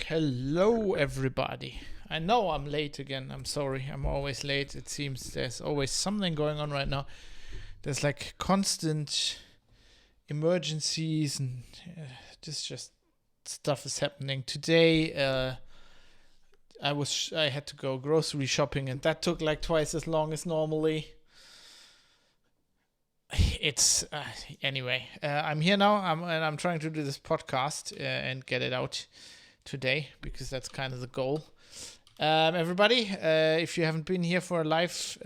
Hello, everybody. I know I'm late again. I'm sorry. I'm always late. It seems there's always something going on right now. There's like constant emergencies and just stuff is happening. Today, I had to go grocery shopping and that took like twice as long as normally. It's anyway. I'm here now. I'm trying to do this podcast and get it out today because that's kind of the goal. Everybody, if you haven't been here for a live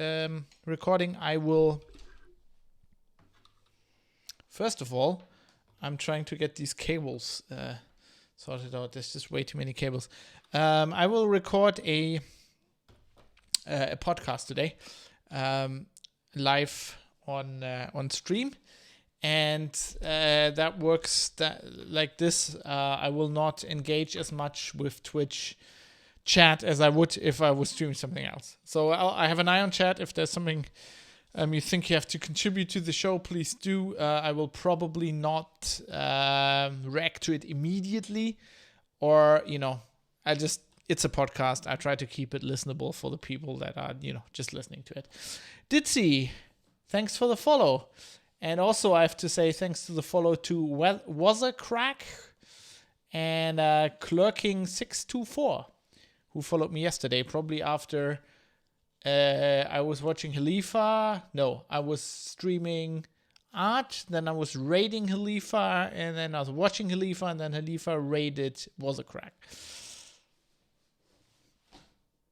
recording, I will. First of all, I'm trying to get these cables sorted out. There's just way too many cables. I will record a podcast today, live on stream, and that works like this. I will not engage as much with Twitch chat as I would if I was streaming something else. So I have an eye on chat. If there's something you think you have to contribute to the show, please do. I will probably not react to it immediately, or it's a podcast. I try to keep it listenable for the people that are just listening to it. Ditsy, thanks for the follow, and also I have to say thanks to the follow to Was a Crack and Clerking624, who followed me yesterday, probably after. I was watching Khalifa. No, I was streaming art. Then I was raiding Khalifa, and then I was watching Khalifa, and then Khalifa raided Was a Crack.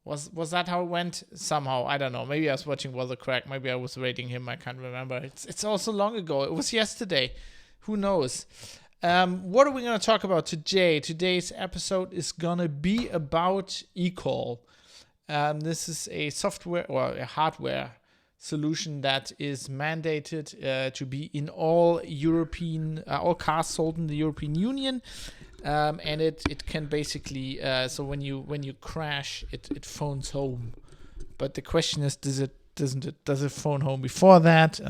Was that how it went? Somehow, I don't know. Maybe I was watching Was a Crack. Maybe I was raiding him. I can't remember. It's also long ago. It was yesterday. Who knows? What are we gonna talk about today? Today's episode is gonna be about eCall. This is a software or a hardware solution that is mandated to be in all all cars sold in the European Union, and it can basically so when you crash, it phones home. But the question is, does it phone home before that?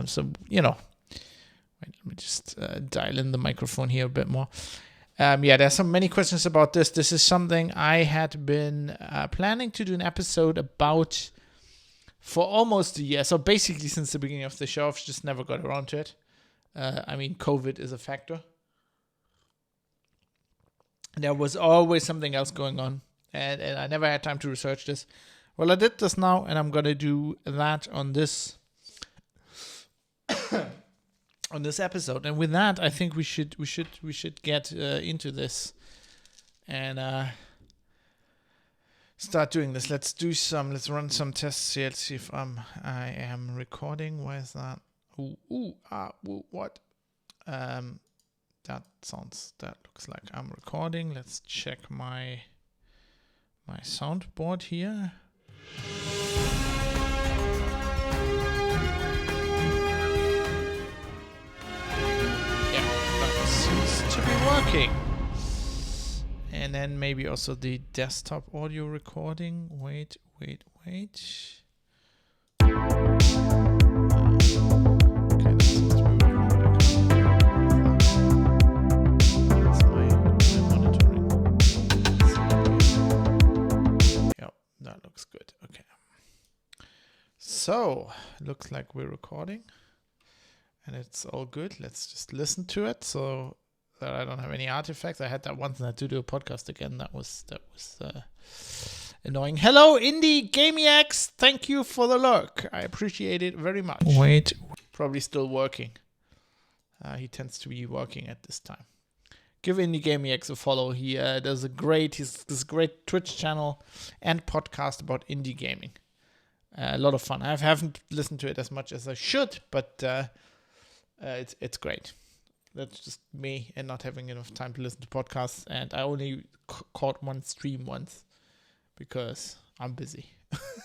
Wait, let me just dial in the microphone here a bit more. There's so many questions about this. This is something I had been planning to do an episode about for almost a year. So basically since the beginning of the show, I've just never got around to it. COVID is a factor. There was always something else going on, and I never had time to research this. Well, I did this now, and I'm going to do that on this on this episode. And with that, I think we should get into this and start doing this. Let's run some tests here. Let's see if I am recording. Where is that? What? That looks like I'm recording. Let's check my soundboard here. To be working, and then maybe also the desktop audio recording. Wait. Okay, that seems to be working. That's my monitoring. Yep, that looks good. Okay, so looks like we're recording, and it's all good. Let's just listen to it. So that I don't have any artifacts. I had that once and I had to do a podcast again. That was annoying. Hello, Indie Gamiacs. Thank you for the look. I appreciate it very much. Wait. Probably still working. He tends to be working at this time. Give Indie Gamiacs a follow. He does this great Twitch channel and podcast about indie gaming. A lot of fun. I haven't listened to it as much as I should, but it's great. That's just me and not having enough time to listen to podcasts. And I only caught one stream once because I'm busy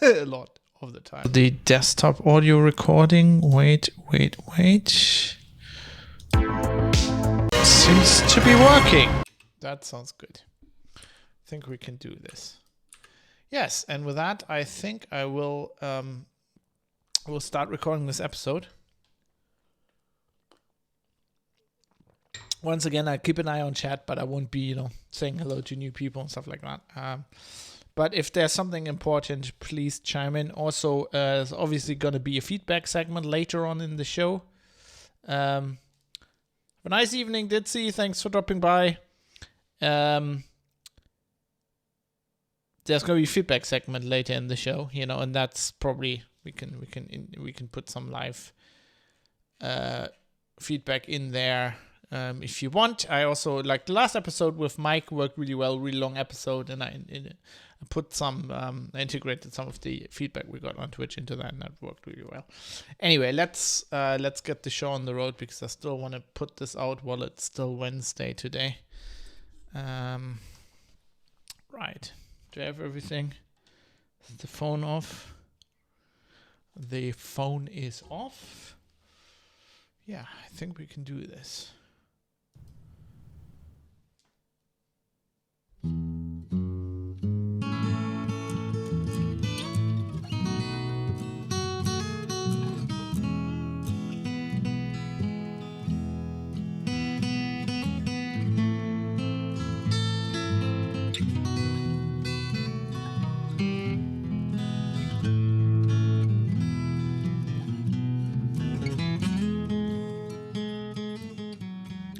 a lot of the time. The desktop audio recording. Wait. Seems to be working. That sounds good. I think we can do this. Yes, and with that, I think I will start recording this episode. Once again, I keep an eye on chat, but I won't be, saying hello to new people and stuff like that. But if there's something important, please chime in. Also, there's obviously going to be a feedback segment later on in the show. Have a nice evening, Ditsy. Thanks for dropping by. There's going to be a feedback segment later in the show, and that's probably we can put some live feedback in there. If you want. I also, like the last episode with Mike, worked really well, really long episode, and I put some, integrated some of the feedback we got on Twitch into that, and that worked really well. Anyway, let's get the show on the road, because I still want to put this out while it's still Wednesday today. Right. Do I have everything? Is the phone off? The phone is off. Yeah, I think we can do this.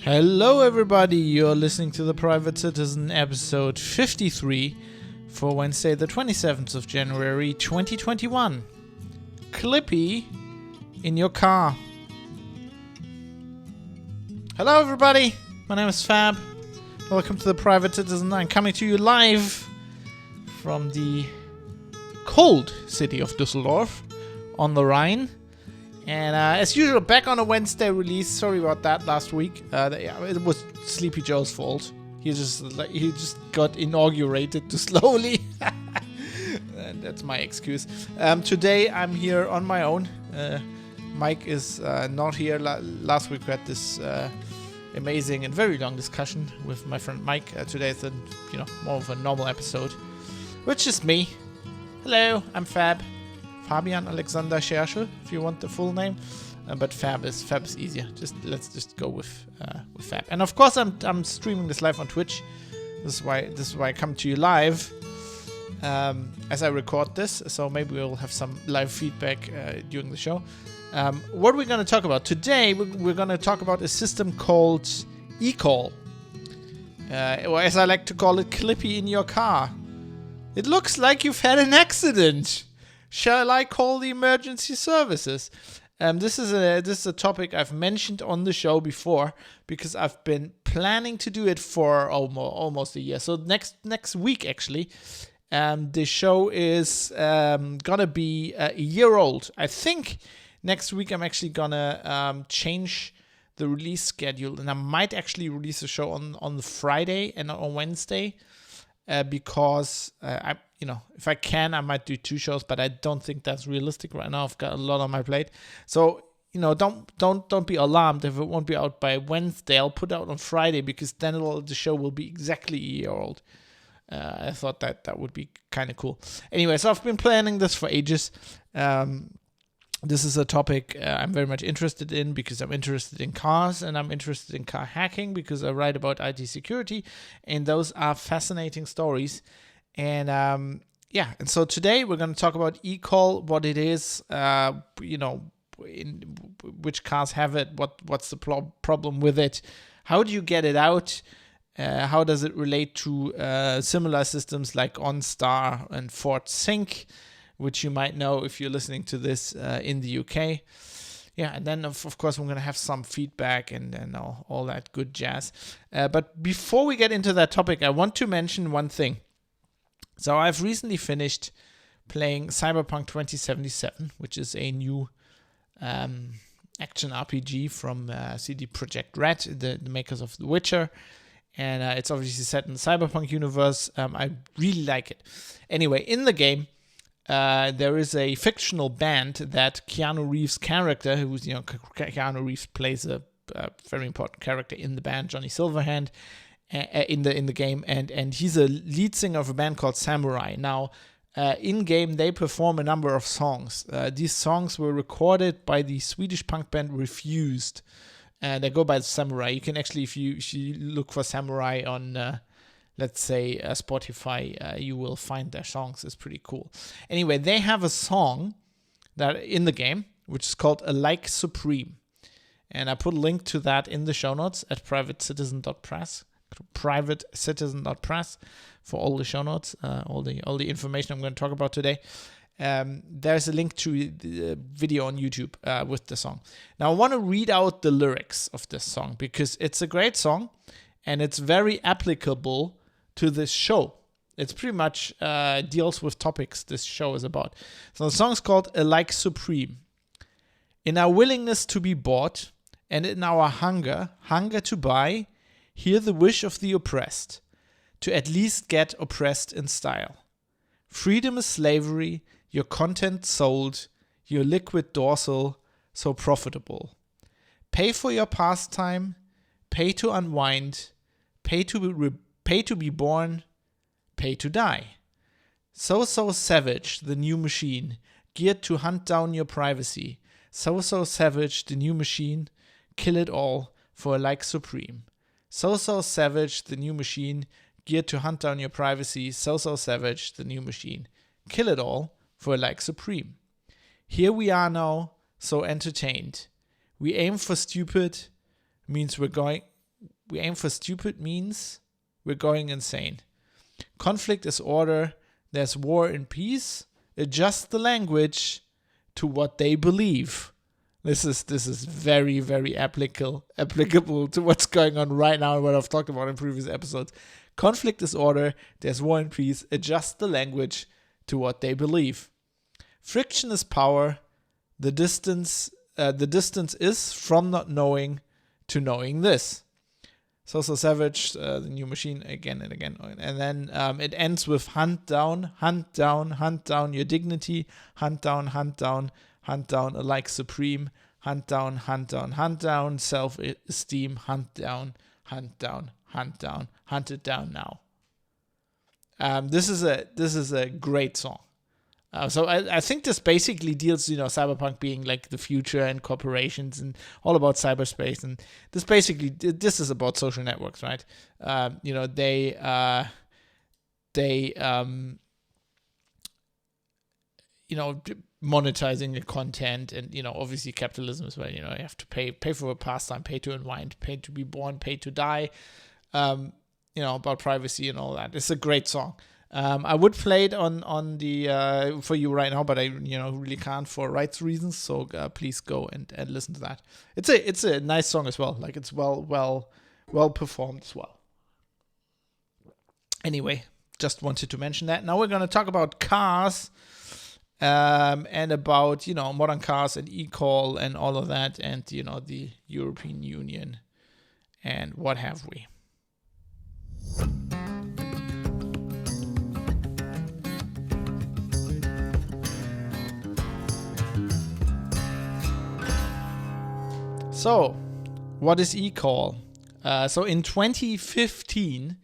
Hello everybody, you're listening to The Private Citizen episode 53 for Wednesday the 27th of January 2021. Clippy in your car. Hello everybody, my name is Fab. Welcome to The Private Citizen. I'm coming to you live from the cold city of Düsseldorf on the Rhine. And as usual, back on a Wednesday release. Sorry about that last week. It was Sleepy Joe's fault. He just got inaugurated too slowly. And that's my excuse. Today I'm here on my own. Mike is not here. Last week we had this amazing and very long discussion with my friend Mike. Today is more of a normal episode, which is me. Hello, I'm Fab. Fabian Alexander Scherschel, if you want the full name, but Fab is easier. Let's just go with Fab. And of course, I'm streaming this live on Twitch. This is why I come to you live as I record this. So maybe we'll have some live feedback during the show. What are we going to talk about today? We're going to talk about a system called eCall, or as I like to call it, Clippy in your car. It looks like you've had an accident. Shall I call the emergency services? This is a topic I've mentioned on the show before because I've been planning to do it for almost a year. So next week actually, the show is gonna be a year old. I think next week I'm actually gonna change the release schedule, and I might actually release the show on the Friday and on Wednesday. Because if I can, I might do 2 shows, but I don't think that's realistic right now. I've got a lot on my plate, so don't be alarmed if it won't be out by Wednesday. I'll put it out on Friday because then the show will be exactly a year old. I thought that would be kind of cool. Anyway, so I've been planning this for ages. This is a topic I'm very much interested in because I'm interested in cars and I'm interested in car hacking because I write about IT security, and those are fascinating stories. And and so today we're going to talk about eCall, what it is, in which cars have it, what's the problem with it, how do you get it out, how does it relate to similar systems like OnStar and Ford Sync, which you might know if you're listening to this in the UK. Yeah, and then of course we're going to have some feedback and all that good jazz. But before we get into that topic, I want to mention one thing. So I've recently finished playing Cyberpunk 2077, which is a new action RPG from CD Projekt Red, the makers of The Witcher. And it's obviously set in the Cyberpunk universe. I really like it. Anyway, in the game, there is a fictional band that Keanu Reeves' character, Keanu Reeves plays a very important character in the band, Johnny Silverhand, in the game, and he's a lead singer of a band called Samurai. Now, in game, they perform a number of songs. These songs were recorded by the Swedish punk band Refused, and they go by Samurai. You can actually, if you look for Samurai on let's say Spotify, you will find their songs. It's pretty cool. Anyway, they have a song that in the game, which is called A Like Supreme. And I put a link to that in the show notes at privatecitizen.press for all the show notes, all the information I'm going to talk about today. There's a link to the video on YouTube with the song. Now, I want to read out the lyrics of this song because it's a great song and it's very applicable to this show. It's pretty much deals with topics this show is about. So the song's called A Like Supreme. In our willingness to be bought and in our hunger to buy, hear the wish of the oppressed, to at least get oppressed in style. Freedom is slavery, your content sold, your liquid dorsal so profitable. Pay for your pastime, pay to unwind, pay to be born, pay to die. So savage, the new machine, geared to hunt down your privacy. So savage, the new machine, kill it all for a like supreme. So savage, the new machine, geared to hunt down your privacy. So savage, the new machine, kill it all for a like supreme. Here we are now, so entertained. We aim for stupid, means we're We aim for stupid means we're going insane. Conflict is order. There's war and peace. Adjust the language to what they believe. This is very, very applicable to what's going on right now and what I've talked about in previous episodes. Conflict is order. There's war and peace. Adjust the language to what they believe. Friction is power. The distance is from not knowing to knowing this. So Savage, the New Machine, again and again. And then it ends with hunt down your dignity, hunt down, alike supreme, hunt down, self-esteem, hunt it down now. This is a great song. So I think this basically deals, cyberpunk being like the future and corporations and all about cyberspace. And this is about social networks, right? They monetizing the content and, obviously capitalism as well. You have to pay for a pastime, pay to unwind, pay to be born, pay to die, about privacy and all that. It's a great song. I would play it on the for you right now, but I really can't for rights reasons. So please go and listen to that. It's a nice song as well. Like it's well performed as well. Anyway, just wanted to mention that. Now we're gonna talk about cars, and about modern cars and eCall and all of that, and the European Union and what have we. So, what is eCall? So in 2015,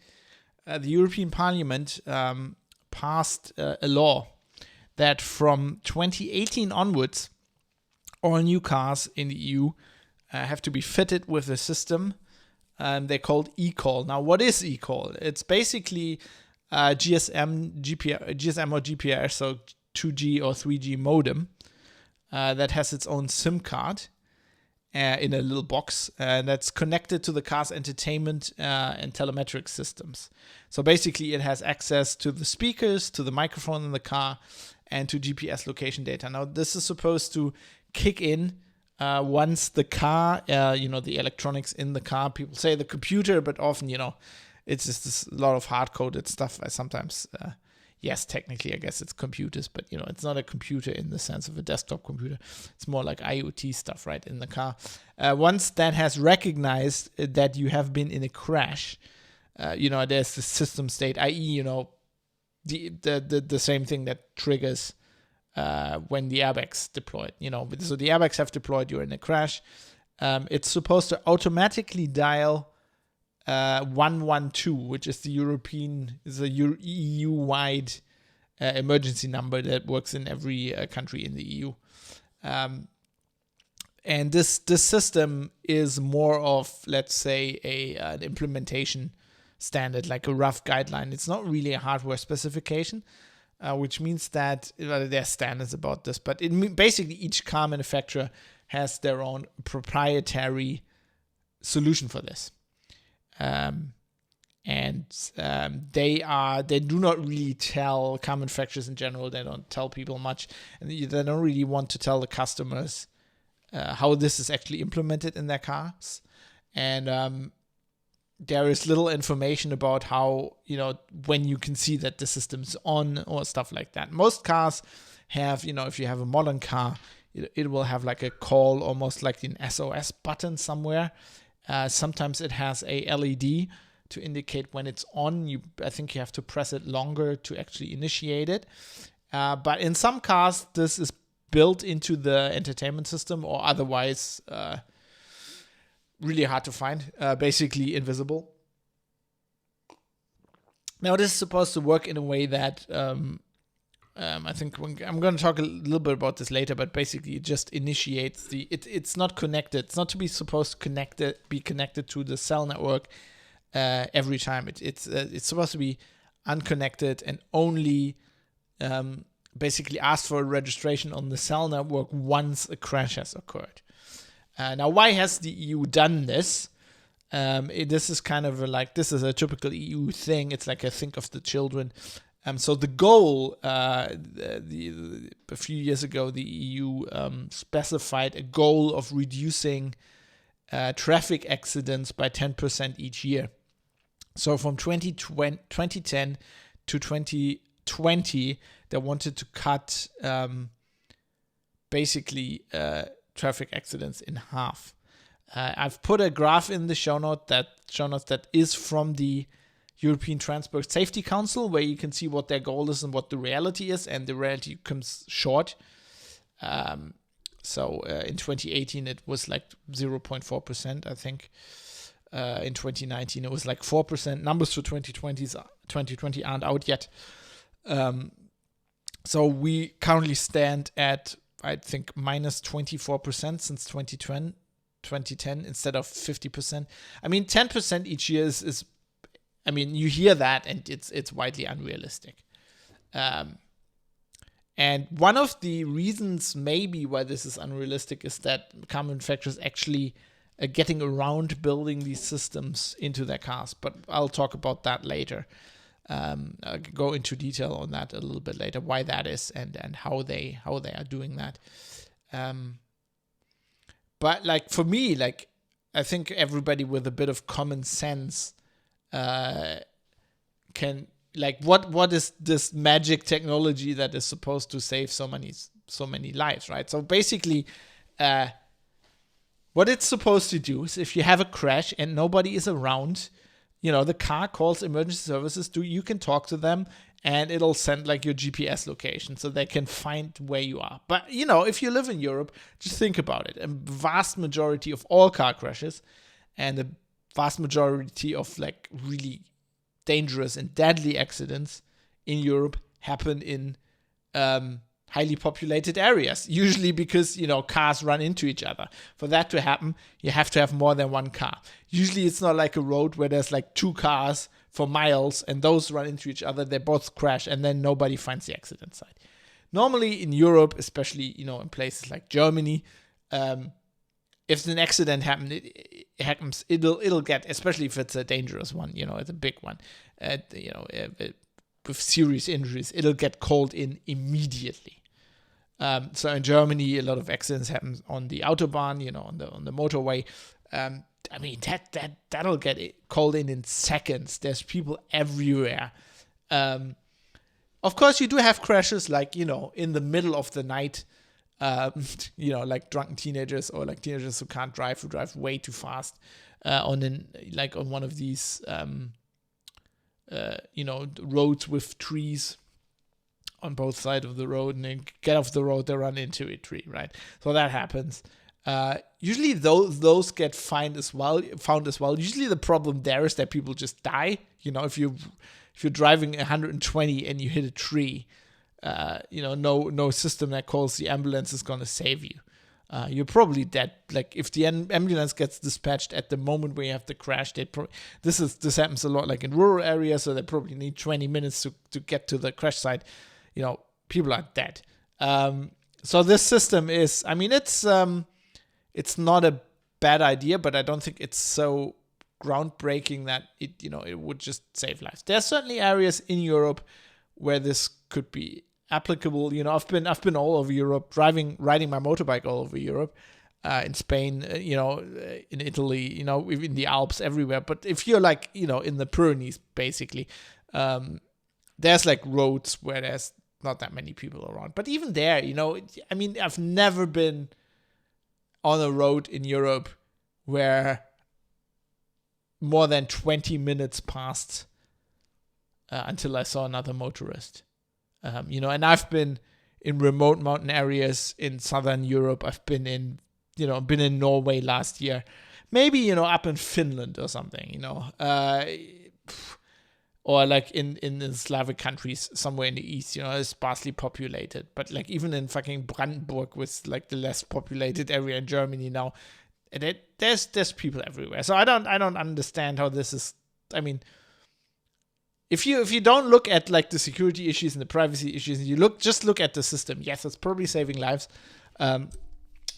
the European Parliament passed a law that from 2018 onwards, all new cars in the EU have to be fitted with a system they're called eCall. Now, what is eCall? It's basically GSM or GPRS, so 2G or 3G modem that has its own SIM card. In a little box that's connected to the car's entertainment and telemetric systems. So basically it has access to the speakers, to the microphone in the car, and to GPS location data. Now this is supposed to kick in once the car, the electronics in the car, people say the computer, but often, it's just a lot of hard-coded stuff. I sometimes... yes, technically, I guess it's computers, but it's not a computer in the sense of a desktop computer. It's more like IoT stuff, right, in the car. Once that has recognized that you have been in a crash, there's the system state, i.e., the same thing that triggers when the airbags deployed. So the airbags have deployed. You're in a crash. It's supposed to automatically dial 112, which is the EU-wide emergency number that works in every country in the EU. And this system is more of, let's say, an implementation standard, like a rough guideline. It's not really a hardware specification, which means that there are standards about this. But basically, each car manufacturer has their own proprietary solution for this. They do not really tell car manufacturers in general. They don't tell people much, and they don't really want to tell the customers how this is actually implemented in their cars. And there is little information about how, when you can see that the system's on or stuff like that. Most cars have, if you have a modern car, it will have like a call, almost like an SOS button somewhere. Sometimes it has a LED to indicate when it's on. I think you have to press it longer to actually initiate it. But in some cars, this is built into the entertainment system or otherwise really hard to find, basically invisible. Now, this is supposed to work in a way that I think I'm going to talk a little bit about this later, but basically it just initiates it's not connected. It's not to be supposed to be connected to the cell network every time. It's supposed to be unconnected and only basically ask for a registration on the cell network once a crash has occurred. Now, why has the EU done this? This is kind of this is a typical EU thing. It's like a think of the children. So the goal, a few years ago, the EU specified a goal of reducing traffic accidents by 10% each year. So from 2010 to 2020, they wanted to cut basically traffic accidents in half. I've put a graph in the show notes that is from the European Transport Safety Council, where you can see what their goal is and what the reality is, and the reality comes short. So in 2018, it was like 0.4%, I think. In 2019, it was like 4%. Numbers for 2020 aren't out yet. So we currently stand at, I think, minus 24% since 2010 instead of 50%. I mean, 10% each year is I mean, you hear that and it's widely unrealistic. And one of the reasons maybe why this is unrealistic is that car manufacturers actually are getting around building these systems into their cars. But I'll talk about that later. I'll go into detail on that a little bit later, why that is and how they are doing that. But like for me, like I think everybody with a bit of common sense can, like, what is this magic technology that is supposed to save so many lives, right? So basically, what it's supposed to do is if you have a crash and nobody is around, the car calls emergency services. You can talk to them and it'll send like your GPS location so they can find where you are. But if you live in Europe, just think about it. A vast majority of all car crashes and a vast majority of like really dangerous and deadly accidents in Europe happen in highly populated areas, usually because cars run into each other. For that to happen, you have to have more than one car. Usually it's not like a road where there's like two cars for miles and those run into each other, they both crash and then nobody finds the accident site. Normally in Europe, especially in places like Germany, if an accident happens, it'll get, especially if it's a dangerous one, it's a big one, with serious injuries, it'll get called in immediately. So in Germany, a lot of accidents happen on the Autobahn, on the motorway. I mean, that'll get called in seconds. There's people everywhere. Of course, you do have crashes like, in the middle of the night, like drunken teenagers or like teenagers who can't drive, who drive way too fast on one of these, roads with trees on both sides of the road, and then get off the road, they run into a tree, right? So that happens. Usually those get found as well. Usually the problem there is that people just die. If you're driving 120 and you hit a tree, no system that calls the ambulance is going to save you. You're probably dead. Like if the ambulance gets dispatched at the moment where you have the crash, this happens a lot like in rural areas, so they probably need 20 minutes to get to the crash site. People are dead. So this system is, I mean, it's not a bad idea, but I don't think it's so groundbreaking that it would just save lives. There are certainly areas in Europe where this could be applicable. I've been all over Europe, riding my motorbike all over Europe, in Spain, in Italy, in the Alps, everywhere. But if you're like, in the Pyrenees, basically, there's like roads where there's not that many people around. But even there, I mean, I've never been on a road in Europe where more than 20 minutes passed until I saw another motorist. And I've been in remote mountain areas in southern Europe. I've been in Norway last year, maybe, up in Finland or something, or like in the Slavic countries somewhere in the east, it's sparsely populated. But like even in fucking Brandenburg, with like the less populated area in Germany now, there's people everywhere. So I don't understand how this is. I mean, if you don't look at like the security issues and the privacy issues, and you look at the system, yes, it's probably saving lives.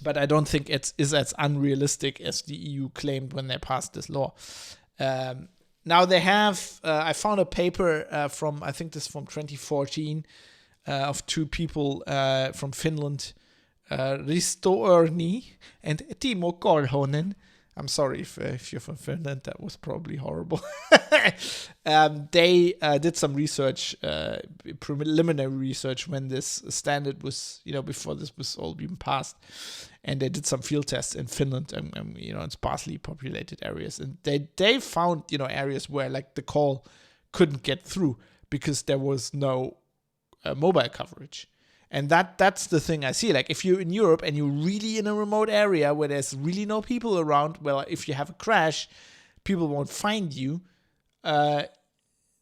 but I don't think it is as unrealistic as the EU claimed when they passed this law. Now they have, I found a paper from, I think this is from 2014, of two people from Finland, Risto Örni and Timo Korhonen. I'm sorry if you're from Finland, that was probably horrible. They did some research, preliminary research, when this standard was, before this was all being passed. And they did some field tests in Finland and in sparsely populated areas. And they found, areas where like the call couldn't get through because there was no mobile coverage. And that's the thing I see. Like if you're in Europe and you're really in a remote area where there's really no people around, well, if you have a crash, people won't find you.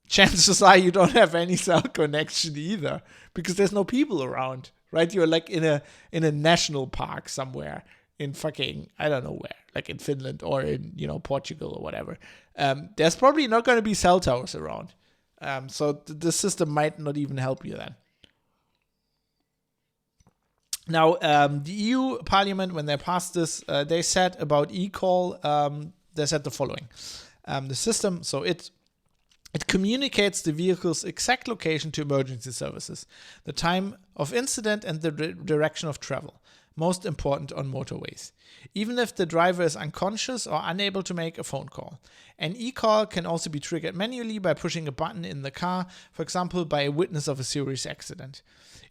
Chances are you don't have any cell connection either because there's no people around, right? You're like in a national park somewhere in fucking, I don't know where, like in Finland or in, Portugal or whatever. There's probably not going to be cell towers around. So the system might not even help you then. Now, the EU Parliament, when they passed this, they said about eCall, they said the following. The system, so it communicates the vehicle's exact location to emergency services, the time of incident and the direction of travel, most important on motorways, even if the driver is unconscious or unable to make a phone call. An eCall can also be triggered manually by pushing a button in the car, for example, by a witness of a serious accident.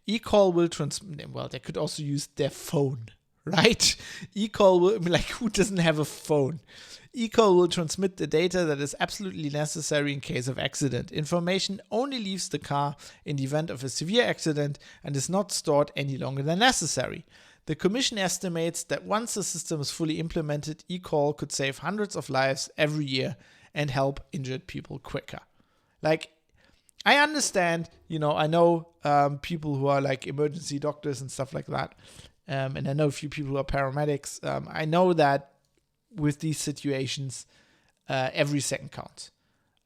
eCall will transmit, well, they could also use their phone, right? eCall will, like, who doesn't have a phone? eCall will transmit the data that is absolutely necessary in case of accident. Information only leaves the car in the event of a severe accident and is not stored any longer than necessary. The Commission estimates that once the system is fully implemented, eCall could save hundreds of lives every year and help injured people quicker. Like, I understand, I know people who are like emergency doctors and stuff like that. And I know a few people who are paramedics. I know that with these situations, every second counts.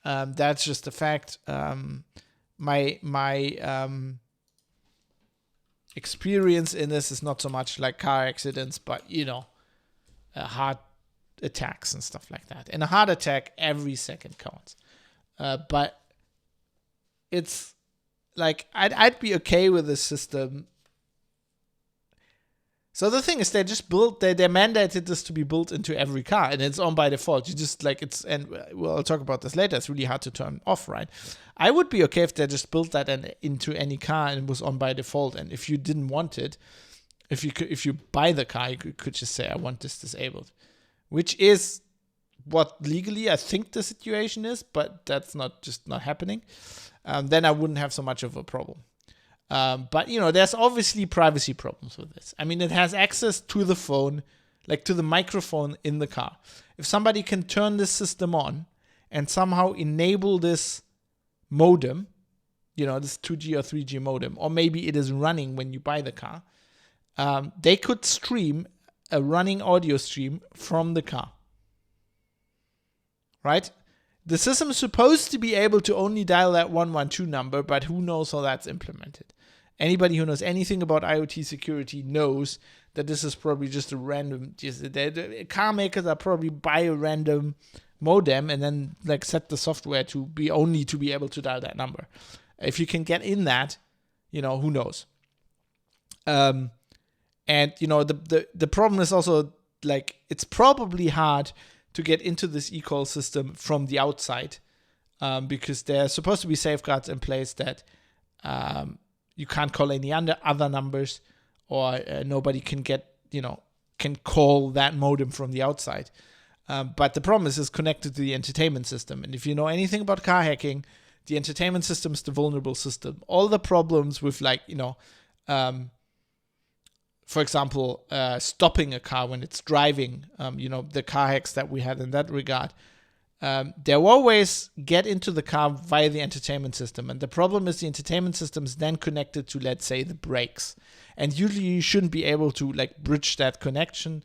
That's just a fact. My experience in this is not so much like car accidents, but, heart attacks and stuff like that. In a heart attack, every second counts. But it's like I'd be okay with this system. So the thing is, they mandated this to be built into every car, and it's on by default. You just and I'll talk about this later. It's really hard to turn off, right? I would be okay if they just built that into any car and it was on by default. And if you didn't want it, if you buy the car, you could just say, I want this disabled, which is what legally I think the situation is, but that's not happening. Then I wouldn't have so much of a problem. But, there's obviously privacy problems with this. I mean, it has access to the phone, like to the microphone in the car. If somebody can turn this system on and somehow enable this modem, this 2G or 3G modem, or maybe it is running when you buy the car, they could stream a running audio stream from the car. Right? The system is supposed to be able to only dial that 112 number, but who knows how that's implemented. Anybody who knows anything about IoT security knows that this is probably just a random, car makers are probably buy a random modem and then like set the software to be able to dial that number. If you can get in that, who knows? And the problem is also like it's probably hard to get into this eCall system from the outside, because there are supposed to be safeguards in place that you can't call any other numbers, or nobody can can call that modem from the outside. But the problem is it's connected to the entertainment system. And if you know anything about car hacking, the entertainment system is the vulnerable system. All the problems with for example, stopping a car when it's driving, the car hacks that we had in that regard, they always get into the car via the entertainment system. And the problem is the entertainment system is then connected to, let's say, the brakes. And usually you shouldn't be able to bridge that connection,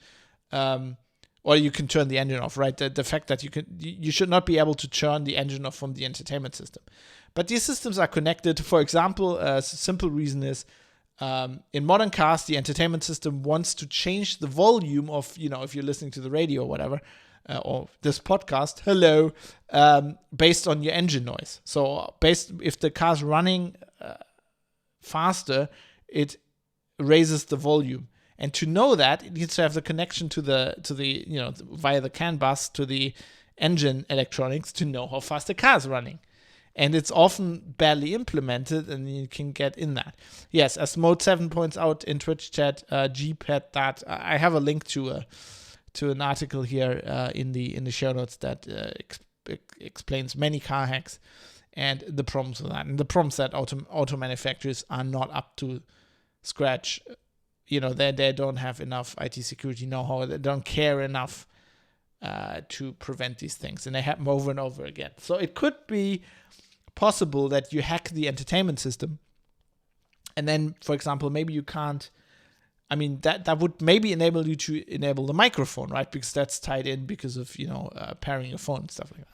or you can turn the engine off, right? The fact that you should not be able to turn the engine off from the entertainment system. But these systems are connected. For example, a simple reason is, in modern cars, the entertainment system wants to change the volume of, if you're listening to the radio or whatever, or this podcast, hello, based on your engine noise. So if the car's running faster, it raises the volume. And to know that, it needs to have the connection to the via the CAN bus to the engine electronics to know how fast the car is running. And it's often badly implemented, and you can get in that. Yes, as Mode 7 points out in Twitch chat, GPAD that I have a link to an article here in the show notes that explains many car hacks and the problems with that, and the problems that auto manufacturers are not up to scratch. They don't have enough IT security know-how. They don't care enough to prevent these things, and they happen over and over again. So it could be possible that you hack the entertainment system, and then, for example, maybe you can't. I mean, that would maybe enable you to enable the microphone, right? Because that's tied in because of pairing your phone and stuff like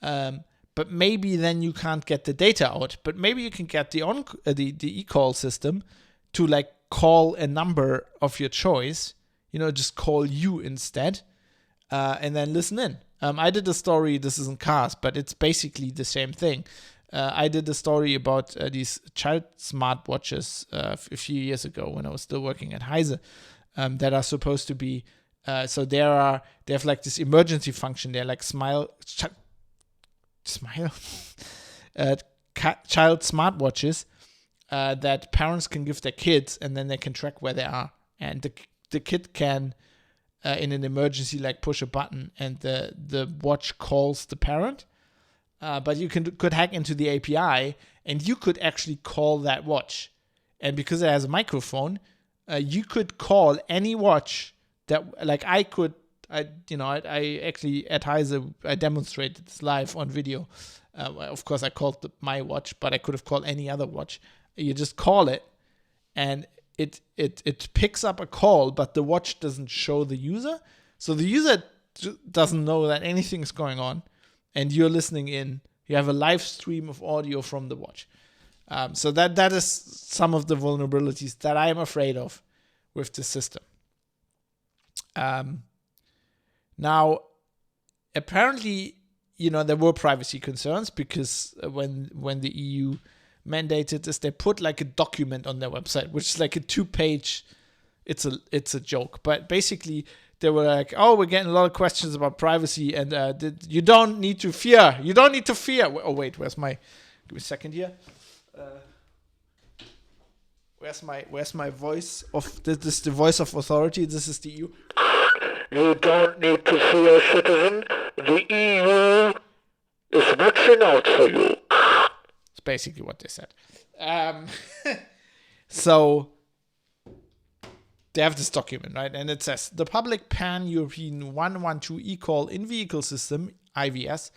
that. But maybe then you can't get the data out. But maybe you can get the eCall system to like call a number of your choice, just call you instead, and then listen in. I did a story, this isn't cars, but it's basically the same thing. I did a story about these child smartwatches a few years ago when I was still working at Heise, that are supposed to be, so they have like this emergency function. They're like child smartwatches that parents can give their kids, and then they can track where they are. And the kid can, in an emergency, like push a button, and the watch calls the parent. But you could hack into the API, and you could actually call that watch. And because it has a microphone, you could call any watch that, like I actually at Heise, I demonstrated this live on video. Of course, I called my watch, but I could have called any other watch. You just call it, and it picks up a call, but the watch doesn't show the user. So the user doesn't know that anything is going on, and you're listening in. You have a live stream of audio from the watch. So that is some of the vulnerabilities that I am afraid of with the system. Now, apparently, there were privacy concerns because when the EU mandated this, they put like a document on their website, which is like a 2-page. It's a joke, but basically they were like, "Oh, we're getting a lot of questions about privacy, and you don't need to fear. You don't need to fear." Oh wait, give me a second here. Where's my voice of this is the voice of authority? This is the EU. You don't need to fear, citizen. The EU is watching out for you. It's basically what they said. So they have this document, right? And it says, the public pan-European 112 eCall in-vehicle system, IVS,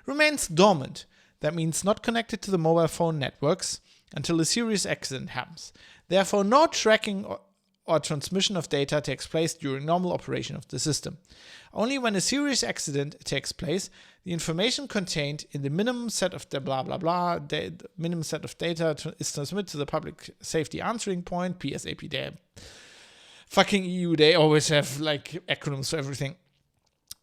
remains dormant. That means not connected to the mobile phone networks until a serious accident happens. Therefore, no tracking or transmission of data takes place during normal operation of the system. Only when a serious accident takes place, the information contained in the minimum set of the blah blah blah, the minimum set of data is transmitted to the public safety answering point, PSAP. They fucking EU, they always have like acronyms for everything.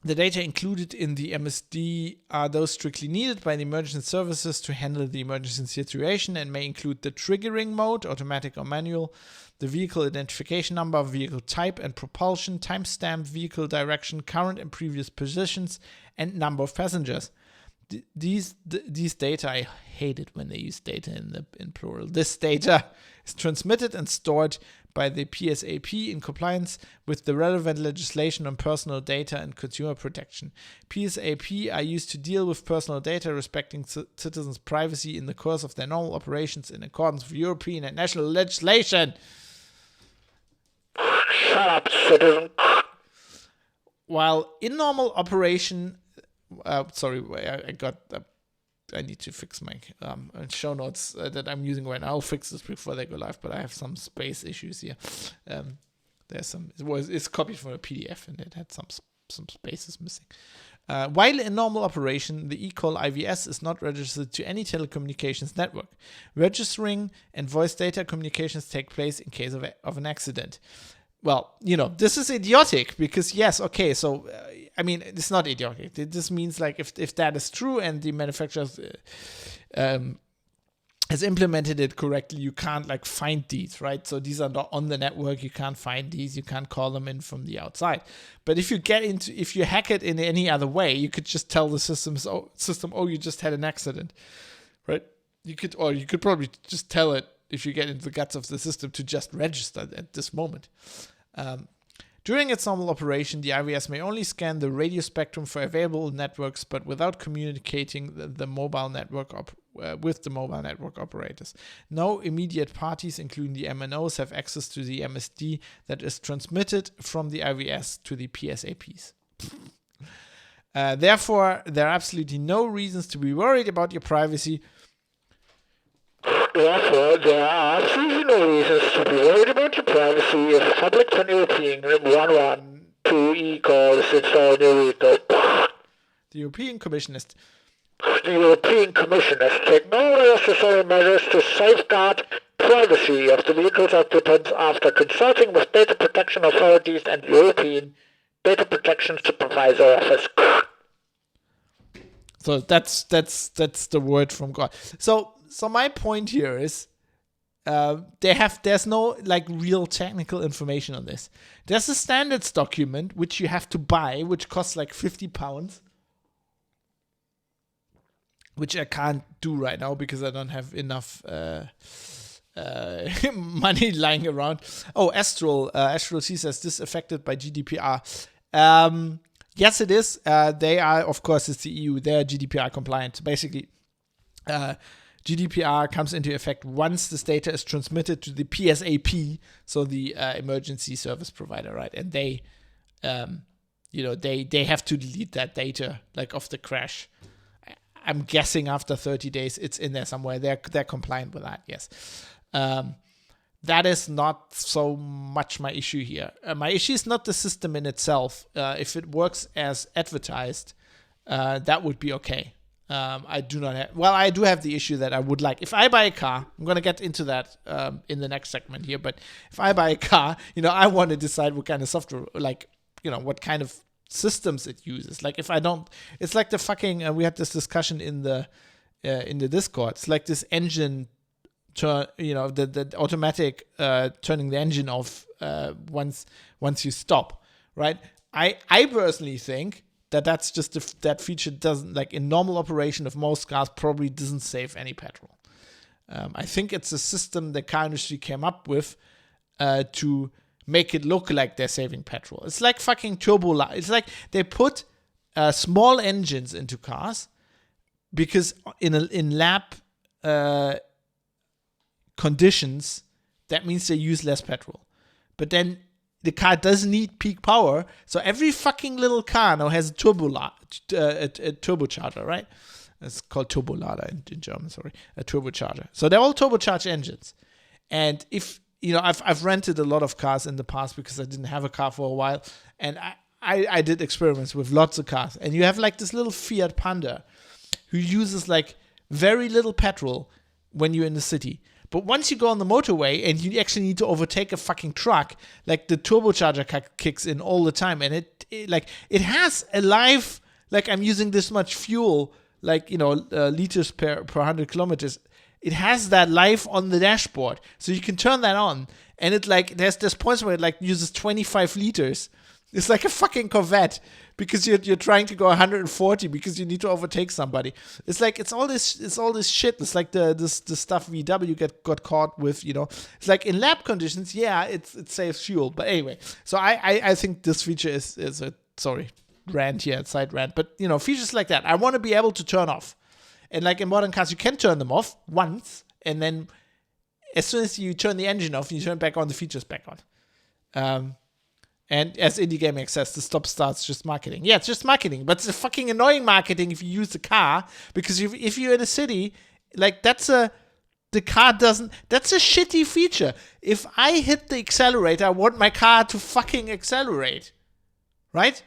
The data included in the MSD are those strictly needed by the emergency services to handle the emergency situation and may include the triggering mode, automatic or manual, the vehicle identification number, vehicle type and propulsion, timestamp, vehicle direction, current and previous positions, and number of passengers. These data, I hate it when they use data in plural. This data is transmitted and stored by the PSAP in compliance with the relevant legislation on personal data and consumer protection. PSAP are used to deal with personal data respecting citizens' privacy in the course of their normal operations in accordance with European and national legislation. Shut up, citizen. While in normal operation, I need to fix my show notes that I'm using right now. I'll fix this before they go live, but I have some space issues here. It's copied from a PDF and it had some spaces missing. While in normal operation, the eCall IVS is not registered to any telecommunications network. Registering and voice data communications take place in case of an accident. Well, this is idiotic because yes, okay, so it's not idiotic. This means like if that is true and the manufacturers has implemented it correctly, you can't like find these, right? So these are not on the network. You can't find these. You can't call them in from the outside. But if you hack it in any other way, you could just tell the system, you just had an accident, right? You could probably just tell it if you get into the guts of the system to just register at this moment. During its normal operation, the IVS may only scan the radio spectrum for available networks, but without communicating the mobile network with the mobile network operators. No immediate parties, including the MNOs, have access to the MSD that is transmitted from the IVS to the PSAPs. Therefore, there are absolutely no reasons to be worried about your privacy. Therefore, there are absolutely no reasons to be worried about your privacy if public Pan-European 112 e-call is installed in your vehicle. The European Commission has taken all necessary measures to safeguard privacy of the vehicle's occupants after consulting with data protection authorities and the European Data Protection Supervisor Office. So that's the word from God. So my point here is there's no like real technical information on this. There's a standards document which you have to buy, which costs like £50, which I can't do right now because I don't have enough money lying around. Oh, Astral C says this affected by GDPR. Yes, it is. They are, of course, it's the EU. They are GDPR compliant. Basically, GDPR comes into effect once this data is transmitted to the PSAP, so the emergency service provider, right? And they, they have to delete that data, like of the crash. I'm guessing after 30 days, it's in there somewhere. They're compliant with that, yes. That is not so much my issue here. My issue is not the system in itself. If it works as advertised, that would be okay. I do have the issue that I would like. If I buy a car, I'm going to get into that in the next segment here, but if I buy a car, I want to decide what kind of software, what kind of systems it uses. Like if I don't, it's like the fucking, we had this discussion in the Discord. It's like this engine turn, the automatic turning the engine off once you stop, right? I personally think that's just that feature doesn't, like in normal operation of most cars, probably doesn't save any petrol. I think it's a system the car industry came up with to make it look like they're saving petrol. It's like fucking turbo. It's like they put small engines into cars because in lab conditions, that means they use less petrol. But then the car doesn't need peak power, so every fucking little car now has a turbocharger, right? It's called Turbolader in German, sorry, a turbocharger. So they're all turbocharged engines. And if I've rented a lot of cars in the past because I didn't have a car for a while, and I did experiments with lots of cars. And you have like this little Fiat Panda who uses like very little petrol when you're in the city. But once you go on the motorway and you actually need to overtake a fucking truck, like the turbocharger kicks in all the time, and it has a life. Like I'm using this much fuel, like liters per 100 kilometers. It has that life on the dashboard, so you can turn that on, and it like there's points where it like uses 25 liters. It's like a fucking Corvette because you're trying to go 140 because you need to overtake somebody. It's like it's all this shit. It's like the stuff VW got caught with. It's like in lab conditions, yeah, it saves fuel. But anyway, so I think this feature is a side rant, but features like that I want to be able to turn off. And like in modern cars, you can turn them off once, and then as soon as you turn the engine off, you turn back on, the features back on. And as Indie Gaming says, the stop-start's just marketing. Yeah, it's just marketing, but it's a fucking annoying marketing if you use the car, because if you're in a city, like that's a shitty feature. If I hit the accelerator, I want my car to fucking accelerate, right?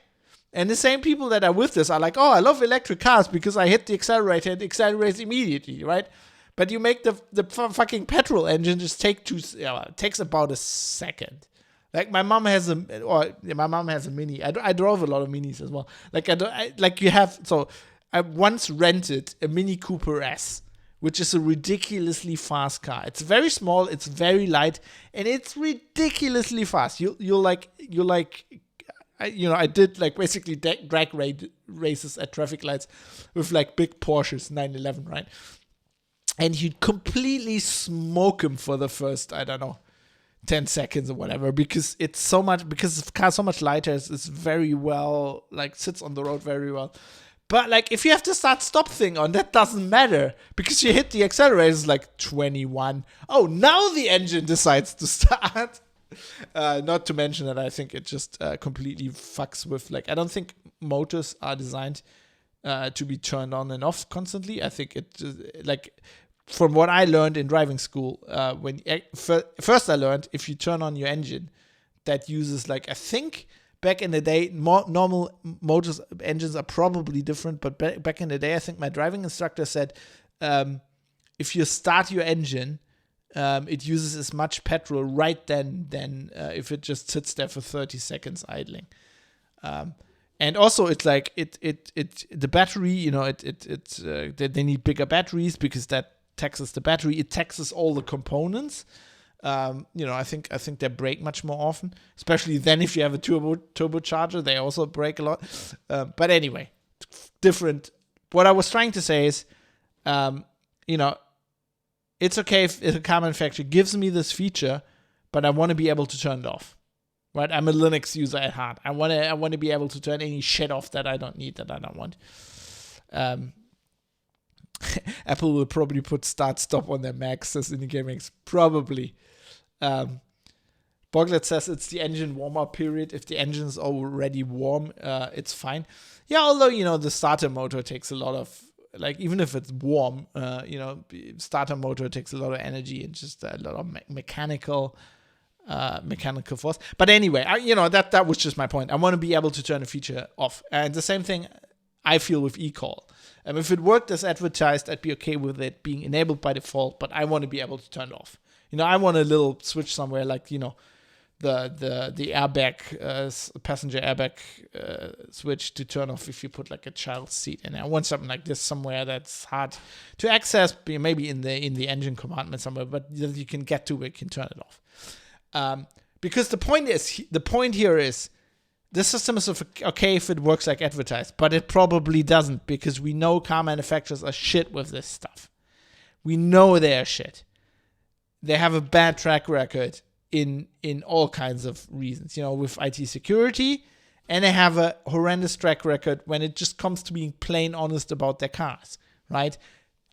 And the same people that are with this are like, oh, I love electric cars because I hit the accelerator and it accelerates immediately, right? But you make the fucking petrol engine just it takes about a second. Like my mom has a Mini. I drove a lot of Minis as well. I once rented a Mini Cooper S, which is a ridiculously fast car. It's very small, it's very light, and it's ridiculously fast. I did like basically drag races at traffic lights with like big Porsches 911, right? And you'd completely smoke him for the first, 10 seconds or whatever, because the car's so much lighter, it's very well, like sits on the road very well. But like if you have to stop thing on, that doesn't matter because you hit the accelerator, it's like 21. Oh, now the engine decides to start. Not to mention that I think it just completely fucks with, like, I don't think motors are designed to be turned on and off constantly. I think from what I learned in driving school, first I learned if you turn on your engine, that uses like, I think back in the day, normal engines are probably different, but back in the day, I think my driving instructor said, if you start your engine, it uses as much petrol right then than if it just sits there for 30 seconds idling. And also, it's like the battery, they need bigger batteries because that taxes the battery. It taxes all the components. I think they break much more often, especially then if you have a turbocharger, they also break a lot. But anyway, different. What I was trying to say is, it's okay if a car manufacturer gives me this feature, but I want to be able to turn it off. Right? I'm a Linux user at heart. I want to be able to turn any shit off that I don't need, that I don't want. Apple will probably put start stop on their Macs, says IndieGaming. Probably. Boglet says it's the engine warm-up period. If the engine is already warm, it's fine. Yeah, although, the starter motor takes a lot of, like, even if it's warm, starter motor takes a lot of energy and just a lot of mechanical force. But anyway, that was just my point. I want to be able to turn a feature off. And the same thing I feel with eCall. If it worked as advertised, I'd be okay with it being enabled by default, but I want to be able to turn it off. I want a little switch somewhere, like, the airbag, passenger airbag switch to turn off if you put like a child's seat in. I want something like this somewhere that's hard to access, maybe in the engine compartment somewhere, but that you can get to where you can turn it off. Because the point here is, the system is okay if it works like advertised, but it probably doesn't, because we know car manufacturers are shit with this stuff. We know they're shit. They have a bad track record in all kinds of reasons, with IT security, and they have a horrendous track record when it just comes to being plain honest about their cars, right?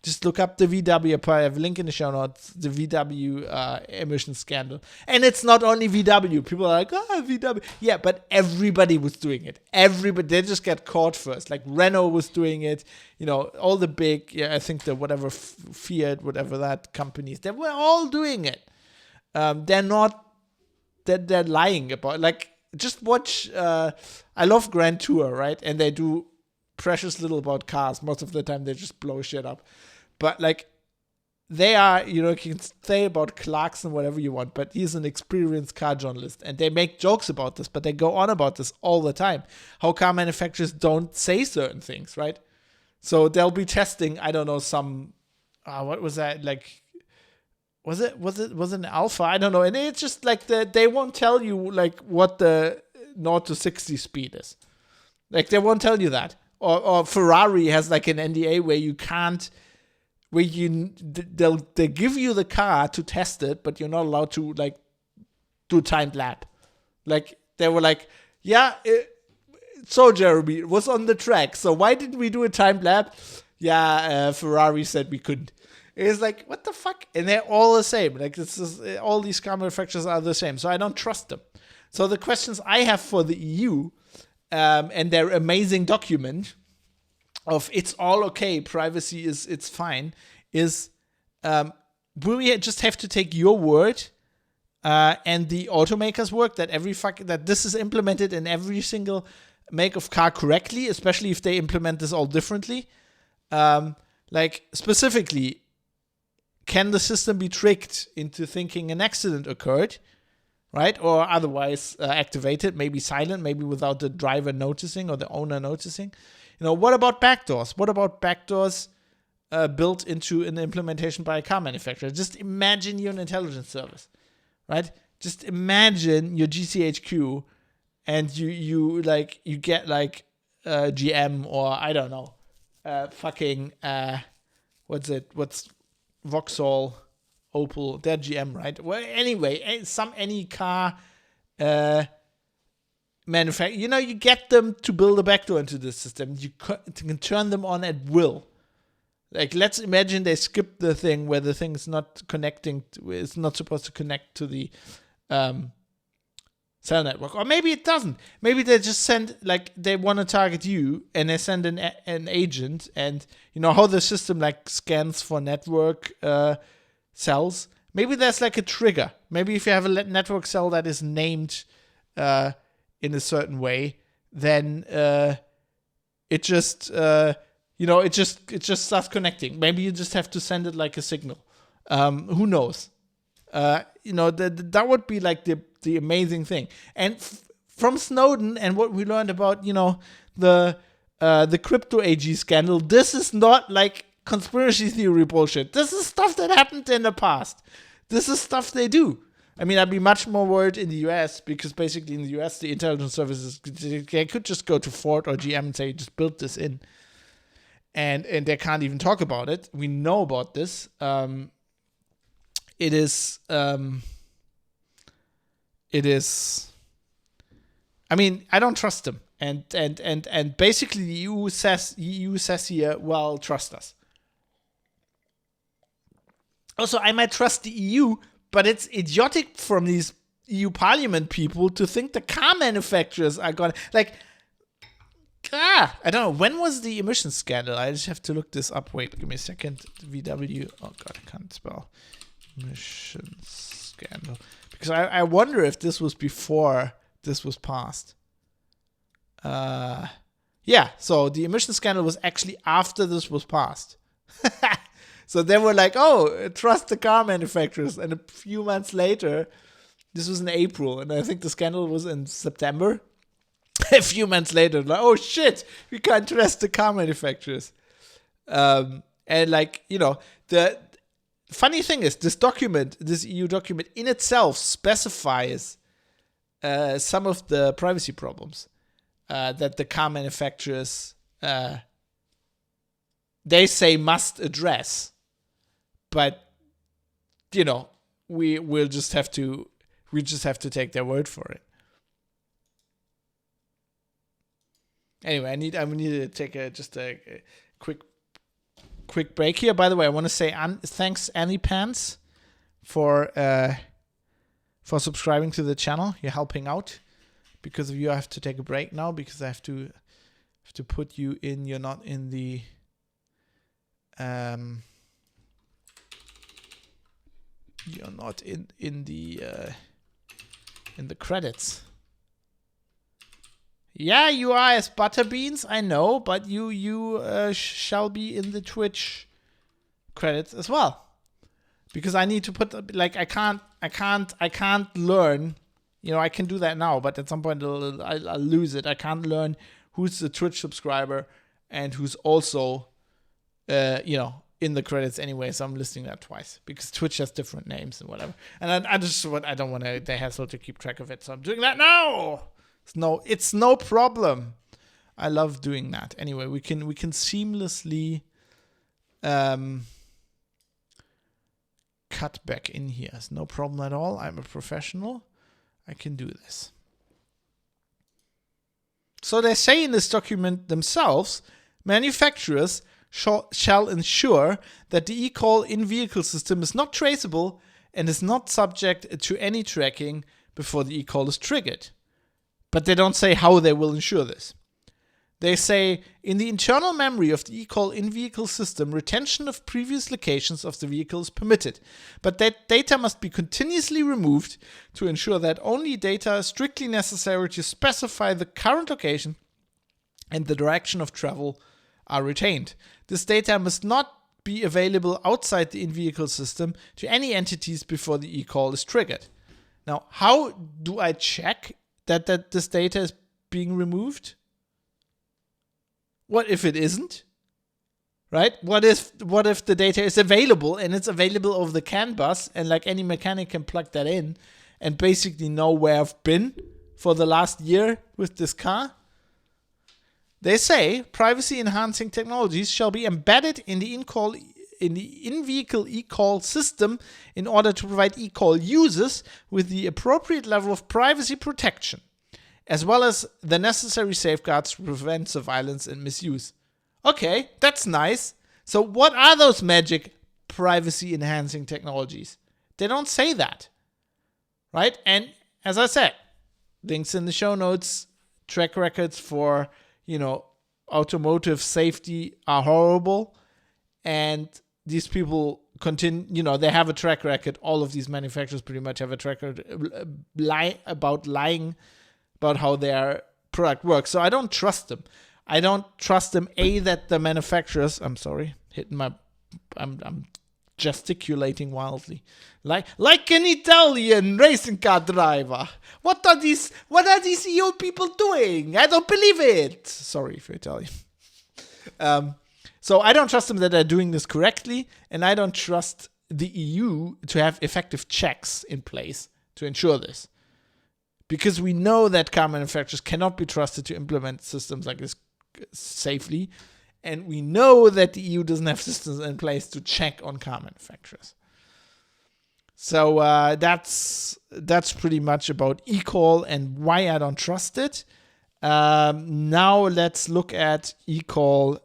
Just look up the VW, I have a link in the show notes, the VW emission scandal. And it's not only VW. People are like, VW. Yeah, but everybody was doing it. They just get caught first. Like Renault was doing it. All the big, I think the whatever Fiat, whatever that companies, they were all doing it. They're not, they're lying about, like, just watch, I love Grand Tour, right? And they do precious little about cars. Most of the time they just blow shit up. But like, they are, you can say about Clarkson whatever you want, but he's an experienced car journalist, and they make jokes about this, but they go on about this all the time. How car manufacturers don't say certain things, right? So they'll be testing, I don't know, some, what was that? Like, was it an alpha? I don't know. And it's just like they won't tell you like what the 0 to 60 speed is. Like, they won't tell you that. Or Ferrari has like an NDA where you can't, they give you the car to test it, but you're not allowed to like do a timed lap. Like, they were like, yeah, so Jeremy, it was on the track. So why didn't we do a timed lap? Yeah, Ferrari said we couldn't. It's like, what the fuck? And they're all the same. Like, all these car manufacturers are the same. So I don't trust them. So the questions I have for the EU and their amazing document of it's all okay, privacy it's fine, is will we just have to take your word and the automakers' work that that this is implemented in every single make of car correctly, especially if they implement this all differently. Like specifically, can the system be tricked into thinking an accident occurred, right? Or otherwise activated, maybe silent, maybe without the driver noticing or the owner noticing. What about backdoors? What about backdoors built into an implementation by a car manufacturer? Just imagine you're an intelligence service, right? Just imagine your GCHQ and you get like GM or I don't know, what's Vauxhall, Opel, they're GM, right? Well, anyway, any car manufacturer, you get them to build a backdoor into the system. You can turn them on at will. Like, let's imagine they skip the thing where the thing is not connecting, it's not supposed to connect to the cell network. Or maybe it doesn't. Maybe they just send, like, they want to target you and they send an agent, and how the system like scans for network cells. Maybe there's like a trigger. Maybe if you have a network cell that is named in a certain way, then it just it just starts connecting. Maybe you just have to send it like a signal. Who knows? That would be like the amazing thing. And from Snowden and what we learned about the crypto AG scandal, this is not like conspiracy theory bullshit. This is stuff that happened in the past. This is stuff they do. I mean, I'd be much more worried in the US, because basically in the US, the intelligence services, they could just go to Ford or GM and say, just build this in. And they can't even talk about it. We know about this. It is. I mean, I don't trust them. And basically the EU says here, well, trust us. Also, I might trust the EU, but it's idiotic from these EU Parliament people to think the car manufacturers are gonna I don't know. When was the emissions scandal? I just have to look this up. Wait, give me a second. VW. Oh god, I can't spell. Emissions scandal. Because I wonder if this was before this was passed. Yeah, so the emissions scandal was actually after this was passed. So they were like, oh, trust the car manufacturers. And a few months later, this was in April, and I think the scandal was in September. A few months later, like, oh shit, we can't trust the car manufacturers. And the funny thing is, this EU document in itself specifies some of the privacy problems that the car manufacturers they say must address. But we just have to take their word for it. Anyway, I need to take a quick break here. By the way, I want to say thanks Annie Pants for subscribing to the channel. You're helping out. Because of you, I have to take a break now, because I have to put you in. You're not in the you're not in the credits. Yeah, you are as Butterbeans, I know, but you shall be in the Twitch credits as well, because I need to put I can't learn. I can do that now, but at some point I'll lose it. I can't learn who's the Twitch subscriber and who's also in the credits anyway. So I'm listing that twice because Twitch has different names and whatever. And I don't want the hassle to keep track of it, so I'm doing that now. It's no problem. I love doing that. Anyway, we can seamlessly cut back in here. It's no problem at all. I'm a professional. I can do this. So they say in this document themselves, manufacturers shall ensure that the eCall in-vehicle system is not traceable and is not subject to any tracking before the eCall is triggered. But they don't say how they will ensure this. They say, in the internal memory of the eCall in-vehicle system, retention of previous locations of the vehicle is permitted, but that data must be continuously removed to ensure that only data strictly necessary to specify the current location and the direction of travel are retained. This data must not be available outside the in-vehicle system to any entities before the e-call is triggered. Now, how do I check that this data is being removed? What if it isn't? Right? What if the data is available and it's available over the CAN bus, and like any mechanic can plug that in and basically know where I've been for the last year with this car? They say privacy enhancing technologies shall be embedded in the in-vehicle e-call system in order to provide e-call users with the appropriate level of privacy protection, as well as the necessary safeguards to prevent surveillance and misuse. Okay, that's nice. So what are those magic privacy enhancing technologies? They don't say that, right? And as I said, links in the show notes, track records for, automotive safety are horrible. And these people continue, they have a track record. All of these manufacturers pretty much have a track record lying about how their product works. So I don't trust them. I don't trust them, that the manufacturers, I'm gesticulating wildly. Like an Italian racing car driver. What are these EU people doing? I don't believe it. Sorry if you're Italian. So I don't trust them that they're doing this correctly, and I don't trust the EU to have effective checks in place to ensure this. Because we know that car manufacturers cannot be trusted to implement systems like this safely, and we know that the EU doesn't have systems in place to check on car manufacturers. So that's pretty much about eCall and why I don't trust it. Now let's look at eCall,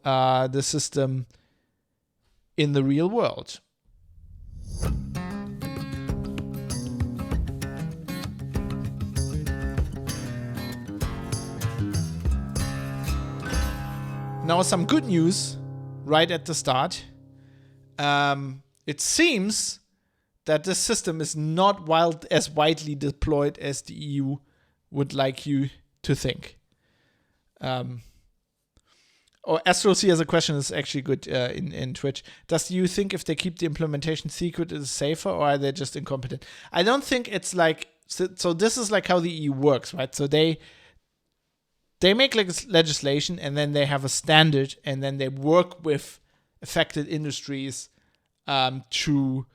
the system in the real world. Now, some good news right at the start. It seems that this system is not as widely deployed as the EU would like you to think. Astro C has a question that's actually good in Twitch. Does the EU think if they keep the implementation secret, it is safer, or are they just incompetent? I don't think it's like... So this is like how the EU works, right? So they make legislation, and then they have a standard, and then they work with affected industries to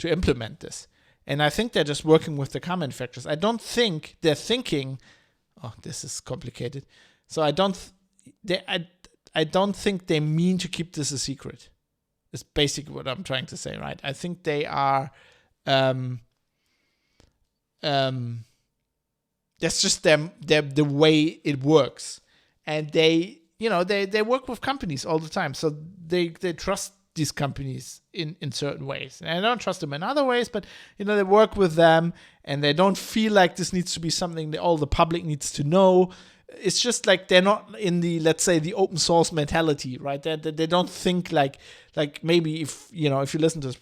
implement this. And I think they're just working with the car manufacturers. I don't think they're thinking, oh, this is complicated. So I don't think they mean to keep this a secret. It's basically what I'm trying to say, right? I think they are that's just the way it works. And they work with companies all the time. So they trust these companies in certain ways. And I don't trust them in other ways, but they work with them, and they don't feel like this needs to be something that all the public needs to know. It's just like they're not in the, let's say, the open source mentality, right? They don't think like maybe if you listen to this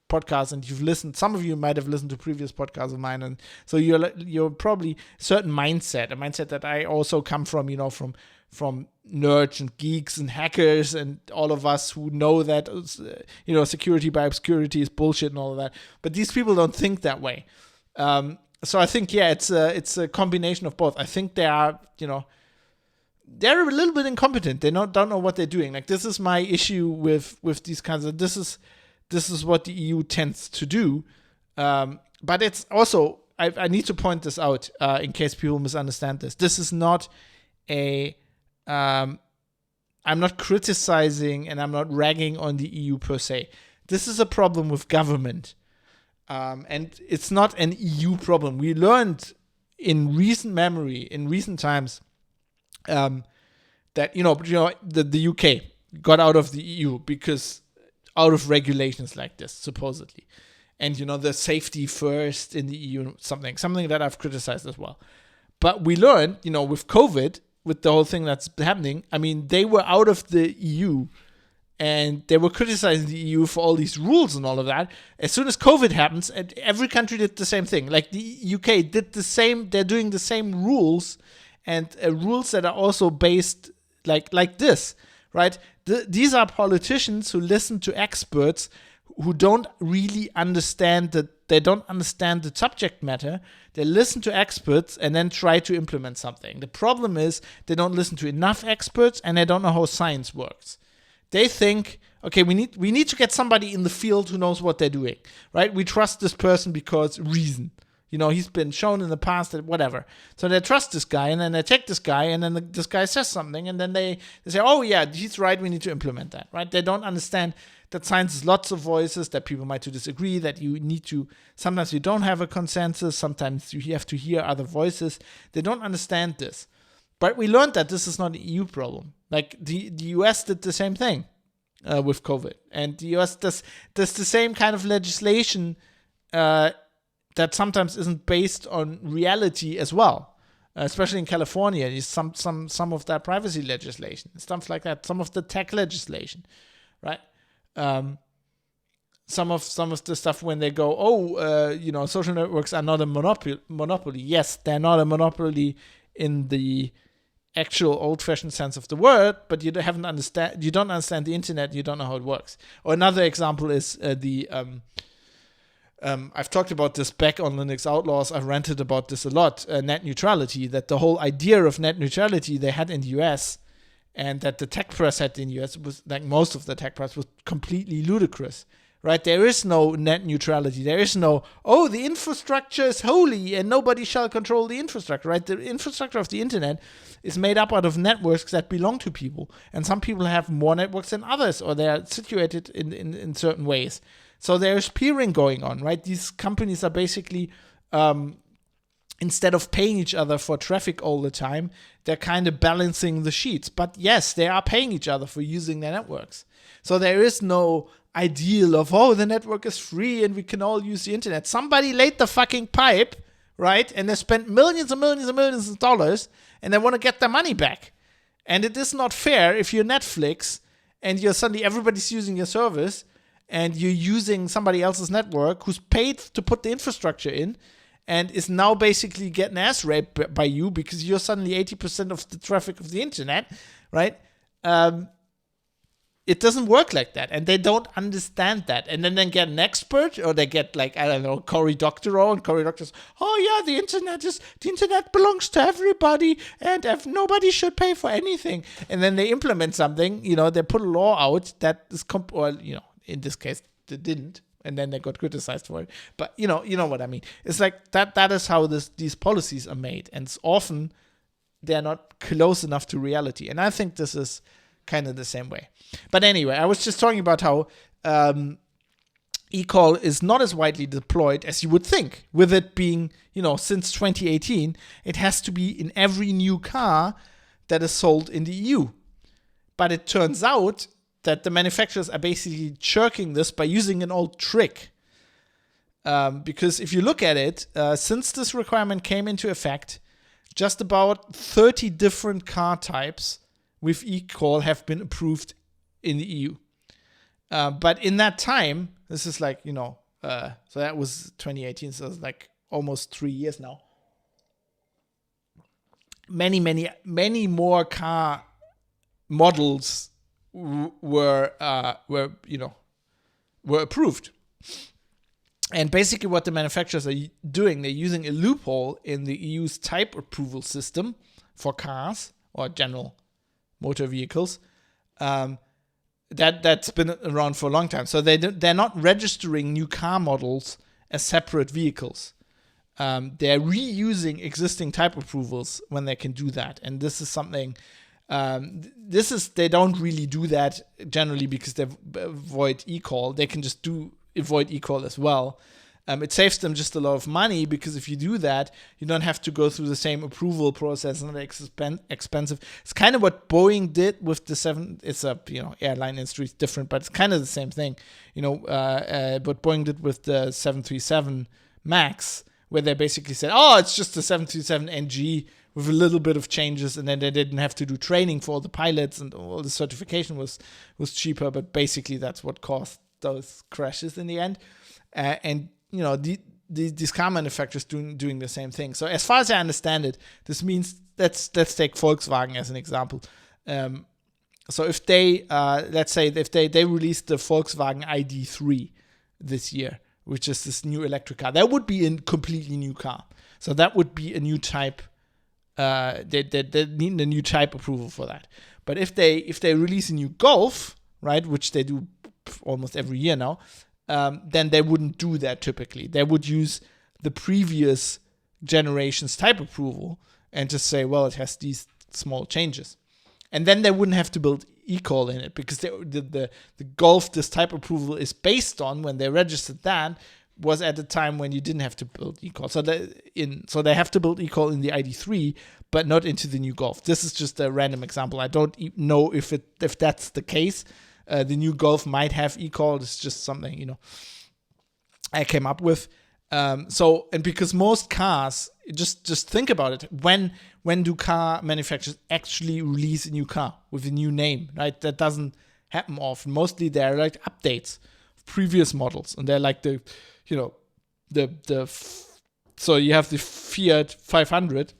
podcast and you've listened, some of you might have listened to previous podcasts of mine, and so you're probably a certain mindset, a mindset that I also come from, from nerds and geeks and hackers and all of us who know that security by obscurity is bullshit and all of that. But these people don't think that way. So I think it's a combination of both. I think they are they're a little bit incompetent. They don't know what they're doing. Like, this is my issue with these kinds of this is what the EU tends to do. But it's also, I need to point this out in case people misunderstand this. This is not I'm not criticizing and I'm not ragging on the EU per se. This is a problem with government. And it's not an EU problem. We learned in recent times, that the UK got out of the EU because out of regulations like this, supposedly, and the safety first in the EU, something that I've criticized as well. But we learned, with COVID, with the whole thing that's happening. I mean, they were out of the EU. And they were criticizing the EU for all these rules and all of that. As soon as COVID happens, every country did the same thing. Like the UK did the same. They're doing the same rules, and rules that are also based like this, right? These are politicians who listen to experts who don't really understand they don't understand the subject matter. They listen to experts and then try to implement something. The problem is they don't listen to enough experts and they don't know how science works. They think, okay, we need to get somebody in the field who knows what they're doing, right? We trust this person because reason. He's been shown in the past that whatever. So they trust this guy, and then they take this guy, and then this guy says something, and then they say, oh yeah, he's right, we need to implement that, right? They don't understand that science has lots of voices, that people might disagree, that sometimes you don't have a consensus, sometimes you have to hear other voices. They don't understand this. But we learned that this is not an EU problem. Like the US did the same thing with COVID. And the US does the same kind of legislation that sometimes isn't based on reality as well, especially in California. Some of that privacy legislation, stuff like that. Some of the tech legislation, right? Some of the stuff when they go, social networks are not a monopoly. Yes, they're not a monopoly in the actual old-fashioned sense of the word, but you don't understand the internet. You don't know how it works. Or another example is I've talked about this back on Linux Outlaws. I've ranted about this a lot. Net neutrality, that the whole idea of net neutrality they had in the US and that the tech press had in the US was, like most of the tech press, was completely ludicrous, right? There is no net neutrality. There is no, the infrastructure is holy and nobody shall control the infrastructure, right? The infrastructure of the internet is made up out of networks that belong to people. And some people have more networks than others, or they are situated in certain ways. So there's peering going on, right? These companies are basically, instead of paying each other for traffic all the time, they're kind of balancing the sheets. But yes, they are paying each other for using their networks. So there is no ideal of, the network is free and we can all use the internet. Somebody laid the fucking pipe, right? And they spent millions and millions and millions of dollars and they want to get their money back. And it is not fair if you're Netflix and you're suddenly everybody's using your service and you're using somebody else's network who's paid to put the infrastructure in and is now basically getting ass raped by you because you're suddenly 80% of the traffic of the internet, right? It doesn't work like that, and they don't understand that. And then they get an expert, or they get Cory Doctorow, and Cory Doctorow's, the internet belongs to everybody, and if nobody should pay for anything. And then they implement something, they put a law out that is, in this case, they didn't, and then they got criticized for it. But you know what I mean. It's like that is how these policies are made, and it's often they're not close enough to reality. And I think this is kind of the same way. But anyway, I was just talking about how eCall is not as widely deployed as you would think. With it being, since 2018, it has to be in every new car that is sold in the EU. But it turns out that the manufacturers are basically shirking this by using an old trick. Because if you look at it, since this requirement came into effect, just about 30 different car types with eCall have been approved in the EU. But in that time, this is like, so that was 2018, so it's like almost 3 years now. Many more car models were approved. And basically what the manufacturers are doing, they're using a loophole in the EU's type approval system for cars or general motor vehicles that's been around for a long time. So they're not registering new car models as separate vehicles. They're reusing existing type approvals when they can do that. And this is something, they don't really do that generally because they avoid eCall. They can just avoid eCall as well. It saves them just a lot of money because if you do that, you don't have to go through the same approval process and it's expensive. It's kind of what Boeing did with the airline industry is different, but it's kind of the same thing. What Boeing did with the 737 MAX, where they basically said, it's just the 737 NG with a little bit of changes, and then they didn't have to do training for all the pilots and all the certification was cheaper, but basically that's what caused those crashes in the end. These car manufacturers doing the same thing. So as far as I understand it, this means let's take Volkswagen as an example. So if they, let's say, if they released the Volkswagen ID3 this year, which is this new electric car, that would be a completely new car. So that would be a new type. They need a new type approval for that. But if they release a new Golf, right, which they do almost every year now, then they wouldn't do that typically. They would use the previous generation's type approval and just say, well, it has these small changes. And then they wouldn't have to build eCall in it, because the Golf this type approval is based on, when they registered that, was at the time when you didn't have to build eCall. So they have to build eCall in the ID3, but not into the new Golf. This is just a random example. I don't know if that's the case. The new Golf might have eCall. It's just something, I came up with. And because most cars, just think about it. When do car manufacturers actually release a new car with a new name, right? That doesn't happen often. Mostly they're like updates of previous models, and they're like so you have the Fiat 500,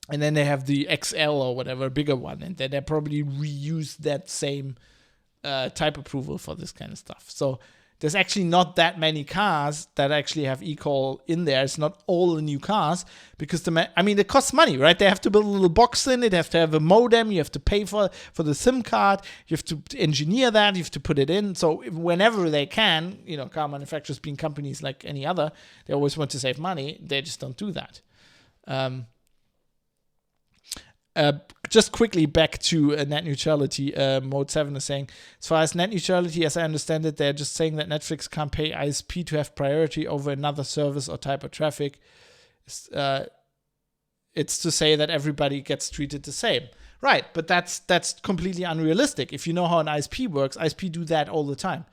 and then they have the XL or whatever, bigger one, and then they probably reuse that same type approval for this kind of stuff. So there's actually not that many cars that actually have eCall in there. It's not all the new cars, because it costs money, right? They have to build a little box in it. They have to have a modem. You have to pay for the SIM card. You have to engineer that. You have to put it in. So whenever they can, car manufacturers, being companies like any other, they always want to save money. They just don't do that. Just quickly back to net neutrality. Mode 7 is saying, as far as net neutrality, as I understand it, they're just saying that Netflix can't pay ISP to have priority over another service or type of traffic. It's to say that everybody gets treated the same. Right, but that's completely unrealistic. If you know how an ISP works, ISP do that all the time.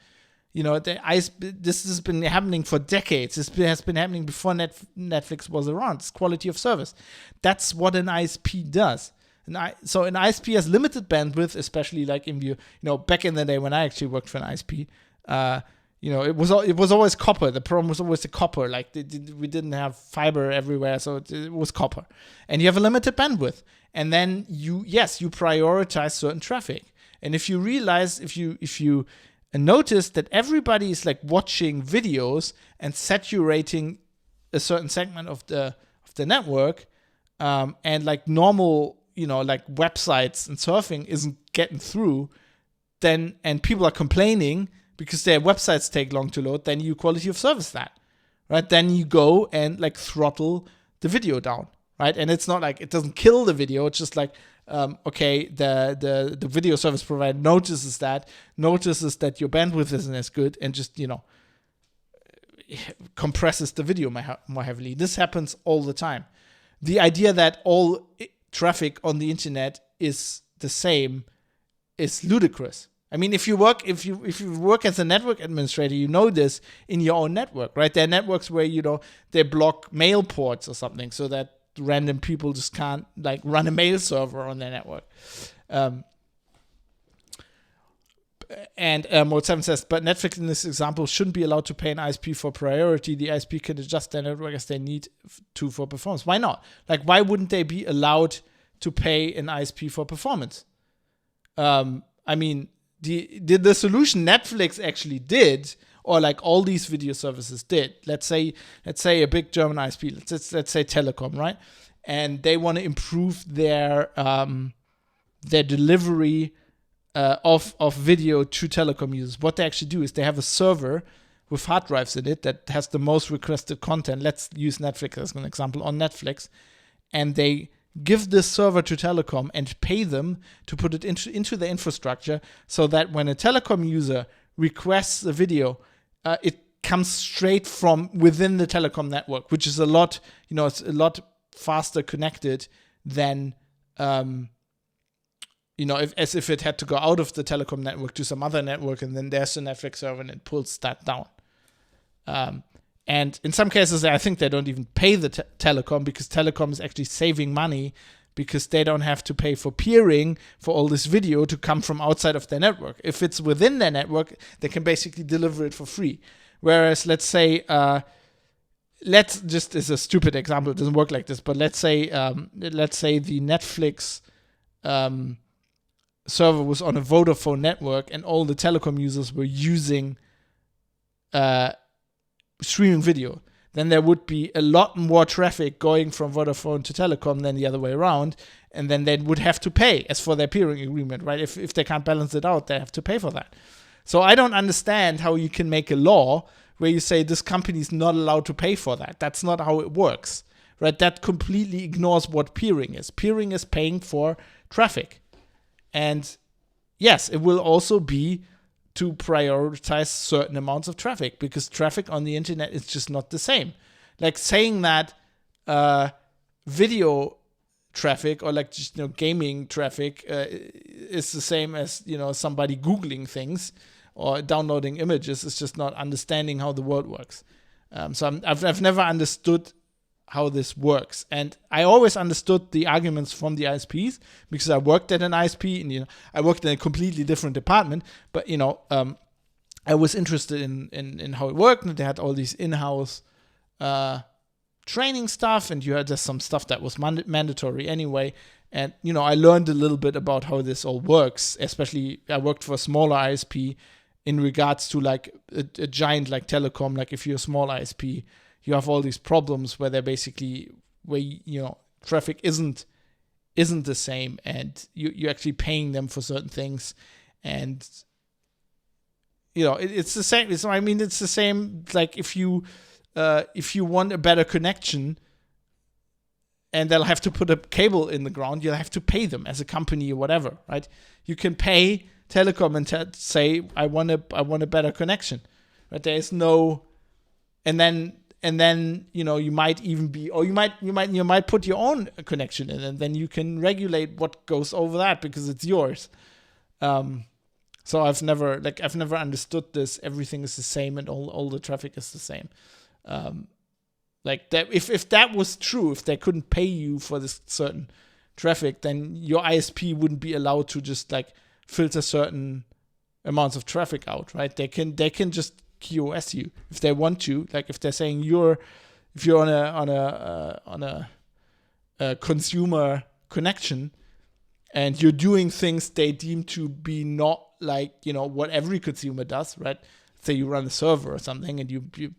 This has been happening for decades. This has been happening before Netflix was around. It's quality of service. That's what an ISP does. So an ISP has limited bandwidth, especially like back in the day when I actually worked for an ISP. It was always copper. The problem was always the copper. Like we didn't have fiber everywhere, so it was copper. And you have a limited bandwidth. And then you prioritize certain traffic. And if you realize, if you notice that everybody is like watching videos and saturating a certain segment of the network, and like normal, like websites and surfing isn't getting through, and people are complaining because their websites take long to load, then you quality of service that, right? Then you go and like throttle the video down, right? And it's not like it doesn't kill the video. It's just like, the video service provider notices that your bandwidth isn't as good, and just, compresses the video more heavily. This happens all the time. The idea that all traffic on the internet is the same is ludicrous. I mean, if you work as a network administrator, you know this in your own network, right? There are networks where they block mail ports or something, so that random people just can't like run a mail server on their network. And Mode 7 says, but Netflix in this example shouldn't be allowed to pay an ISP for priority. The ISP can adjust their network as they need to for performance. Why not? Like, why wouldn't they be allowed to pay an ISP for performance? I mean, the solution Netflix actually did, or like all these video services did. Let's say a big German ISP. Let's say Telekom, right? And they want to improve their delivery of video to telecom users. What they actually do is they have a server with hard drives in it that has the most requested content. Let's use Netflix as an example. On Netflix, and they give this server to telecom and pay them to put it into the infrastructure, so that when a telecom user requests a video, it comes straight from within the telecom network, which is it's a lot faster connected than as if it had to go out of the telecom network to some other network, and then there's a Netflix server and it pulls that down. And in some cases, I think they don't even pay the telecom, because telecom is actually saving money, because they don't have to pay for peering for all this video to come from outside of their network. If it's within their network, they can basically deliver it for free. Whereas, let's say, it's a stupid example, it doesn't work like this, but let's say the Netflix server was on a Vodafone network and all the telecom users were using streaming video, then there would be a lot more traffic going from Vodafone to telecom than the other way around, and then they would have to pay as for their peering agreement, right? If they can't balance it out, they have to pay for that. So I don't understand how you can make a law where you say this company is not allowed to pay for that. That's not how it works, right? That completely ignores what peering is. Peering is paying for traffic. And yes, it will also be to prioritize certain amounts of traffic, because traffic on the internet is just not the same. Like saying that video traffic or like just gaming traffic is the same as somebody Googling things or downloading images is just not understanding how the world works. So I've never understood how this works, and I always understood the arguments from the ISPs because I worked at an ISP and I worked in a completely different department, but I was interested in how it worked, and they had all these in-house training stuff, and you had just some stuff that was mandatory anyway. And I learned a little bit about how this all works. Especially, I worked for a smaller ISP in regards to like a giant like telecom. Like if you're a small ISP, you have all these problems where they're basically traffic isn't the same, and you're actually paying them for certain things, and it's the same. It's the same. Like if you want a better connection, and they'll have to put a cable in the ground, you'll have to pay them as a company or whatever, right? You can pay telecom and say I want a better connection, right? There is no, and then you might even be, or you might put your own connection in, and then you can regulate what goes over that because it's yours. So I've never understood this. Everything is the same, and all the traffic is the same. Like that, if that was true, if they couldn't pay you for this certain traffic, then your ISP wouldn't be allowed to just like filter certain amounts of traffic out, right? They can just QoS you if they want to. Like if they're saying if you're on a consumer connection and you're doing things they deem to be not like what every consumer does, right? Say you run a server or something and you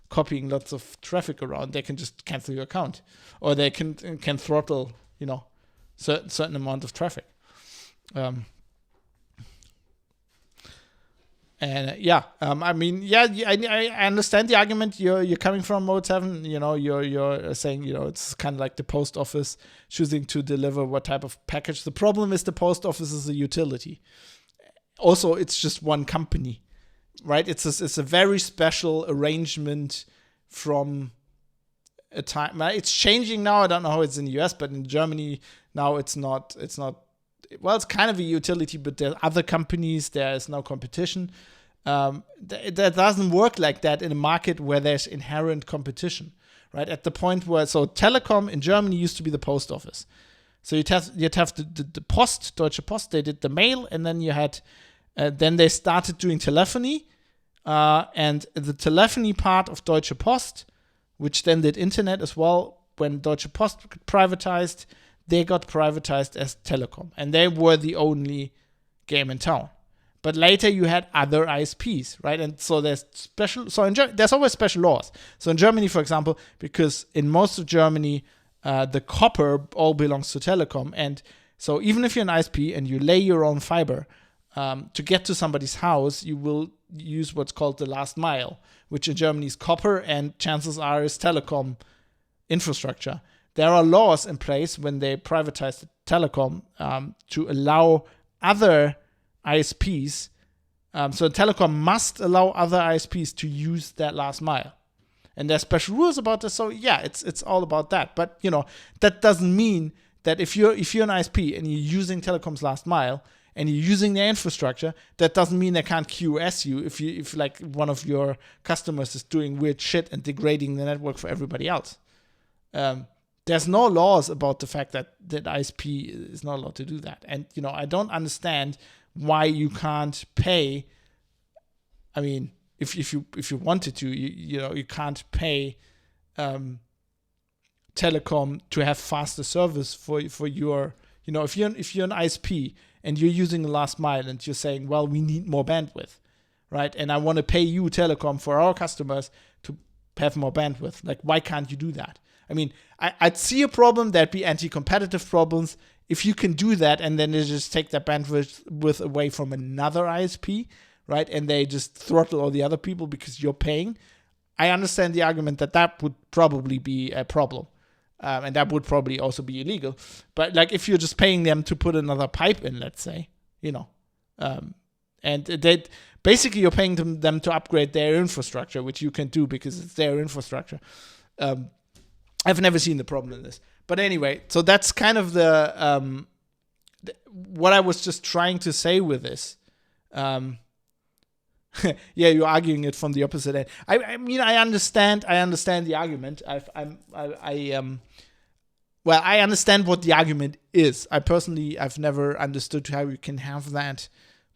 copying lots of traffic around, they can just cancel your account, or they can throttle certain amount of traffic. And I understand the argument you're coming from, Mode 7. You're saying it's kind of like the post office choosing to deliver what type of package. The problem is the post office is a utility. Also, it's just one company, right? It's a very special arrangement from a time. It's changing now. I don't know how it's in the US, but in Germany now it's not. Well, it's kind of a utility, but there are other companies. There is no competition. That doesn't work like that in a market where there's inherent competition, right? At the point where, so telecom in Germany used to be the post office. So you'd have the Post, Deutsche Post, they did the mail, and then you had, then they started doing telephony, and the telephony part of Deutsche Post, which then did internet as well, when Deutsche Post privatized, they got privatized as telecom, and they were the only game in town. But later you had other ISPs, right? And so there's there's always special laws. So in Germany, for example, because in most of Germany, the copper all belongs to telecom, and so even if you're an ISP and you lay your own fiber, to get to somebody's house, you will use what's called the last mile, which in Germany is copper, and chances are is telecom infrastructure. There are laws in place when they privatized the telecom to allow other ISPs. So telecom must allow other ISPs to use that last mile. And there's special rules about this. So yeah, it's all about that. But that doesn't mean that if you're an ISP and you're using telecom's last mile and you're using their infrastructure, that doesn't mean they can't QoS you if like one of your customers is doing weird shit and degrading the network for everybody else. There's no laws about the fact that ISP is not allowed to do that. And I don't understand why you can't pay. I mean, if you wanted to, you can't pay telecom to have faster service for your, if you're an ISP and you're using the last mile, and you're saying, well, we need more bandwidth, right? And I want to pay you, telecom, for our customers to have more bandwidth. Like, why can't you do that? I mean, I'd see a problem. That'd be anti-competitive problems. If you can do that, and then they just take that bandwidth away from another ISP, right? And they just throttle all the other people because you're paying. I understand the argument that would probably be a problem. And that would probably also be illegal. But like, if you're just paying them to put another pipe in, let's say, and they basically, you're paying them to upgrade their infrastructure, which you can do because it's their infrastructure. I've never seen the problem in this. But anyway, so that's kind of the what I was just trying to say with this. Yeah, you're arguing it from the opposite end. I mean, I understand the argument. Well, I understand what the argument is. I've never understood how you can have that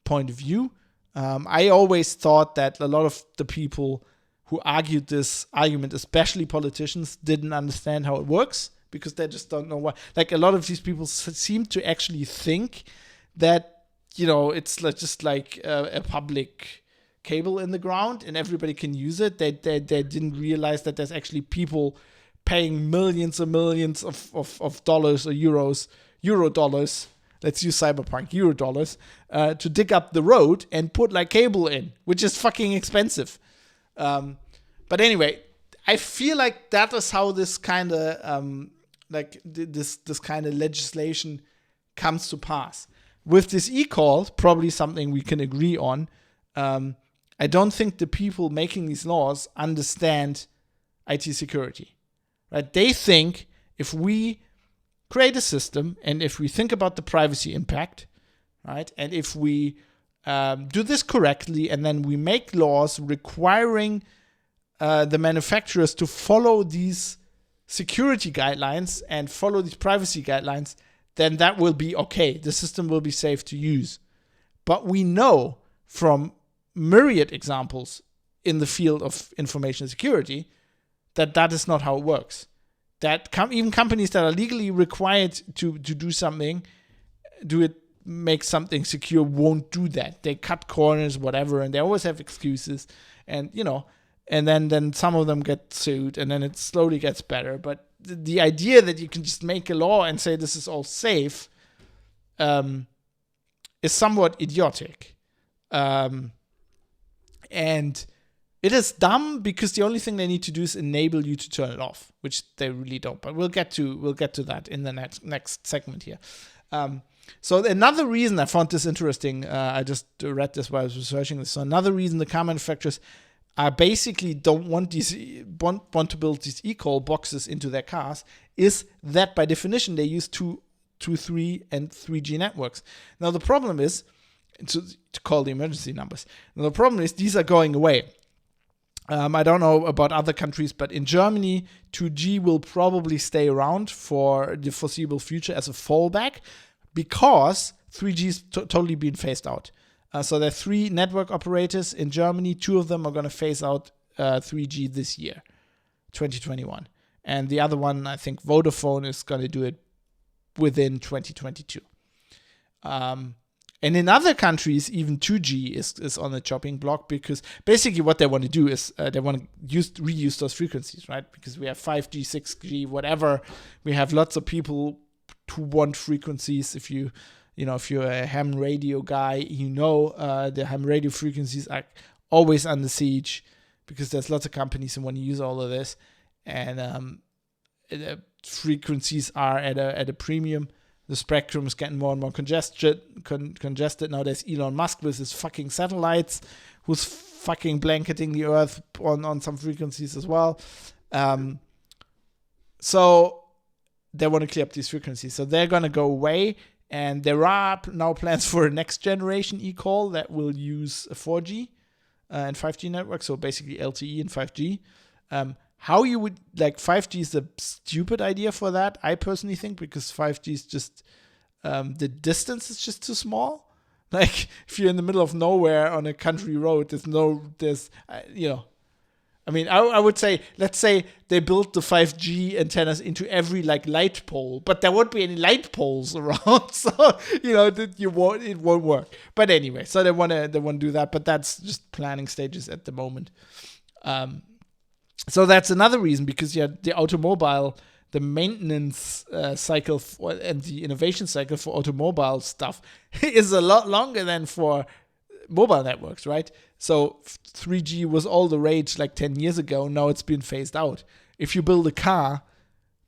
point of view. I always thought that a lot of the people who argued this argument, especially politicians, didn't understand how it works because they just don't know why. Like, a lot of these people seem to actually think that, it's just like a public cable in the ground and everybody can use it. They didn't realize that there's actually people paying millions and millions of dollars or euro dollars. Let's use cyberpunk, euro dollars, to dig up the road and put like cable in, which is fucking expensive. But anyway, I feel like that is how this kind of this kind of legislation comes to pass. With this e-call, probably something we can agree on. I don't think the people making these laws understand IT security, right? They think if we create a system and if we think about the privacy impact, right, and if we do this correctly and then we make laws requiring the manufacturers to follow these security guidelines and follow these privacy guidelines, then that will be okay. The system will be safe to use. But we know from myriad examples in the field of information security that is not how it works. That even companies that are legally required to do something, make something secure, won't do that. They cut corners, whatever, and they always have excuses. And, and then some of them get sued, and then it slowly gets better. But the idea that you can just make a law and say this is all safe is somewhat idiotic. And it is dumb because the only thing they need to do is enable you to turn it off, which they really don't. But we'll get to that in the next segment here. So another reason I found this interesting, I just read this while I was researching this. So another reason the car manufacturers basically don't want to build these e-call boxes into their cars is that by definition they use 2, 3, and 3G networks. Now the problem is to call the emergency numbers. Now the problem is these are going away. I don't know about other countries, but in Germany, 2G will probably stay around for the foreseeable future as a fallback because 3G is totally being phased out. So there are 3 network operators in Germany. 2 of them are going to phase out 3G this year, 2021. And the other one, I think Vodafone, is going to do it within 2022. And in other countries, even 2G is on the chopping block because basically what they want to do is they want to reuse those frequencies, right? Because we have 5G, 6G, whatever. We have lots of people who want frequencies. If you're a ham radio guy, the ham radio frequencies are always under siege because there's lots of companies who want to use all of this, and the frequencies are at a premium. The spectrum is getting more and more congested. Now there's Elon Musk with his fucking satellites who's fucking blanketing the earth on some frequencies as well. So they want to clear up these frequencies. So they're going to go away. And there are now plans for a next generation e-call that will use a 4G and 5G network. So basically LTE and 5G. How you would, 5G is a stupid idea for that, I personally think, because 5G is just, the distance is just too small. Like, if you're in the middle of nowhere on a country road, a I mean, I would say, let's say they built the 5G antennas into every like light pole, but there won't be any light poles around, so it won't work. But anyway, so they wanna do that, but that's just planning stages at the moment. So that's another reason, because the automobile, the maintenance cycle and the innovation cycle for automobile stuff is a lot longer than for mobile networks, right? So 3G was all the rage like 10 years ago. Now it's been phased out. If you build a car,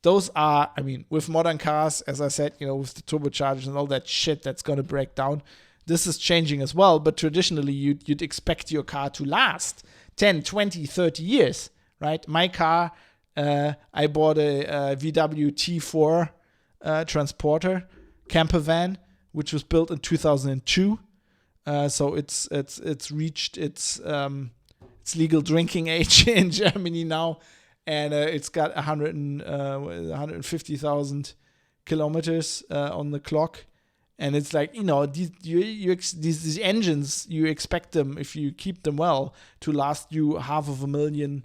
those are, I mean, with modern cars, as I said, with the turbochargers and all that shit that's going to break down, this is changing as well. But traditionally, you'd expect your car to last 10, 20, 30 years, right? My car, I bought a VW T4 transporter camper van, which was built in 2002. So it's reached its legal drinking age in Germany now, and it's got 150,000 kilometers on the clock, and it's like these engines, you expect them, if you keep them well, to last you 500,000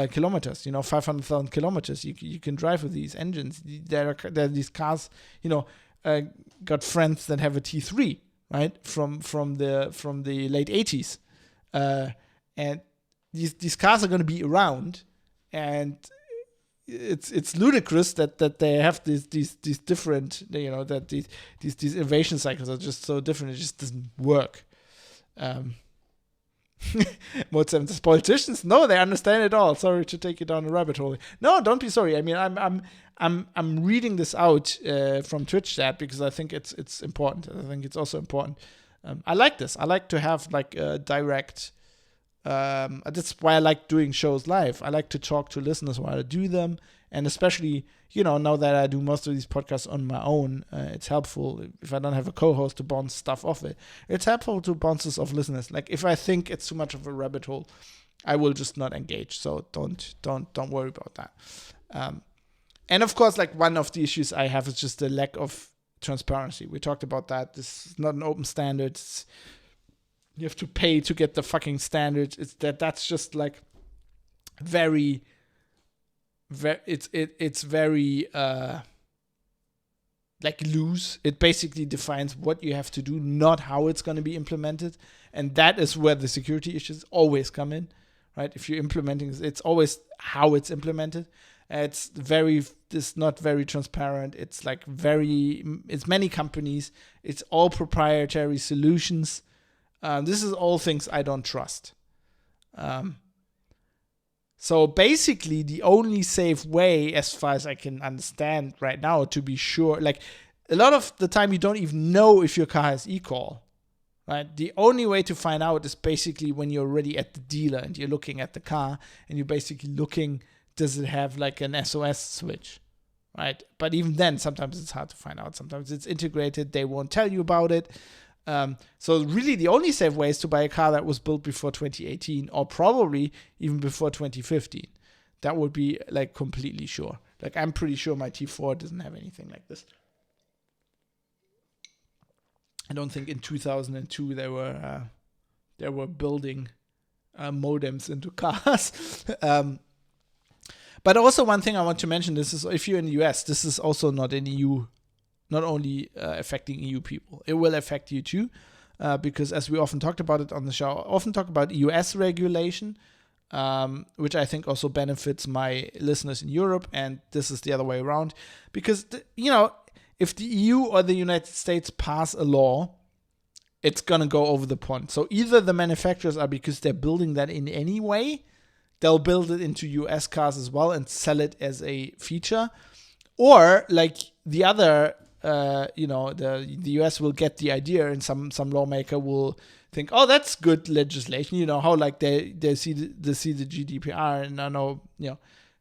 kilometers. 500,000 kilometers you can drive with these engines. There are these cars, got friends that have a T3. Right, from the late 80s, and these cars are going to be around, and it's ludicrous that they have these different, that these innovation cycles are just so different. It just doesn't work. Mode 7 says, politicians, no, they understand it all. Sorry to take you down a rabbit hole. No, don't be sorry. I mean, I'm reading this out from Twitch chat because I think it's important. I think it's also important. I like this. I like to have like a direct. That's why I like doing shows live. I like to talk to listeners while I do them, and especially now that I do most of these podcasts on my own, it's helpful if I don't have a co-host to bounce stuff off it. It's helpful to bounce this off listeners. Like if I think it's too much of a rabbit hole, I will just not engage. So don't worry about that. And of course, like one of the issues I have is just the lack of transparency. We talked about that. This is not an open standard. You have to pay to get the fucking standard. That's just like very it's very like loose. It basically defines what you have to do, not how it's going to be implemented, and that is where the security issues always come in, right? If you're implementing, it's always how it's implemented. It's not very transparent. It's like it's many companies. It's all proprietary solutions. This is all things I don't trust. So basically, the only safe way, as far as I can understand right now, to be sure, like a lot of the time, you don't even know if your car has eCall, right? The only way to find out is basically when you're already at the dealer and you're looking at the car and you're basically looking, does it have like an SOS switch, right? But even then, sometimes it's hard to find out. Sometimes it's integrated. They won't tell you about it. So really the only safe way is to buy a car that was built before 2018 or probably even before 2015. That would be like completely sure. Like I'm pretty sure my T4 doesn't have anything like this. I don't think in 2002 they were building modems into cars. But also one thing I want to mention, this is if you're in the US, this is also not an EU, not only affecting EU people. It will affect you too, because as we often talked about it on the show, I often talk about US regulation, which I think also benefits my listeners in Europe, and this is the other way around. Because, if the EU or the United States pass a law, it's going to go over the pond. So either the manufacturers are, because they're building that in any way, they'll build it into US cars as well and sell it as a feature, or like the other, the US will get the idea and some lawmaker will think, oh, that's good legislation. How like they see the GDPR, and I know,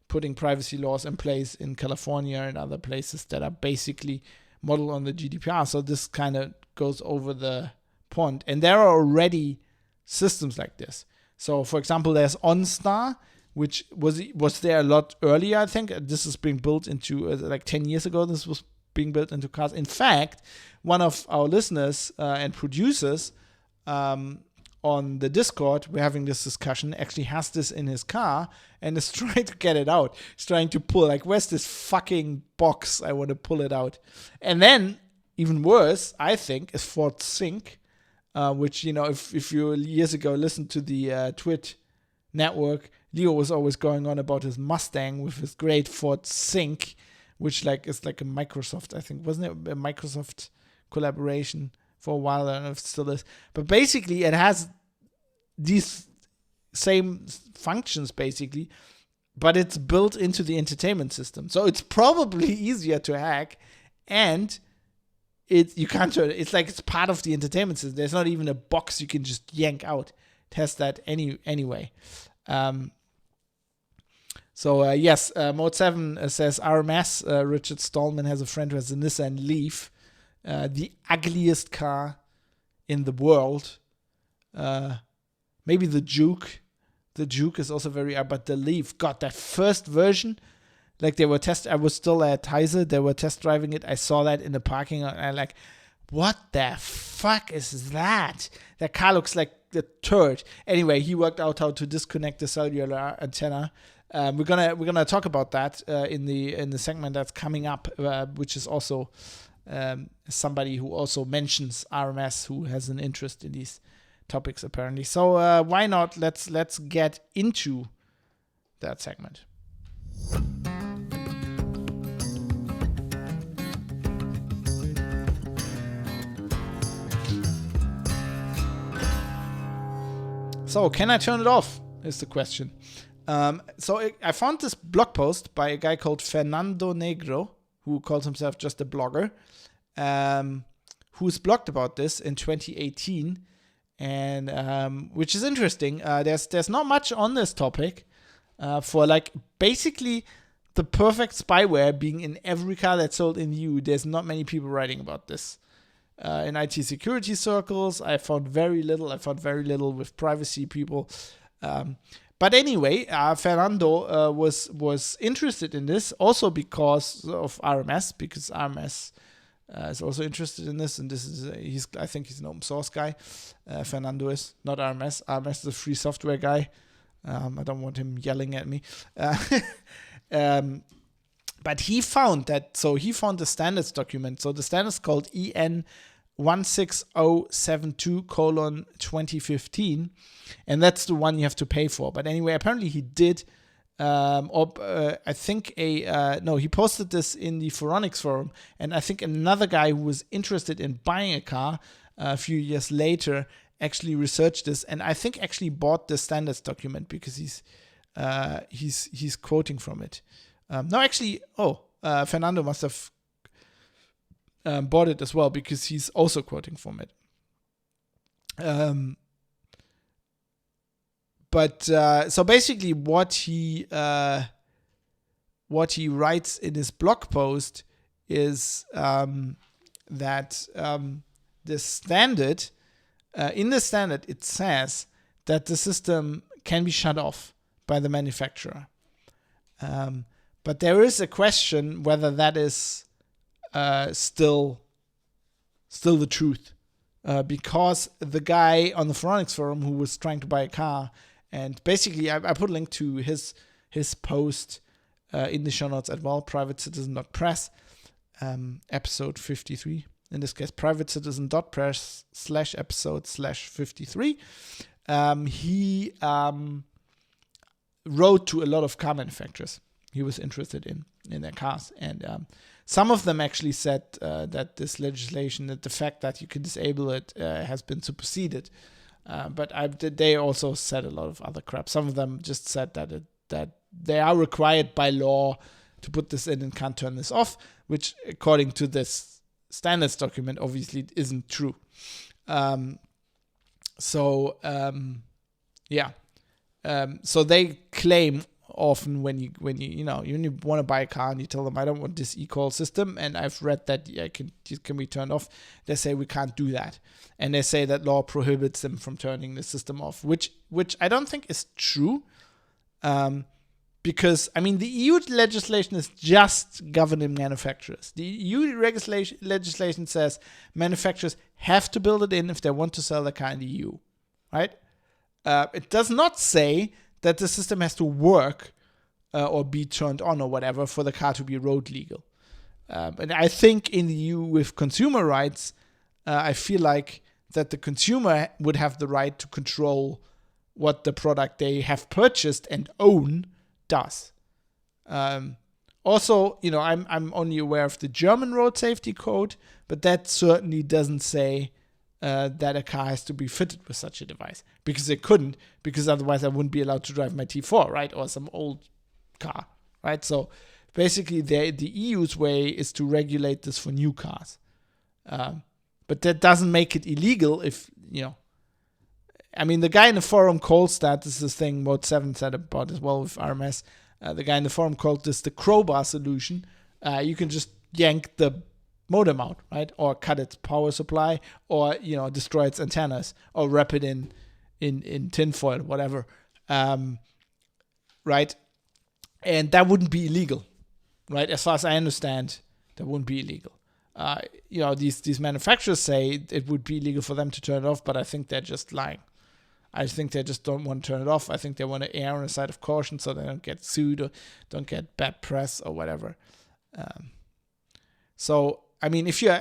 putting privacy laws in place in California and other places that are basically modeled on the GDPR. So this kind of goes over the pond, and there are already systems like this. So, for example, there's OnStar, which was there a lot earlier, I think. This is being built into, like 10 years ago, this was being built into cars. In fact, one of our listeners and producers on the Discord, we're having this discussion, actually has this in his car and is trying to get it out. He's trying to pull, like, where's this fucking box? I want to pull it out. And then, even worse, I think, is Ford Sync, which, you know, if you years ago listened to the Twit network, Leo was always going on about his Mustang with his great Ford Sync, which is like a Microsoft, I think. Wasn't it a Microsoft collaboration for a while? I don't know if it still is. But basically, it has these same functions, basically, but it's built into the entertainment system. So it's probably easier to hack, and you can't turn it. It's like it's part of the entertainment system. There's not even a box you can just yank out. It has that anyway. Yes, Mode 7 says RMS. Richard Stallman has a friend who has a Nissan Leaf, the ugliest car in the world. Maybe the Juke. The Juke is also very but the Leaf, God, that first version, like I was still at Heise, they were test driving it. I saw that in the parking lot, and I'm like, what the fuck is that? That car looks like the turd. Anyway, he worked out how to disconnect the cellular antenna. We're gonna talk about that in the segment that's coming up, which is also somebody who also mentions RMS, who has an interest in these topics apparently. So why not? Let's get into that segment. So can I turn it off? Is the question. I found this blog post by a guy called Fernando Negro, who calls himself just a blogger, who's blogged about this in 2018, and which is interesting. There's not much on this topic for like basically the perfect spyware being in every car that's sold in the EU. There's not many people writing about this. In IT security circles, I found very little. I found very little with privacy people. But anyway, Fernando was interested in this also because of RMS, because RMS is also interested in this, and this is I think he's an open source guy. Fernando is not RMS. RMS is a free software guy. I don't want him yelling at me. But he found the standards document. So the standards called EN 16072:2015, and that's the one you have to pay for. But anyway, apparently he did, he posted this in the Phoronix forum, and I think another guy who was interested in buying a car a few years later actually researched this, and I think actually bought the standards document because he's quoting from it. Fernando must have bought it as well because he's also quoting from it. So basically what he writes in his blog post is that the standard, in the standard it says that the system can be shut off by the manufacturer. But there is a question whether that is still the truth, because the guy on the Phoronix forum who was trying to buy a car, and basically I put a link to his post in the show notes as well, privatecitizen.press, episode 53. In this case, privatecitizen.press/episode/53. He wrote to a lot of car manufacturers he was interested in their cars, and some of them actually said that this legislation, that the fact that you can disable it has been superseded, but they also said a lot of other crap. Some of them just said that they are required by law to put this in and can't turn this off, which according to this standards document obviously isn't true. So they claim often when you want to buy a car and you tell them I don't want this e-call system and I've read that it can be turned off, they say we can't do that, and they say that law prohibits them from turning the system off, which I don't think is true, because I mean the EU legislation is just governing manufacturers. The EU legislation says manufacturers have to build it in if they want to sell the car in the EU. right? It does not say that the system has to work or be turned on or whatever for the car to be road legal. And I think in the EU with consumer rights, I feel like that the consumer would have the right to control what the product they have purchased and own does. Also, I'm only aware of the German road safety code, but that certainly doesn't say that a car has to be fitted with such a device, because it couldn't, because otherwise I wouldn't be allowed to drive my T4, right, or some old car, right? So basically, the EU's way is to regulate this for new cars, but that doesn't make it illegal. If I mean, the guy in the forum calls that, this is the thing Mode 7 said about as well with RMS. The guy in the forum called this the crowbar solution. You can just yank the modem out, right? Or cut its power supply, or destroy its antennas, or wrap it in tinfoil, whatever. Right? And that wouldn't be illegal, right? As far as I understand, that wouldn't be illegal. These manufacturers say it would be illegal for them to turn it off, but I think they're just lying. I think they just don't want to turn it off. I think they want to err on the side of caution so they don't get sued or don't get bad press or whatever. So I mean, if you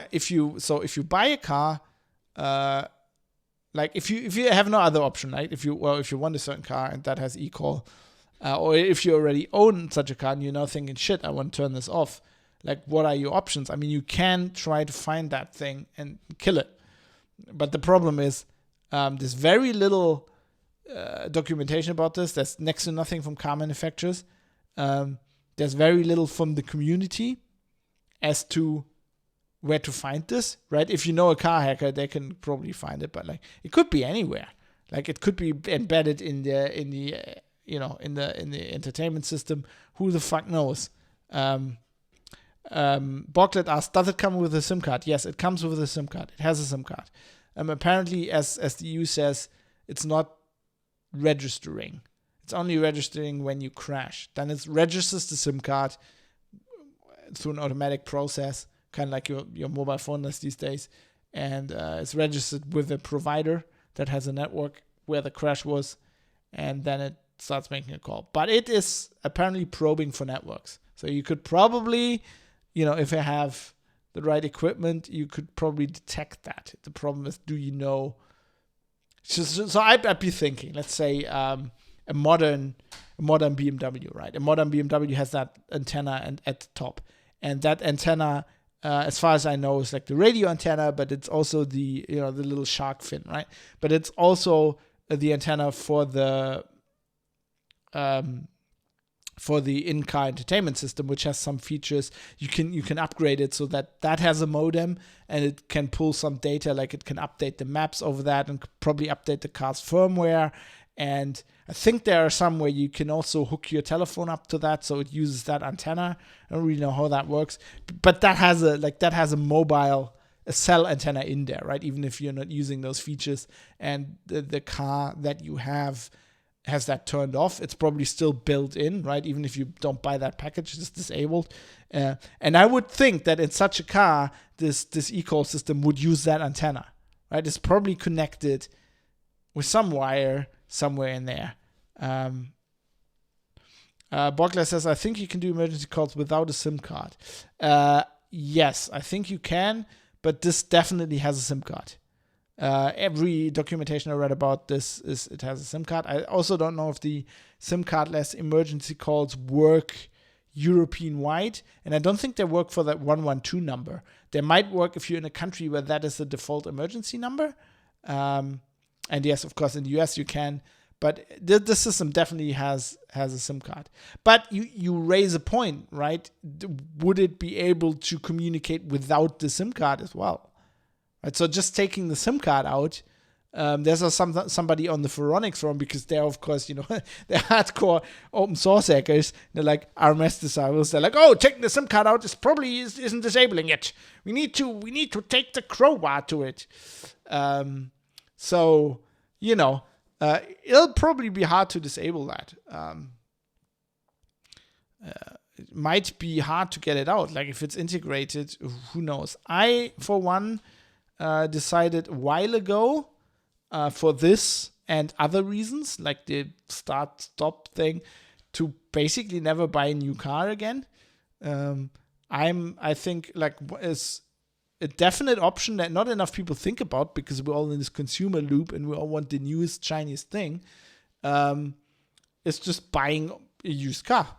buy a car, like if you have no other option, right? If you want a certain car and that has eCall, or if you already own such a car and you're now thinking, shit, I want to turn this off. Like, what are your options? I mean, you can try to find that thing and kill it, but the problem is, there's very little documentation about this. There's next to nothing from car manufacturers. There's very little from the community as to where to find this, right? If you know a car hacker, they can probably find it, but like it could be anywhere. Like it could be embedded in the entertainment system. Who the fuck knows? Bocklet asks, does it come with a SIM card? Yes, it comes with a SIM card. It has a SIM card. Apparently, as the EU says, it's not registering. It's only registering when you crash. Then it registers the SIM card through an automatic process, kind of like your mobile phone does these days. And it's registered with a provider that has a network where the crash was. And then it starts making a call. But it is apparently probing for networks. So you could probably, if you have the right equipment, you could probably detect that. The problem is, do you know? So I'd be thinking, let's say a modern BMW, right? A modern BMW has that antenna at the top, and that antenna, as far as I know, is like the radio antenna, but it's also the the little shark fin, right? But it's also the antenna for the in-car entertainment system, which has some features. You can upgrade it so that has a modem and it can pull some data, like it can update the maps over that and probably update the car's firmware. And I think there are some where you can also hook your telephone up to that, so it uses that antenna. I don't really know how that works, but that has a cell antenna in there, right? Even if you're not using those features, and the car that you have has that turned off, it's probably still built in, right? Even if you don't buy that package, it's disabled. And I would think that in such a car, this eCall system would use that antenna, right? It's probably connected with some wire somewhere in there. Bogler says, I think you can do emergency calls without a SIM card. Yes, I think you can, but this definitely has a SIM card. Every documentation I read about this is it has a SIM card. I also don't know if the SIM cardless emergency calls work European-wide, and I don't think they work for that 112 number. They might work if you're in a country where that is the default emergency number. And yes, of course, in the US you can, but the system definitely has a SIM card. But you raise a point, right? Would it be able to communicate without the SIM card as well? Right, so just taking the SIM card out, there's somebody on the Phoronix forum, because they're, of course, they're hardcore open source hackers. They're like RMS disciples. They're like, oh, taking the SIM card out isn't disabling it. We need to take the crowbar to it. So it'll probably be hard to disable that. It might be hard to get it out. Like if it's integrated, who knows? I, for one, decided a while ago for this and other reasons, like the start-stop thing, to basically never buy a new car again. I think like is a definite option that not enough people think about because we're all in this consumer loop and we all want the newest, shiniest thing. Is just buying a used car,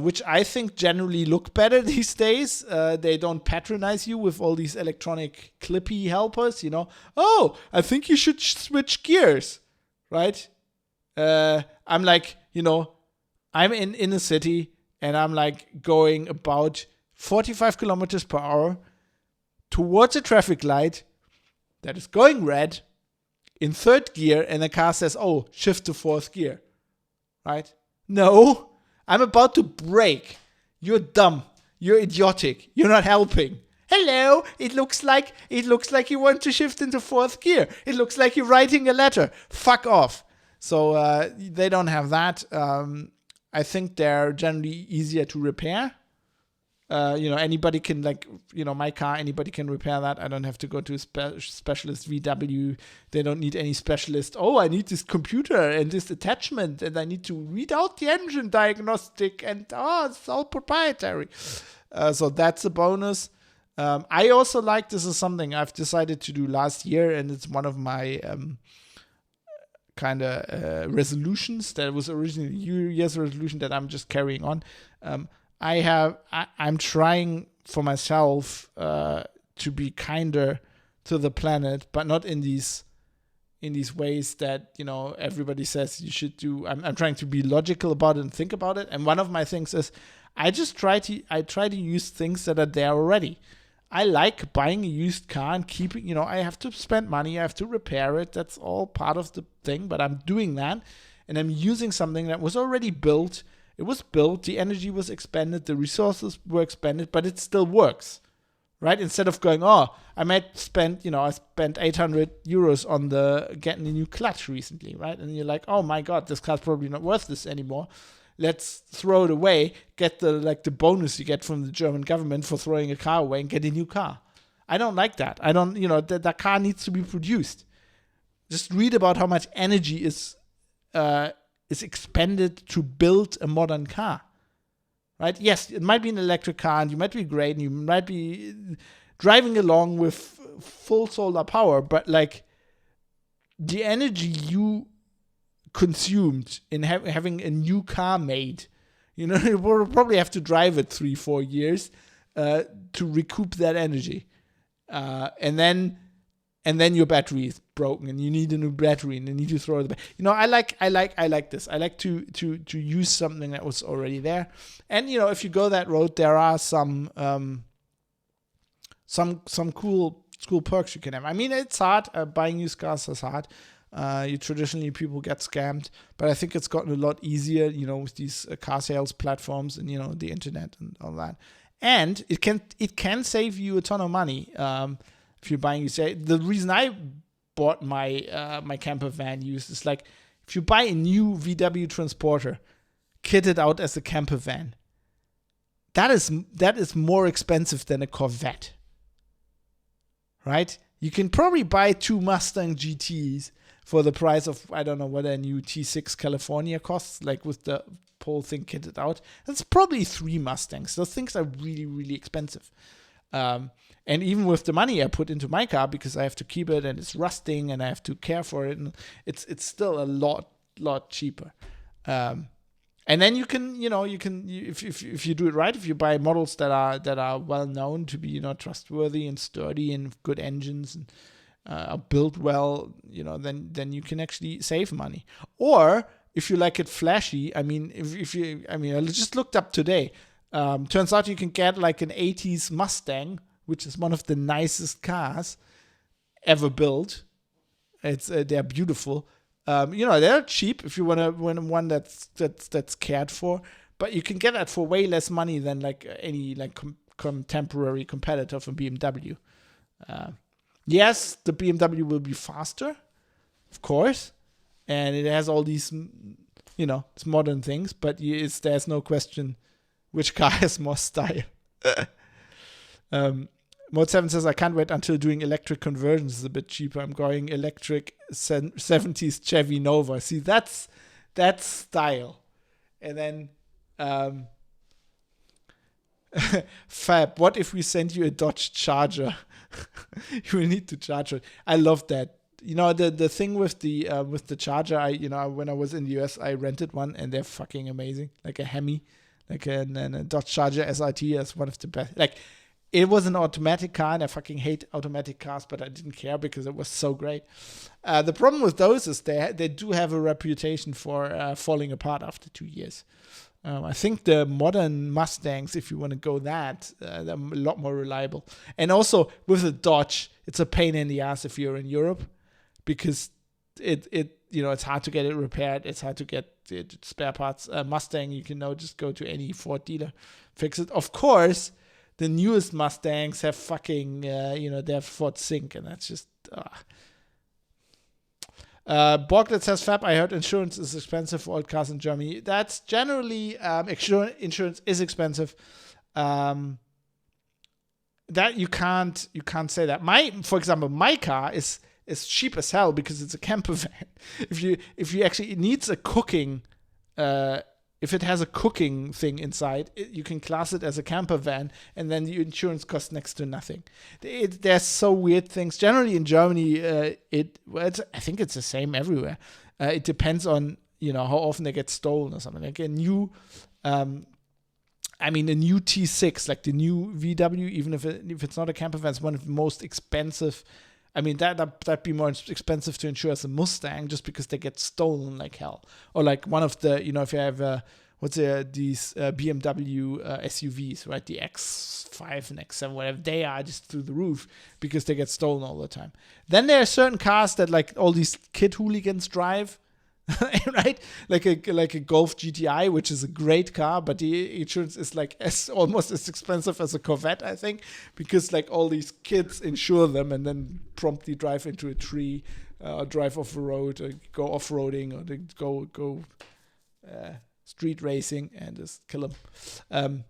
which I think generally look better these days. They don't patronize you with all these electronic Clippy helpers, Oh, I think you should switch gears, right? I'm like, I'm in a city and I'm like going about 45 kilometers per hour towards a traffic light that is going red in third gear, and the car says, oh, shift to fourth gear, right? No, I'm about to brake. You're dumb. You're idiotic. You're not helping. Hello, it looks like you want to shift into fourth gear. It looks like you're writing a letter. Fuck off. So they don't have that. I think they're generally easier to repair. Anybody can, my car, anybody can repair that. I don't have to go to a specialist VW. They don't need any specialist. Oh, I need this computer and this attachment, and I need to read out the engine diagnostic, and it's all proprietary. So that's a bonus. I also like, this is something I've decided to do last year, and it's one of my kind of resolutions that was originally a New Year's resolution that I'm just carrying on. I'm trying for myself to be kinder to the planet, but not in these ways that everybody says you should do. I'm trying to be logical about it and think about it. And one of my things is I try to use things that are there already. I like buying a used car and keeping. I have to spend money. I have to repair it. That's all part of the thing. But I'm doing that, and I'm using something that was already built. It was built, the energy was expended, the resources were expended, but it still works, right? Instead of going, I spent 800 euros on getting a new clutch recently, right? And you're like, oh my God, this car's probably not worth this anymore. Let's throw it away, get the bonus you get from the German government for throwing a car away and get a new car. I don't like that. I don't, that car needs to be produced. Just read about how much energy is expended to build a modern car, right? Yes, it might be an electric car and you might be great and you might be driving along with full solar power, but like the energy you consumed in having a new car made, you will probably have to drive it 3-4 years to recoup that energy. And then your battery is broken and you need a new battery and you need to throw it back. I like this. I like to use something that was already there. And if you go that road, there are some cool perks you can have. I mean, it's hard. Buying used cars is hard. Traditionally people get scammed, but I think it's gotten a lot easier, with these car sales platforms and the internet and all that. And it can save you a ton of money. If you're buying, the reason I bought my camper van used is like, if you buy a new VW Transporter kitted out as a camper van, that is more expensive than a Corvette, right? You can probably buy 2 Mustang GTs for the price of, I don't know what a new T6 California costs, like with the whole thing kitted out. That's probably 3 Mustangs. Those things are really, really expensive. And even with the money I put into my car, because I have to keep it and it's rusting and I have to care for it, and it's still a lot cheaper. And then you can if you do it right, if you buy models that are well known to be trustworthy and sturdy and good engines and are built well, then you can actually save money. Or if you like it flashy, I just looked up today. Turns out you can get like an 80s Mustang, which is one of the nicest cars ever built. They're beautiful. They're cheap if you want one that's cared for, but you can get that for way less money than like any contemporary competitor from BMW. Yes, the BMW will be faster, of course, and it has all these it's modern things, but there's no question which car has more style. Mode 7 says, I can't wait until doing electric conversions is a bit cheaper. I'm going electric 70s Chevy Nova. See, that's style. And then Fab, what if we send you a Dodge Charger? You will need to charge it. I love that. The thing with the Charger, when I was in the US, I rented one and they're fucking amazing. Like a Hemi, like a Dodge Charger SRT is one of the best. Like, it was an automatic car, and I fucking hate automatic cars, but I didn't care because it was so great. The problem with those is they do have a reputation for falling apart after 2 years. I think the modern Mustangs, if you want to go that, they're a lot more reliable. And also with the Dodge, it's a pain in the ass if you're in Europe, because it's hard to get it repaired. It's hard to get spare parts. Mustang, you can now just go to any Ford dealer, fix it. Of course, the newest Mustangs have fucking, they have Ford Sync, and that's just. Borglet says, Fab, I heard insurance is expensive for old cars in Germany. That's generally, insurance is expensive. That you can't say that. For example, my car is cheap as hell because it's a camper van. If you actually, it needs a cooking, if it has a cooking thing inside, you can class it as a camper van, and then the insurance costs next to nothing. There's so weird things. Generally in Germany, I think it's the same everywhere. It depends on how often they get stolen or something. Like a new T6, like the new VW, even if it's not a camper van, it's one of the most expensive. I mean, that'd be more expensive to insure as a Mustang just because they get stolen like hell. Or like one of the, if you have, these BMW SUVs, right? The X5 and X7, whatever, they are just through the roof because they get stolen all the time. Then there are certain cars that like all these kid hooligans drive, right? Like a Golf GTI, which is a great car, but the insurance is like almost as expensive as a Corvette, I think, because like all these kids insure them and then promptly drive into a tree, or drive off the road, or go off-roading, or they go street racing and just kill them.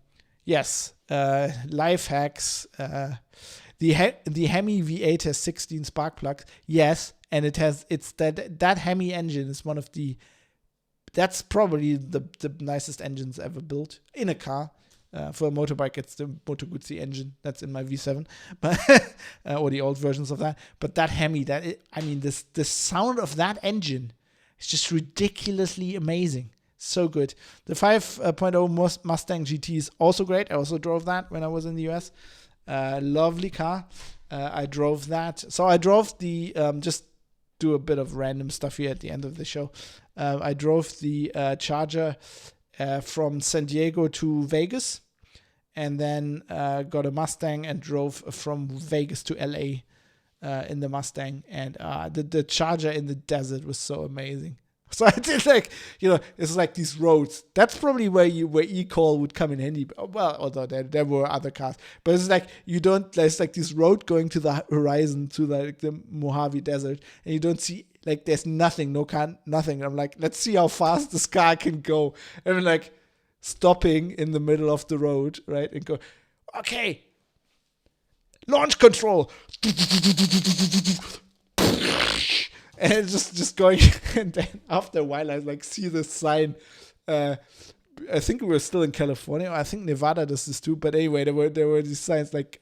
Yes, life hacks. The Hemi V8 has 16 spark plugs. Yes. And it's that Hemi engine is that's probably the nicest engines ever built in a car. For a motorbike, it's the Moto Guzzi engine that's in my V7, but or the old versions of that. But that Hemi, the sound of that engine is just ridiculously amazing. So good. The 5.0 Mustang GT is also great. I also drove that when I was in the US. Lovely car. I drove that. So I drove the just do a bit of random stuff here at the end of the show. I drove the Charger from San Diego to Vegas, and then got a Mustang and drove from Vegas to LA in the Mustang. And the Charger in the desert was so amazing. So I did it's like these roads. That's probably where e-call would come in handy. Well, although there were other cars, but it's like there's like this road going to the horizon to the Mojave Desert, and you don't see there's nothing, no car, nothing. I'm like, let's see how fast this car can go, and I'm like stopping in the middle of the road, right, and go, okay, launch control. And just going, and then after a while, I see the sign. I think we were still in California. I think Nevada does this too. But anyway, there were these signs like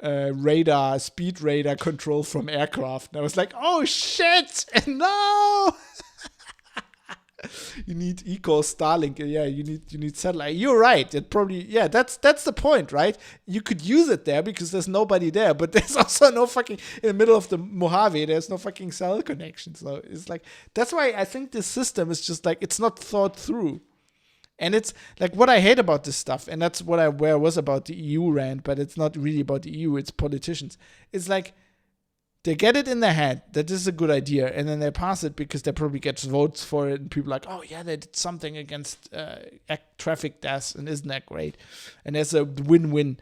radar, speed radar control from aircraft. And I was like, oh shit, no! You need eco Starlink. Yeah, you need satellite. You're right. It probably, that's the point, right? You could use it there because there's nobody there, but there's also no fucking, in the middle of the Mojave, there's no fucking cell connection. So it's like, that's why I think this system is just like, it's not thought through. And it's like what I hate about this stuff, and that's where I was about the EU rant, but it's not really about the EU, it's politicians. It's like, they get it in their head that this is a good idea, and then they pass it because they probably get votes for it, and people are like, oh yeah, they did something against traffic deaths, and isn't that great? And there's a win-win.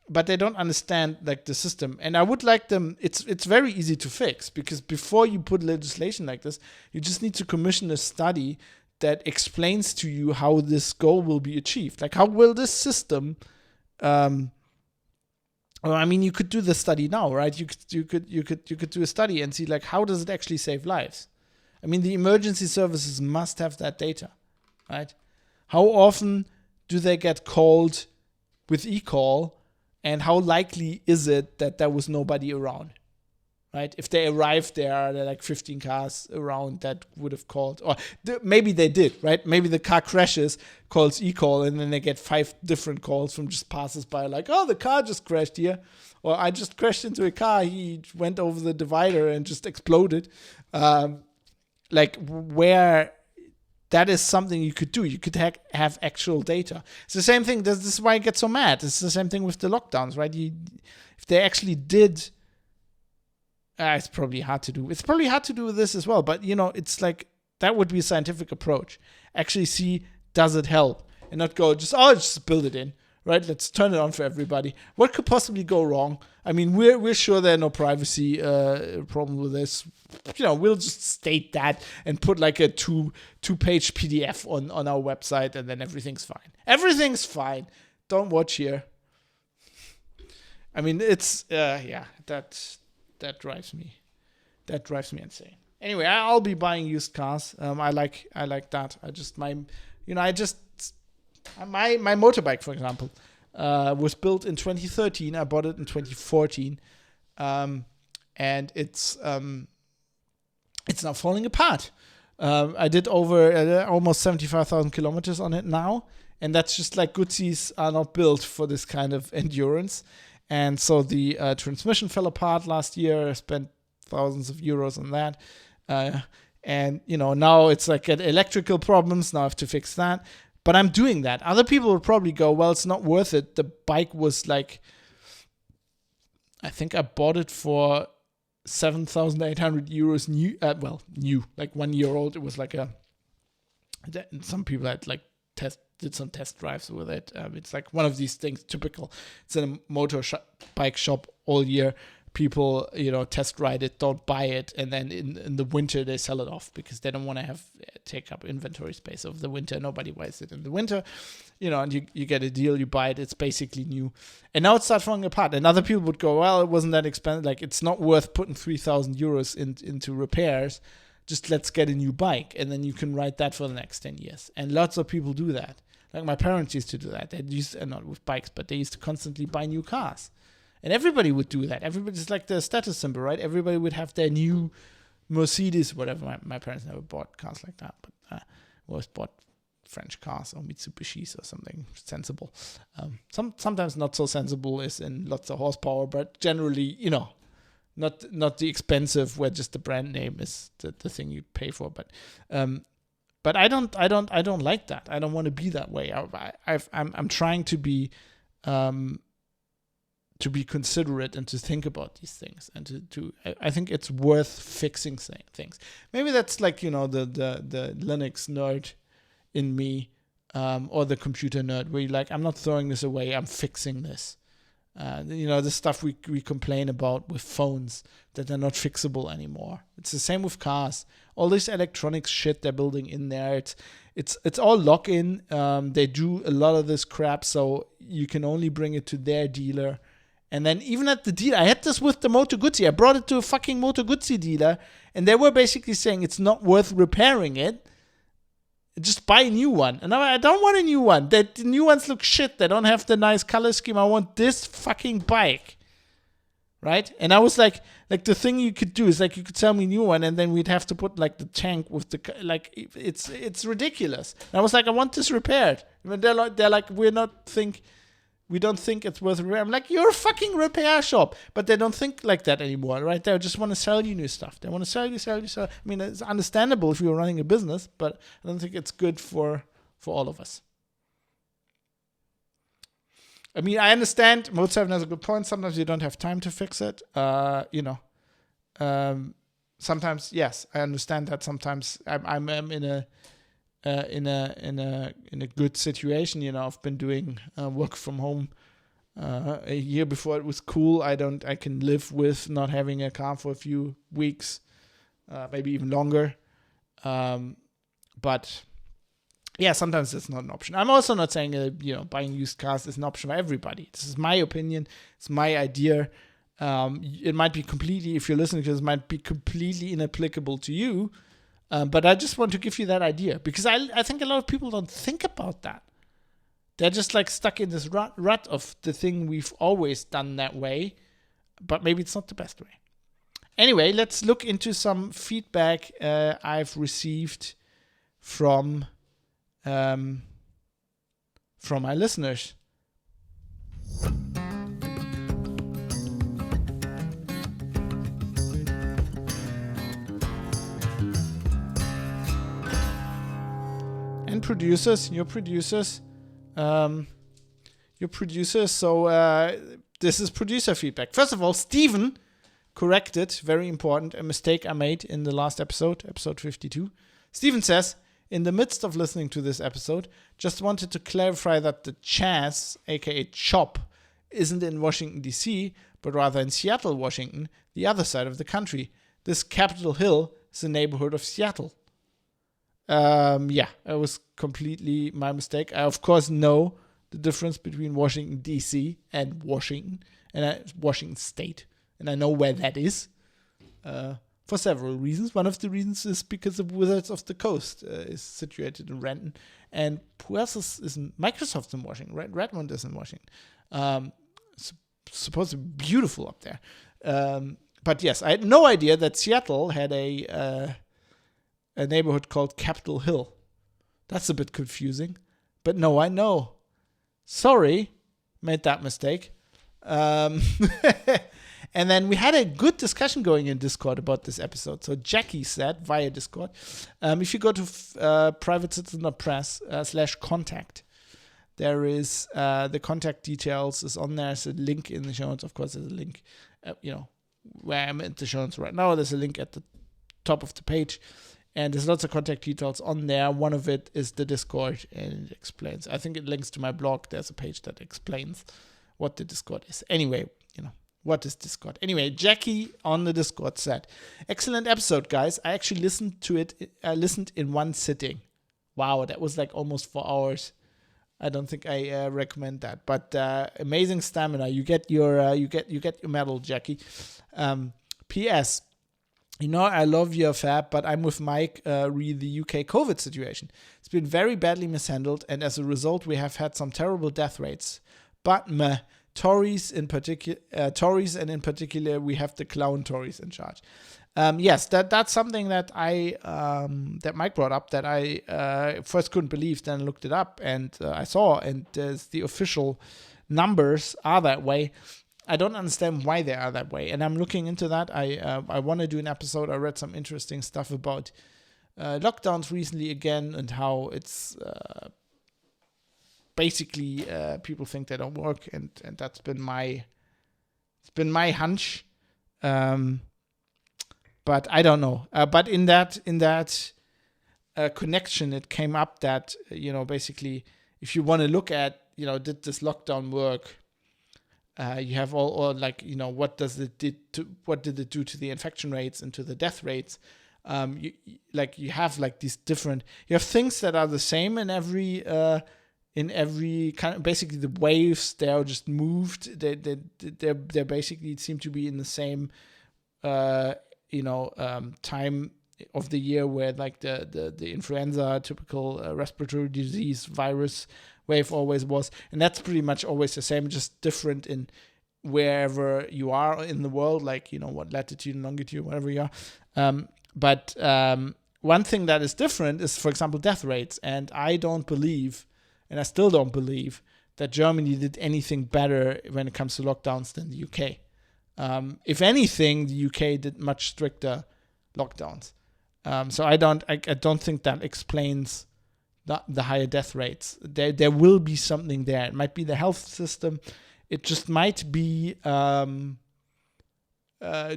But they don't understand the system. And I would like them, it's very easy to fix, because before you put legislation like this, you just need to commission a study that explains to you how this goal will be achieved. Like, how will this system Well, I mean, you could do the study now, right? You could do a study and see like how does it actually save lives. I mean, the emergency services must have that data, right? How often do they get called with e-call, and how likely is it that there was nobody around, right? If they arrived there are like 15 cars around that would have called, or maybe they did, right? Maybe the car crashes, calls e-call, and then they get 5 different calls from just passers-by, like, oh, the car just crashed here, or I just crashed into a car, he went over the divider and just exploded. Like where that is something you could do. You could have actual data. It's the same thing. This is why I get so mad. It's the same thing with the lockdowns, right? If they actually did, it's probably hard to do. It's probably hard to do with this as well. But, it's like that would be a scientific approach. Actually see, does it help? And not go, just build it in, right? Let's turn it on for everybody. What could possibly go wrong? I mean, we're sure there are no privacy problem with this. We'll just state that and put like a two-page PDF on our website, and then everything's fine. Everything's fine. Don't watch here. I mean, it's that drives me insane. Anyway, I'll be buying used cars. I like that. My motorbike, for example, was built in 2013. I bought it in 2014, and it's now falling apart. I did over almost 75,000 kilometers on it now, and that's just like Guzzi's are not built for this kind of endurance. And so the transmission fell apart last year. I spent thousands of euros on that. And, now it's like got electrical problems. Now I have to fix that. But I'm doing that. Other people would probably go, well, it's not worth it. The bike was like, I think I bought it for 7,800 euros new. New, like 1 year old. It was like some people had like did some test drives with it. It's like one of these things, typical. It's in a bike shop all year. People, test ride it, don't buy it, and then in the winter they sell it off because they don't want to take up inventory space over the winter. Nobody buys it in the winter, and you get a deal, you buy it, it's basically new. And now it starts falling apart. And other people would go, well, it wasn't that expensive. Like, it's not worth putting 3,000 euros into repairs. Just let's get a new bike, and then you can ride that for the next 10 years. And lots of people do that. Like my parents used to do that. They used, not with bikes, but they used to constantly buy new cars. And everybody would do that. Everybody's like the status symbol, right? Everybody would have their new Mercedes, whatever. My parents never bought cars like that, but always bought French cars or Mitsubishis or something sensible. Sometimes not so sensible is in lots of horsepower, but generally, not the expensive where just the brand name is the thing you pay for. But I don't like that. I don't want to be that way. I'm trying to be considerate and to think about these things, and I think it's worth fixing things. Maybe that's like, the Linux nerd in me, or the computer nerd, where you're like, I'm not throwing this away, I'm fixing this. The stuff we complain about with phones that are not fixable anymore. It's the same with cars. All this electronics shit they're building in there, it's all lock-in. They do a lot of this crap, so you can only bring it to their dealer. And then even at the dealer, I had this with the Moto Guzzi. I brought it to a fucking Moto Guzzi dealer, and they were basically saying it's not worth repairing it. Just buy a new one. And I don't want a new one. The new ones look shit. They don't have the nice color scheme. I want this fucking bike. Right? And I was like the thing you could do is like you could sell me a new one, and then we'd have to put like the tank with the it's ridiculous. And I was like, I want this repaired. And they're like we don't think it's worth repair. I'm like, you're a fucking repair shop. But they don't think like that anymore, right? They just want to sell you new stuff. They want to sell you. I mean, it's understandable if you're running a business, but I don't think it's good for all of us. I mean, I understand Mode7 has a good point. Sometimes you don't have time to fix it. Sometimes, yes, I understand that. Sometimes I'm in a good situation. I've been doing work from home a year before it was cool. I can live with not having a car for a few weeks, maybe even longer. But yeah, sometimes it's not an option. I'm also not saying buying used cars is an option for everybody. This is my opinion. It's my idea. It might be completely, if you're listening to this, might be completely inapplicable to you. But I just want to give you that idea because I think a lot of people don't think about that. They're just like stuck in this rut of the thing we've always done that way, but maybe it's not the best way. Anyway, let's look into some feedback I've received from my listeners. And producers, your producers. So this is producer feedback. First of all, Steven corrected, very important, a mistake I made in the last episode 52. Steven says, in the midst of listening to this episode, just wanted to clarify that the Chaz, aka Chop, isn't in Washington, D.C., but rather in Seattle, Washington, the other side of the country. This Capitol Hill is a neighborhood of Seattle. Yeah, it was completely my mistake. I, of course, know the difference between Washington, D.C. and Washington State. And I know where that is for several reasons. One of the reasons is because the Wizards of the Coast is situated in Renton. And who else is in Microsoft's in Washington? Redmond is in Washington. Supposed to be beautiful up there. But yes, I had no idea that Seattle had a neighborhood called Capitol Hill. That's a bit confusing. But no, I know. Sorry, made that mistake. And then we had a good discussion going in Discord about this episode. So Jackie said via Discord, if you go to privatecitizen.press/contact, there is the contact details is on there. There's a link in the show notes. Of course, there's a link, where I'm in the show notes right now. There's a link at the top of the page. And there's lots of contact details on there. One of it is the Discord, and it explains. I think it links to my blog. There's a page that explains what the Discord is. Anyway, what is Discord? Anyway, Jackie on the Discord said, excellent episode, guys. I actually listened to it. I listened in one sitting. Wow, that was like almost 4 hours. I don't think I recommend that. But amazing stamina. You get your medal, Jackie. P.S. I love your fab, but I'm with Mike re the UK COVID situation. It's been very badly mishandled, and as a result, we have had some terrible death rates. But Tories and in particular, we have the clown Tories in charge. Yes, that's something that that Mike brought up that I first couldn't believe, then looked it up and I saw, and the official numbers are that way. I don't understand why they are that way, and I'm looking into that. I want to do an episode. I read some interesting stuff about lockdowns recently again, and how it's basically people think they don't work, and that's been my hunch. But I don't know. But in that connection, it came up that basically, if you want to look at did this lockdown work, you have what did it do to the infection rates and to the death rates. You have like these different. You have things that are the same in every kind of, basically the waves, they are just moved. They're basically seem to be in the same time of the year where like the influenza, typical respiratory disease virus wave always was, and that's pretty much always the same, just different in wherever you are in the world, like what latitude and longitude, whatever you are. But one thing that is different is, for example, death rates, and I don't believe, and I still don't believe, that Germany did anything better when it comes to lockdowns than the UK. If anything, the UK did much stricter lockdowns. So I don't think that explains the higher death rates. There will be something there. It might be the health system. It just might be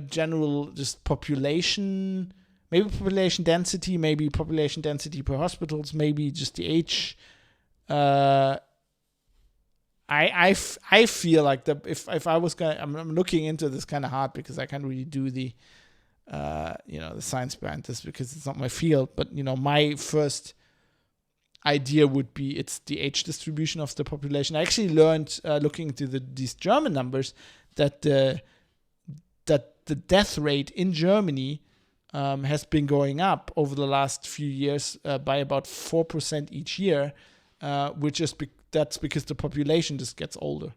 general just population, maybe population density, maybe population density per hospitals, maybe just the age. I feel like that if I was gonna, I'm looking into this kind of hard because I can't really do the the science behind this because it's not my field. But my first idea would be it's the age distribution of the population. I actually learned looking into these German numbers that the death rate in Germany has been going up over the last few years by about 4% each year, which is that's because the population just gets older.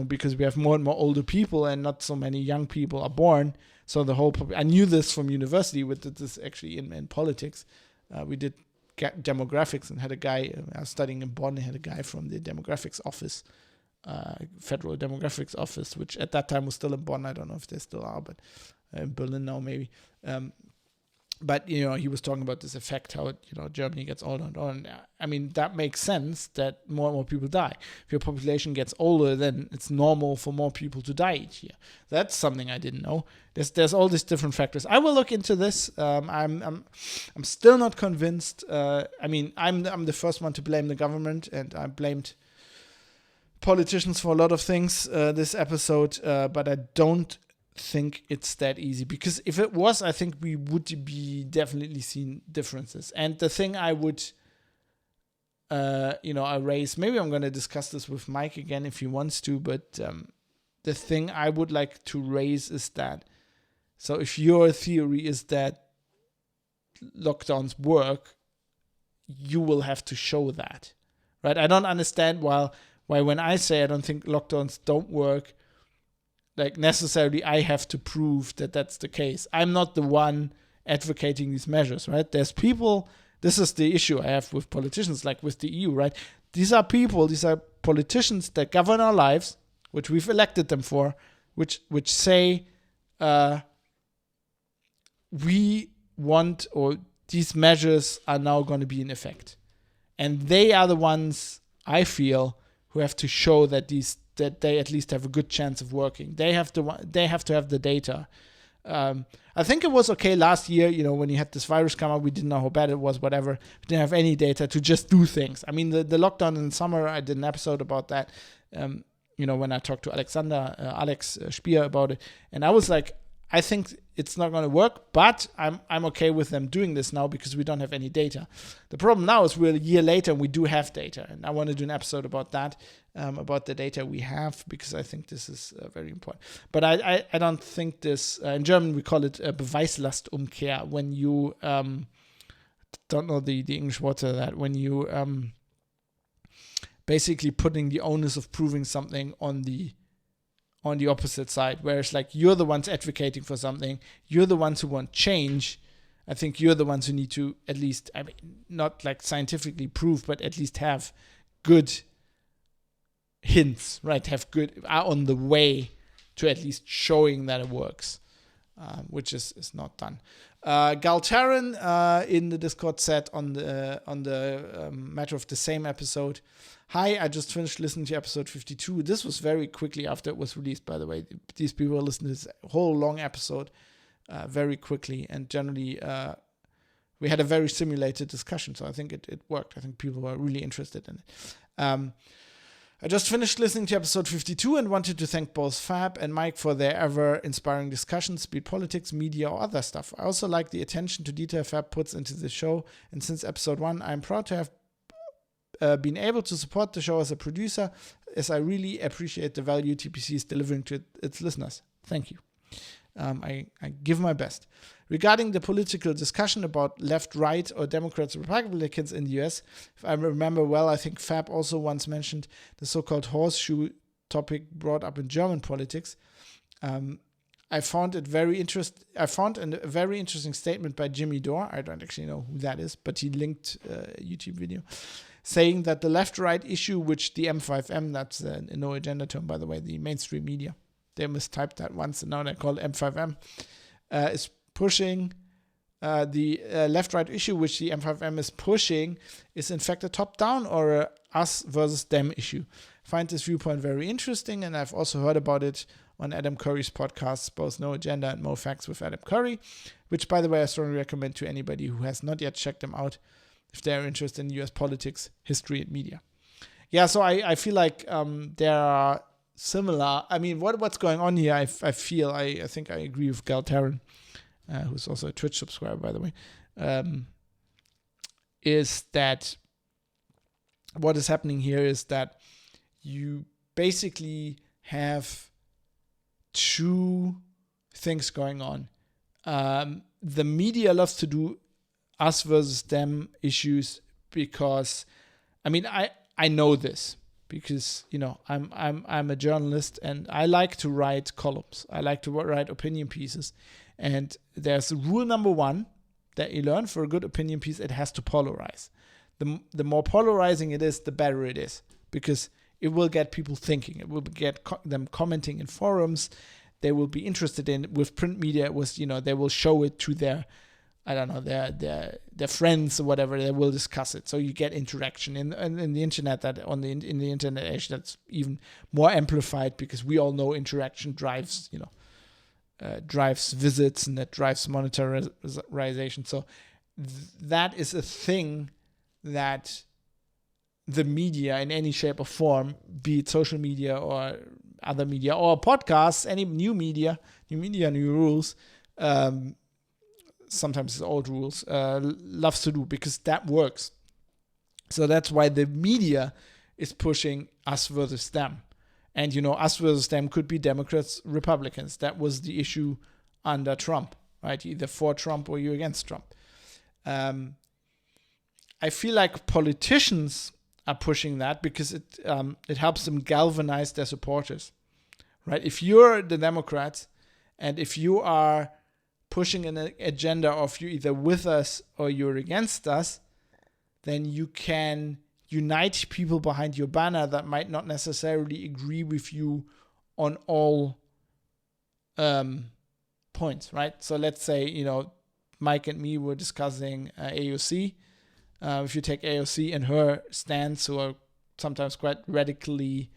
Because we have more and more older people and not so many young people are born. So the whole I knew this from university. We did this actually in politics. We did demographics and had a guy I was studying in Bonn. Had a guy from the demographics office, federal demographics office, which at that time was still in Bonn. I don't know if they still are, but in Berlin now maybe. But he was talking about this effect, how Germany gets older and older. I mean, that makes sense that more and more people die. If your population gets older, then it's normal for more people to die each year. That's something I didn't know. There's all these different factors. I will look into this. I'm still not convinced. I'm the first one to blame the government, and I blamed politicians for a lot of things this episode. But I don't think it's that easy, because if it was, I think we would be definitely seeing differences. And the thing I would I raise, maybe I'm going to discuss this with Mike again if he wants to, but the thing I would like to raise is that, so if your theory is that lockdowns work, you will have to show that, right? I don't understand why when I say I don't think lockdowns don't work, like necessarily I have to prove that that's the case. I'm not the one advocating these measures, right? There's people, this is the issue I have with politicians, like with the EU, right? These are politicians that govern our lives, which we've elected them for, which say we want, or these measures are now going to be in effect. And they are the ones, I feel, who have to show that they at least have a good chance of working. They have to have the data. I think it was okay last year, when you had this virus come out, we didn't know how bad it was, whatever. We didn't have any data to just do things. I mean, the lockdown in the summer, I did an episode about that, when I talked to Alex Spier about it. And I was like, I think it's not going to work, but I'm okay with them doing this now because we don't have any data. The problem now is we're a year later and we do have data. And I want to do an episode about that, about the data we have, because I think this is very important. But I don't think this, in German we call it Beweislastumkehr, when you, don't know the English word for that, when you basically putting the onus of proving something on the opposite side, whereas like you're the ones advocating for something, you're the ones who want change. I think you're the ones who need to at least, not like scientifically prove, but at least have good hints, right? Are on the way to at least showing that it works, which is not done. Galtaran in the Discord said on the matter of the same episode, hi, I just finished listening to episode 52. This was very quickly after it was released, by the way. These people listened to this whole long episode very quickly, and generally we had a very simulated discussion, so I think it worked. I think people were really interested in it. I just finished listening to episode 52 and wanted to thank both Fab and Mike for their ever-inspiring discussions, be it politics, media, or other stuff. I also like the attention to detail Fab puts into the show, and since episode 1, I'm proud to have been able to support the show as a producer, as I really appreciate the value TPC is delivering to its listeners. Thank you. I give my best. Regarding the political discussion about left, right, or Democrats or Republicans in the US, if I remember well, I think Fab also once mentioned the so-called horseshoe topic brought up in German politics. I found a very interesting statement by Jimmy Dore. I don't actually know who that is, but he linked a YouTube video saying that the left-right issue, which the M5M, that's a no agenda term, by the way, the mainstream media, they mistyped that once and now they call it M5M, is pushing the left-right issue, which the M5M is pushing, is in fact a top-down or a us versus them issue. I find this viewpoint very interesting, and I've also heard about it on Adam Curry's podcasts, both No Agenda and Mo Facts with Adam Curry, which, by the way, I strongly recommend to anybody who has not yet checked them out if they're interested in US politics, history, and media. Yeah, so I feel like there are similar. I mean, what's going on here? I think I agree with Galtaran, who's also a Twitch subscriber, by the way, is that what is happening here is that you basically have two things going on. The media loves to do us versus them issues because, I mean, I know this because, you know, I'm a journalist and I like to write columns. I like to write opinion pieces. And there's rule number one that you learn for a good opinion piece: it has to polarize. The more polarizing it is, the better it is, because it will get people thinking. It will get them commenting in forums. They will be interested in. With print media, it was, you know, they will show it to their, I don't know, their friends or whatever. They will discuss it. So you get interaction in the internet. That in the internet age, that's even more amplified, because we all know interaction drives, you know, drives visits, and that drives monetarization. So that is a thing that the media in any shape or form, be it social media or other media or podcasts, any new media, new rules, sometimes it's old rules, loves to do, because that works. So that's why the media is pushing us versus them. And, you know, us versus them could be Democrats, Republicans. That was the issue under Trump, right? Either for Trump or you're against Trump. I feel like politicians are pushing that because it helps them galvanize their supporters, right? If you're the Democrats and if you are pushing an agenda of you either with us or you're against us, then you can unite people behind your banner that might not necessarily agree with you on all points, right? So let's say, you know, Mike and me were discussing AOC. If you take AOC and her stance, who are sometimes quite radically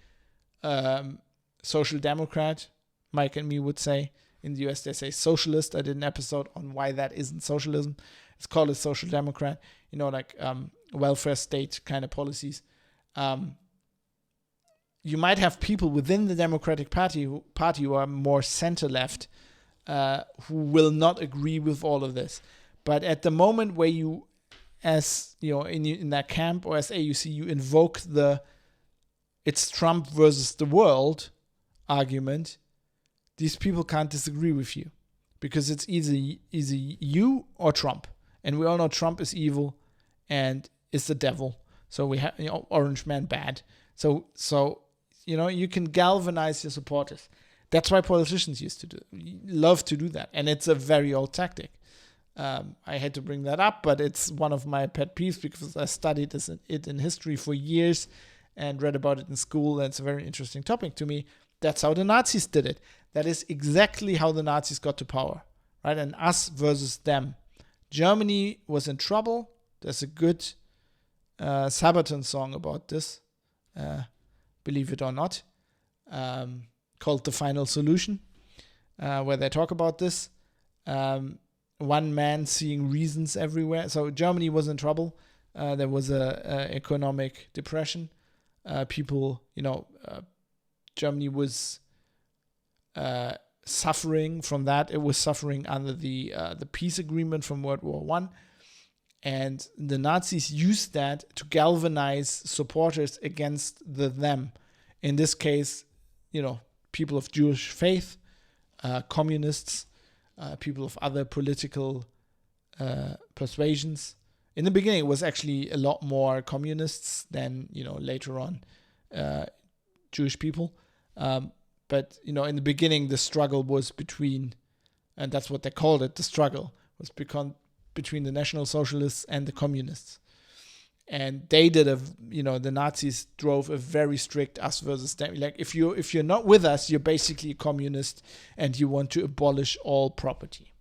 social democrat, Mike and me would say. In the US, they say socialist. I did an episode on why that isn't socialism. It's called a social democrat, you know, like welfare state kind of policies. You might have people within the Democratic Party who are more center-left, who will not agree with all of this. But at the moment where you, as you know, in that camp or as AUC, you invoke the "it's Trump versus the world" argument, these people can't disagree with you, because it's either you or Trump, and we all know Trump is evil and is the devil. So we have, you know, Orange Man bad. So you know, you can galvanize your supporters. That's why politicians love to do that, and it's a very old tactic. I had to bring that up, but it's one of my pet peeves because I studied it in history for years and read about it in school, and it's a very interesting topic to me. That's how the Nazis did it. That is exactly how the Nazis got to power, right? And us versus them. Germany was in trouble. There's a good Sabaton song about this, believe it or not, called "The Final Solution," where they talk about this. One man seeing reasons everywhere. So Germany was in trouble. There was a economic depression. People, you know, Germany was suffering from that. It was suffering under the peace agreement from World War I. And the Nazis used that to galvanize supporters against them. In this case, you know, people of Jewish faith, communists, people of other political persuasions. In the beginning, it was actually a lot more communists than, you know, later on Jewish people. But, you know, in the beginning, the struggle was between, and that's what they called it, the struggle was between the National Socialists and the communists. And they did the Nazis drove a very strict us versus them. Like, if you're not with us, you're basically a communist and you want to abolish all property.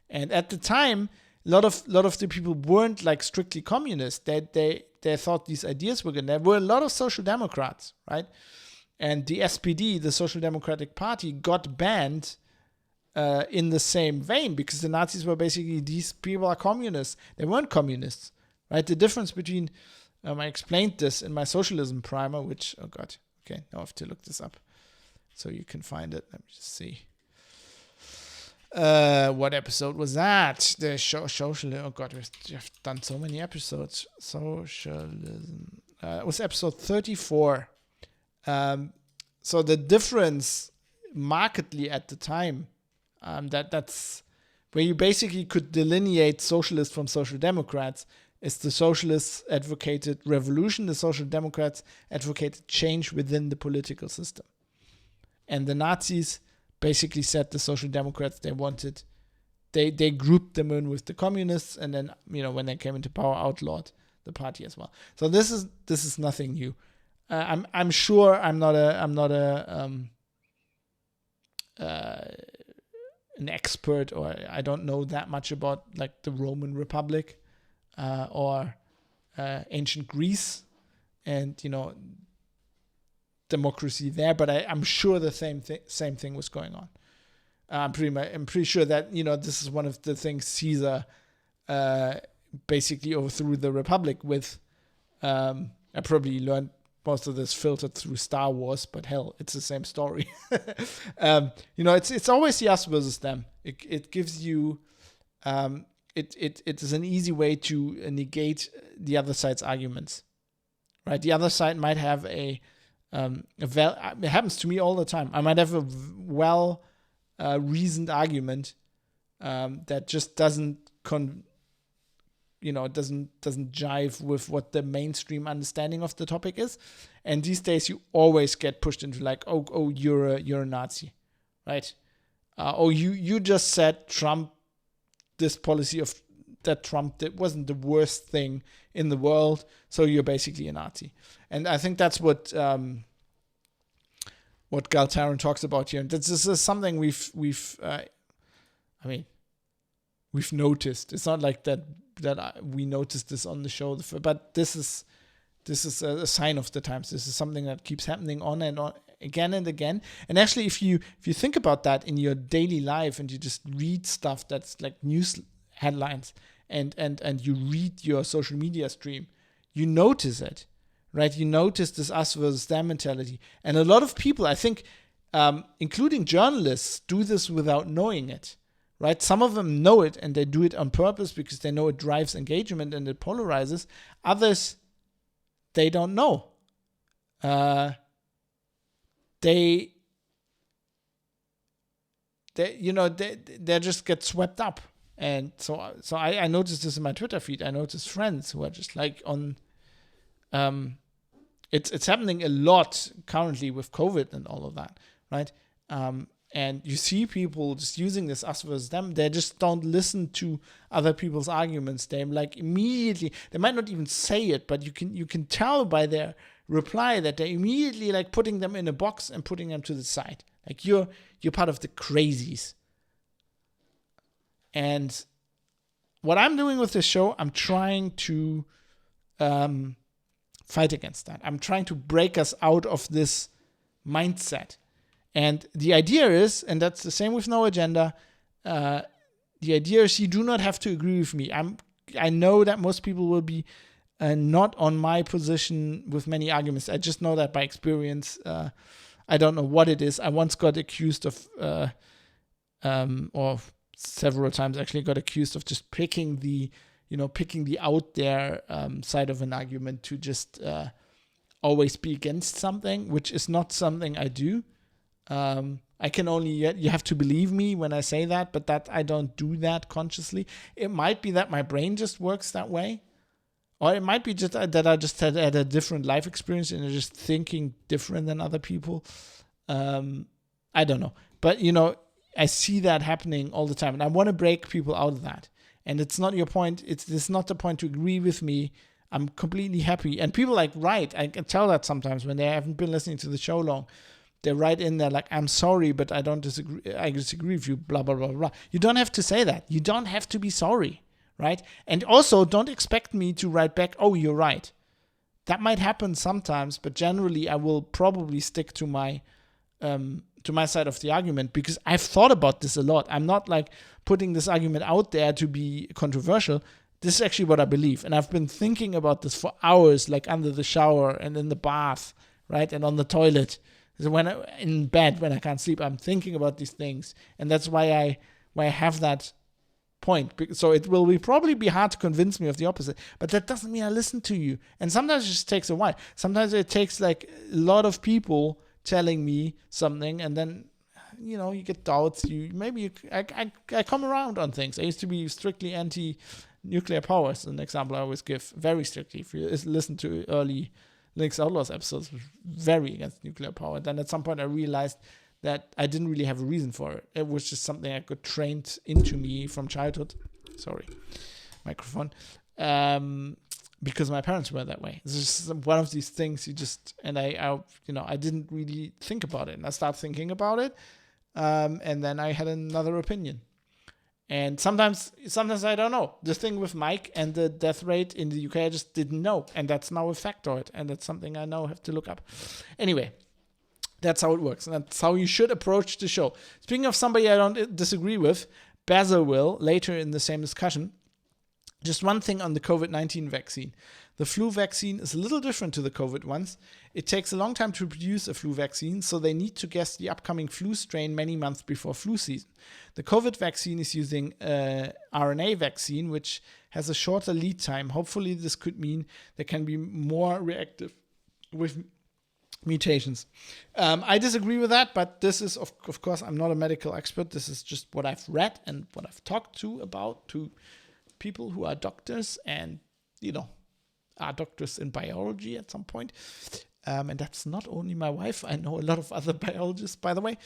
And at the time, a lot of the people weren't like strictly communists. They thought these ideas were good. There were a lot of social democrats, right? And the SPD, the Social Democratic Party, got banned in the same vein, because the Nazis were basically, these people are communists. They weren't communists, right? The difference between, I explained this in my socialism primer, which, oh God, okay, now I have to look this up so you can find it. Let me just see. What episode was that? The socialism. Oh God, we've done so many episodes. Socialism. It was episode 34. So the difference markedly at the time, that's where you basically could delineate socialists from social democrats, is the socialists advocated revolution, the social democrats advocated change within the political system. And the Nazis basically said the social democrats they grouped them in with the communists, and then when they came into power, outlawed the party as well. So this is nothing new. I'm sure I'm not an expert, or I don't know that much about like the Roman Republic or ancient Greece and democracy there, but I'm sure the same thing was going on. I'm pretty sure that this is one of the things Caesar basically overthrew the Republic with. I probably learned most of this filtered through Star Wars, but hell, it's the same story. It's always the us versus them. It gives you, it is an easy way to negate the other side's arguments, right? The other side might have it happens to me all the time. I might have a reasoned argument that just doesn't doesn't jive with what the mainstream understanding of the topic is. And these days you always get pushed into like, oh, you're a Nazi, right? You just said Trump, this policy of that Trump did wasn't the worst thing in the world, so you're basically a Nazi. And I think that's what Galtaran talks about here. And this is something we've noticed. It's not like that we noticed this on the show, but this is a sign of the times. This is something that keeps happening on and on, again and again. And actually, if you think about that in your daily life, and you just read stuff that's like news headlines, and you read your social media stream, you notice it, right? You notice this us versus them mentality. And a lot of people, I think, including journalists, do this without knowing it. Right? Some of them know it, and they do it on purpose because they know it drives engagement and it polarizes. Others, they don't know. They just get swept up. And so I noticed this in my Twitter feed. I noticed friends who are just like on. It's happening a lot currently with COVID and all of that, right? And you see people just using this us versus them. They just don't listen to other people's arguments. They like immediately, they might not even say it, but you can tell by their reply that they're immediately like putting them in a box and putting them to the side. Like you're part of the crazies. And what I'm doing with this show, I'm trying to fight against that. I'm trying to break us out of this mindset. And the idea is, and that's the same with No Agenda, the idea is you do not have to agree with me. I know that most people will be not on my position with many arguments. I just know that by experience. I don't know what it is. I once got accused of, or several times actually got accused of just picking the out there side of an argument to just always be against something, which is not something I do. I can only, you have to believe me when I say that, but that I don't do that consciously. It might be that my brain just works that way, or it might be just that I just had a different life experience and I'm just thinking different than other people. I don't know, but I see that happening all the time, and I want to break people out of that. And it's not your point. It's not the point to agree with me. I'm completely happy. And people write. I can tell that sometimes when they haven't been listening to the show long. They write in there like, I'm sorry, but I don't disagree. I disagree with you, blah, blah, blah, blah. You don't have to say that. You don't have to be sorry, right? And also, don't expect me to write back, oh, you're right. That might happen sometimes, but generally, I will probably stick to my side of the argument because I've thought about this a lot. I'm not like putting this argument out there to be controversial. This is actually what I believe. And I've been thinking about this for hours, like under the shower and in the bath, right? And on the toilet. So in bed, when I can't sleep, I'm thinking about these things. And that's why I have that point. So it will probably be hard to convince me of the opposite. But that doesn't mean I listen to you. And sometimes it just takes a while. Sometimes it takes like a lot of people telling me something, and then you get doubts. I come around on things. I used to be strictly anti-nuclear power. As an example I always give, very strictly. If you listen to early Linux Outlaws episodes, very against nuclear power. Then at some point I realized that I didn't really have a reason for it. It was just something I got trained into me from childhood. Sorry, microphone. Because my parents were that way. It's just one of these things I didn't really think about it. And I started thinking about it, and then I had another opinion. And sometimes I don't know. The thing with Mike and the death rate in the UK, I just didn't know. And that's now a factoid. And that's something I now have to look up. Anyway, that's how it works. And that's how you should approach the show. Speaking of somebody I don't disagree with, Basil will, later in the same discussion. Just one thing on the COVID-19 vaccine. The flu vaccine is a little different to the COVID ones. It takes a long time to produce a flu vaccine, so they need to guess the upcoming flu strain many months before flu season. The COVID vaccine is using RNA vaccine, which has a shorter lead time. Hopefully this could mean they can be more reactive with mutations. I disagree with that, but this is, of course, I'm not a medical expert. This is just what I've read and what I've talked to people who are doctors and, are doctors in biology at some point. And that's not only my wife. I know a lot of other biologists, by the way.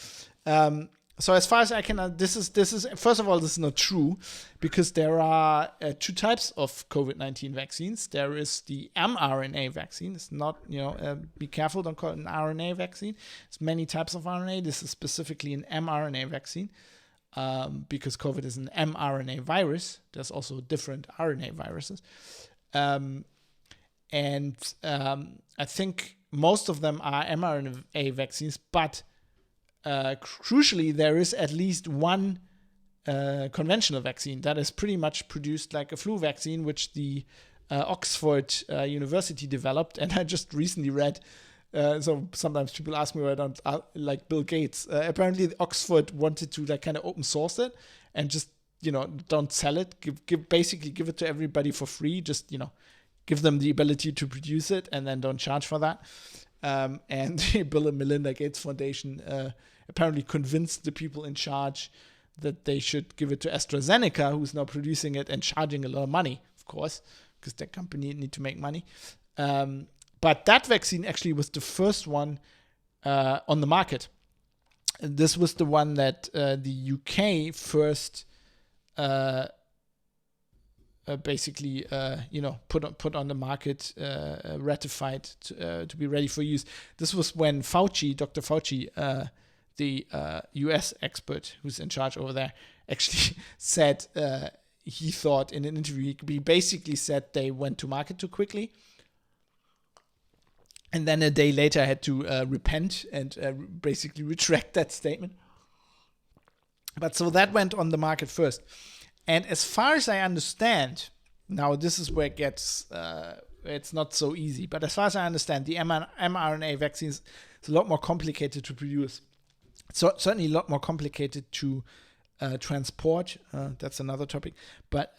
So as far as I can, this is first of all, this is not true, because there are two types of COVID-19 vaccines. There is the mRNA vaccine. It's not, be careful, don't call it an RNA vaccine. It's many types of RNA. This is specifically an mRNA vaccine. Because COVID is an mRNA virus. There's also different RNA viruses. I think most of them are mRNA vaccines, but crucially, there is at least one conventional vaccine that is pretty much produced like a flu vaccine, which the Oxford University developed. And I just recently read, so sometimes people ask me why I don't like Bill Gates. Apparently, Oxford wanted to kind of open source it and just don't sell it. Basically give it to everybody for free. Just give them the ability to produce it and then don't charge for that. And the Bill and Melinda Gates Foundation apparently convinced the people in charge that they should give it to AstraZeneca, who's now producing it and charging a lot of money, of course, because their company need to make money. But that vaccine actually was the first one on the market. This was the one that the UK first basically put on the market, ratified to be ready for use. This was when Dr. Fauci, the US expert who's in charge over there, actually said he thought in an interview, he basically said they went to market too quickly. And then a day later, I had to repent and basically retract that statement. But so that went on the market first. And as far as I understand, now this is where it gets, it's not so easy. But as far as I understand, the mRNA vaccines is a lot more complicated to produce. So certainly a lot more complicated to transport. That's another topic. But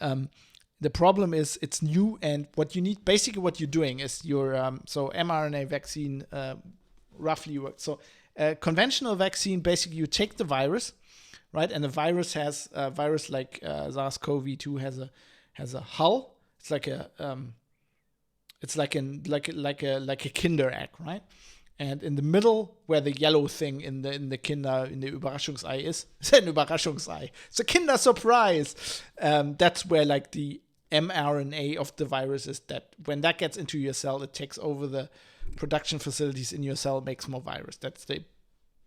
the problem is it's new, and what you need, basically what you're doing is so mRNA vaccine roughly works. So conventional vaccine, basically you take the virus, right? And the virus has a virus like SARS-CoV-2 has a hull. It's like a Kinder egg, right? And in the middle, where the yellow thing in the Überraschungsei is, it's an Überraschungsei. It's a Kinder surprise. That's where like the mRNA of the virus is, that when that gets into your cell, it takes over the production facilities in your cell, makes more virus. That's the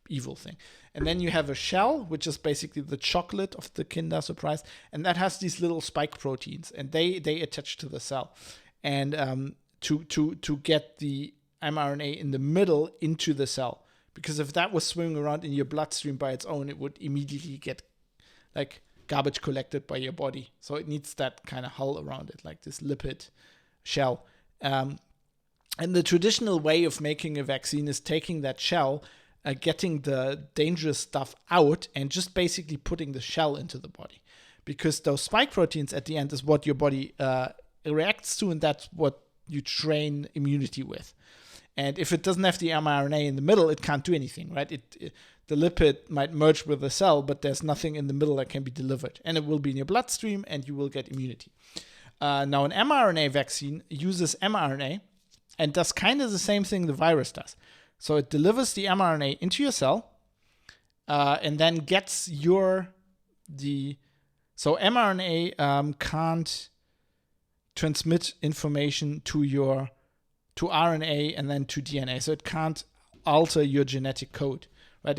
evil thing. And then you have a shell, which is basically the chocolate of the Kinder Surprise, and that has these little spike proteins, and they attach to the cell. And to get the mRNA in the middle into the cell, because if that was swimming around in your bloodstream by its own, it would immediately get like garbage collected by your body. So it needs that kind of hull around it, like this lipid shell. And the traditional way of making a vaccine is taking that shell, getting the dangerous stuff out, and just basically putting the shell into the body. because those spike proteins at the end is what your body reacts to, and that's what you train immunity with. And if it doesn't have the mRNA in the middle, it can't do anything, right? The lipid might merge with the cell, but there's nothing in the middle that can be delivered. And it will be in your bloodstream, and you will get immunity. Now, an mRNA vaccine uses mRNA and does kind of the same thing the virus does. So it delivers the mRNA into your cell, and then gets so mRNA can't transmit information to RNA and then to DNA. So it can't alter your genetic code, right?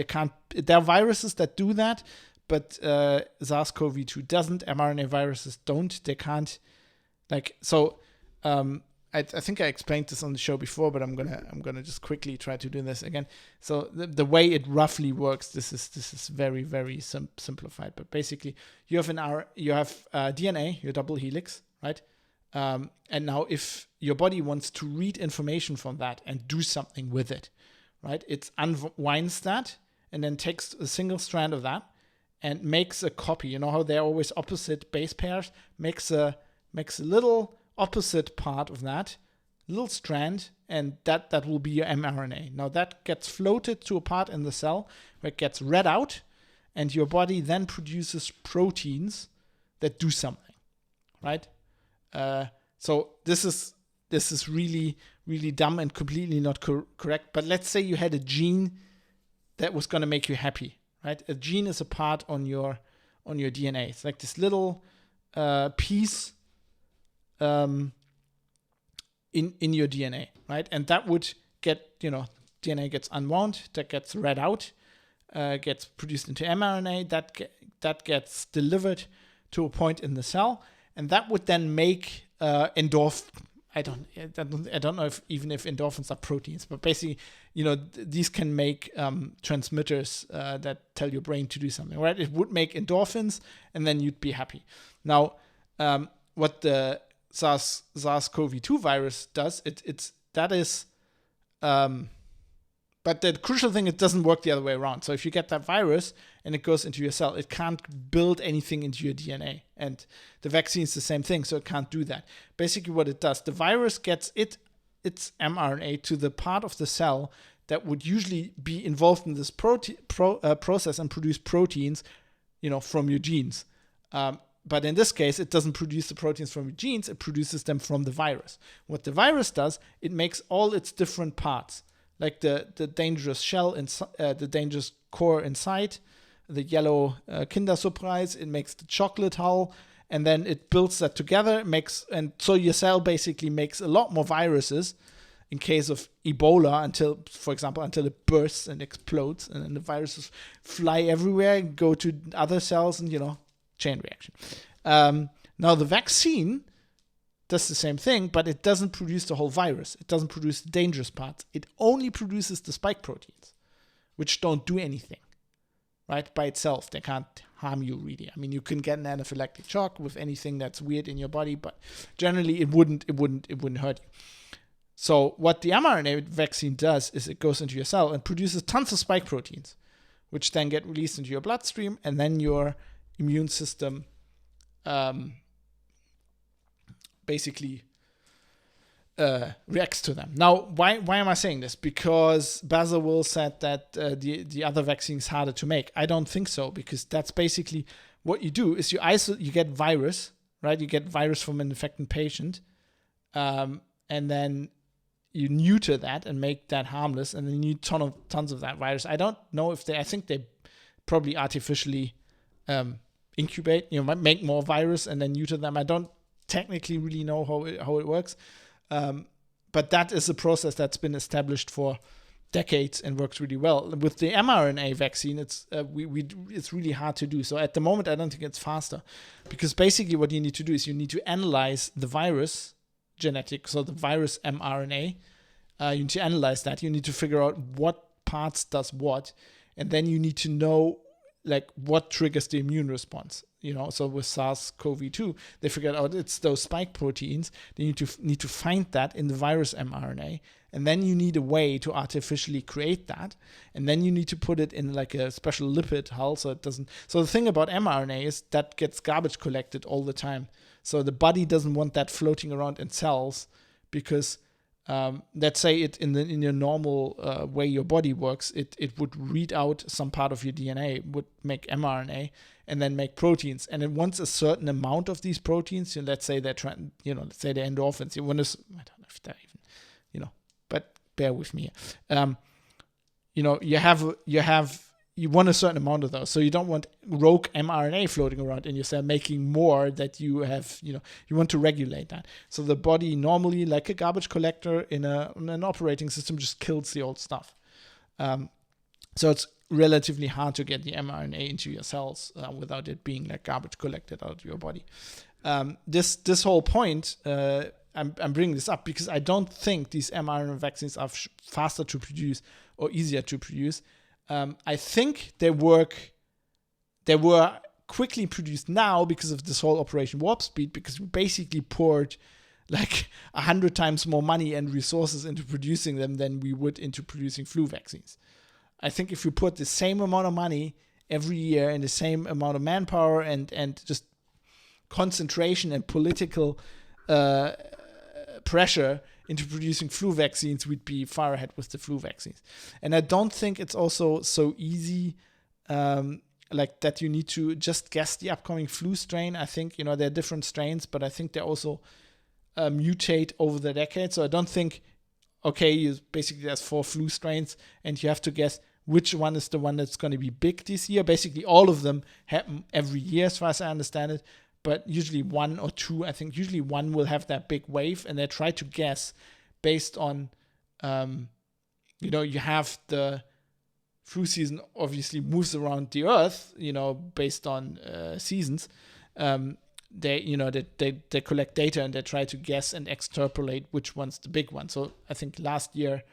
There are viruses that do that, but SARS-CoV-2 doesn't. mRNA viruses don't. They can't. I think I explained this on the show before, but I'm gonna just quickly try to do this again. So the way it roughly works, this is very, very simplified. But basically, you have DNA, your double helix, right? And now if your body wants to read information from that and do something with it, right? It unwinds that and then takes a single strand of that and makes a copy. You know how they're always opposite base pairs? Makes a little opposite part of that, little strand, and that will be your mRNA. Now that gets floated to a part in the cell where it gets read out, and your body then produces proteins that do something, right? So this is really, really dumb and completely not correct. But let's say you had a gene that was going to make you happy, right? A gene is a part on your DNA. It's like this little piece in your DNA, right? And that would get, DNA gets unwound, that gets read out, gets produced into mRNA, that gets delivered to a point in the cell, and that would then make endorphin. I don't know if endorphins are proteins, but basically, these can make transmitters that tell your brain to do something, right? It would make endorphins, and then you'd be happy. Now, what the SARS-CoV-2 virus does, but the crucial thing, it doesn't work the other way around. So if you get that virus and it goes into your cell, it can't build anything into your DNA. And the vaccine is the same thing, so it can't do that. Basically what it does, the virus gets its mRNA to the part of the cell that would usually be involved in this process and produce proteins, from your genes. But in this case, it doesn't produce the proteins from your genes, it produces them from the virus. What the virus does, it makes all its different parts, like the dangerous shell, the dangerous core inside, the yellow Kindersurprise, it makes the chocolate hull, and then it builds that together, and so your cell basically makes a lot more viruses in case of Ebola until it bursts and explodes, and then the viruses fly everywhere, go to other cells, and, chain reaction. Now the vaccine does the same thing, but it doesn't produce the whole virus. It doesn't produce the dangerous parts. It only produces the spike proteins, which don't do anything, right? By itself, they can't harm you really. I mean, you can get an anaphylactic shock with anything that's weird in your body, but generally it wouldn't hurt you. So what the mRNA vaccine does is it goes into your cell and produces tons of spike proteins, which then get released into your bloodstream, and then your immune system basically reacts to them. Now, why am I saying this? Because Basil Will said that the other vaccine is harder to make. I don't think so, because that's basically what you do is you get virus, right? You get virus from an infected patient, and then you neuter that and make that harmless, and then you need tons of that virus. I don't know if I think they probably artificially incubate, make more virus and then neuter them. I don't technically really know how it works, but that is a process that's been established for decades and works really well. With the mRNA vaccine, it's really hard to do. So at the moment, I don't think it's faster, because basically what you need to do is you need to analyze the virus genetic, so the virus mRNA. You need to analyze that. You need to figure out what parts does what, and then you need to know like what triggers the immune response. So with SARS-CoV-2, they figured out it's those spike proteins. They need to find that in the virus mRNA, and then you need a way to artificially create that, and then you need to put it in like a special lipid hull so it doesn't. So the thing about mRNA is that gets garbage collected all the time. So the body doesn't want that floating around in cells because let's say it in your normal way your body works, it would read out some part of your DNA, would make mRNA, and then make proteins. And it wants a certain amount of these proteins. Let's say let's say they're endorphins. You want to, I don't know if they're even, but bear with me. You want a certain amount of those. So you don't want rogue mRNA floating around in your cell making more that you have, you want to regulate that. So the body normally, like a garbage collector in an operating system, just kills the old stuff. So it's relatively hard to get the mRNA into your cells without it being like garbage collected out of your body. This whole point, I'm bringing this up because I don't think these mRNA vaccines are faster to produce or easier to produce. I think they were quickly produced now because of this whole Operation Warp Speed, because we basically poured like 100 times more money and resources into producing them than we would into producing flu vaccines. I think if you put the same amount of money every year and the same amount of manpower and just concentration and political pressure into producing flu vaccines, we'd be far ahead with the flu vaccines. And I don't think it's also so easy like that you need to just guess the upcoming flu strain. I think, there are different strains, but I think they also mutate over the decade. So I don't think, there's 4 flu strains and you have to guess which one is the one that's going to be big this year. Basically, all of them happen every year, as far as I understand it. But usually 1 or 2, I think usually one will have that big wave, and they try to guess based on, you have the flu season obviously moves around the earth, based on seasons. They collect data and they try to guess and extrapolate which one's the big one. So I think last year,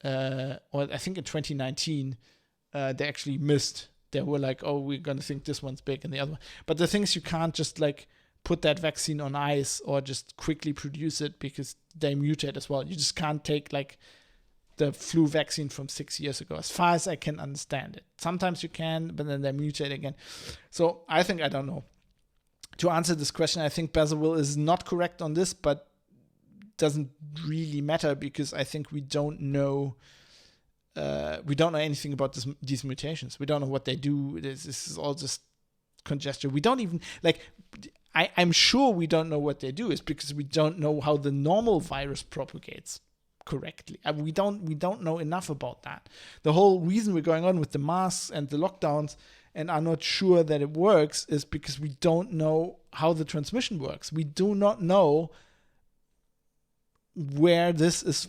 or I think in 2019, they actually missed. They were like, oh, we're going to think this one's big and the other one. But the thing is, you can't just like put that vaccine on ice or just quickly produce it because they mutate as well. You just can't take like the flu vaccine from 6 years ago, as far as I can understand it. Sometimes you can, but then they mutate again. So I don't know. To answer this question, I think Baskerville is not correct on this, but doesn't really matter because I think we don't know anything about these mutations. We don't know what they do. This is all just conjecture. We don't even I'm sure we don't know what they do is because we don't know how the normal virus propagates correctly. We don't know enough about that. The whole reason we're going on with the masks and the lockdowns and are not sure that it works is because we don't know how the transmission works. We do not know where this is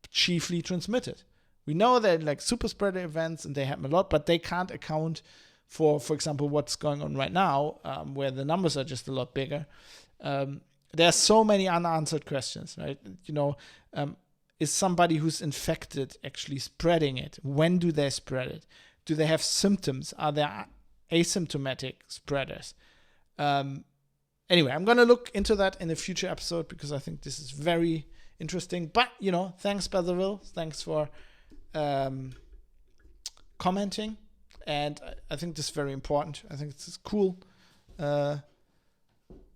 chiefly transmitted. We know that like super spreader events and they happen a lot, but they can't account for example, what's going on right now, where the numbers are just a lot bigger. There are so many unanswered questions, right? Is somebody who's infected actually spreading it? When do they spread it? Do they have symptoms? Are there asymptomatic spreaders? Anyway, I'm going to look into that in a future episode because I think this is very interesting. But, thanks, Baskerville. Thanks for commenting. And I think this is very important. I think this is cool. And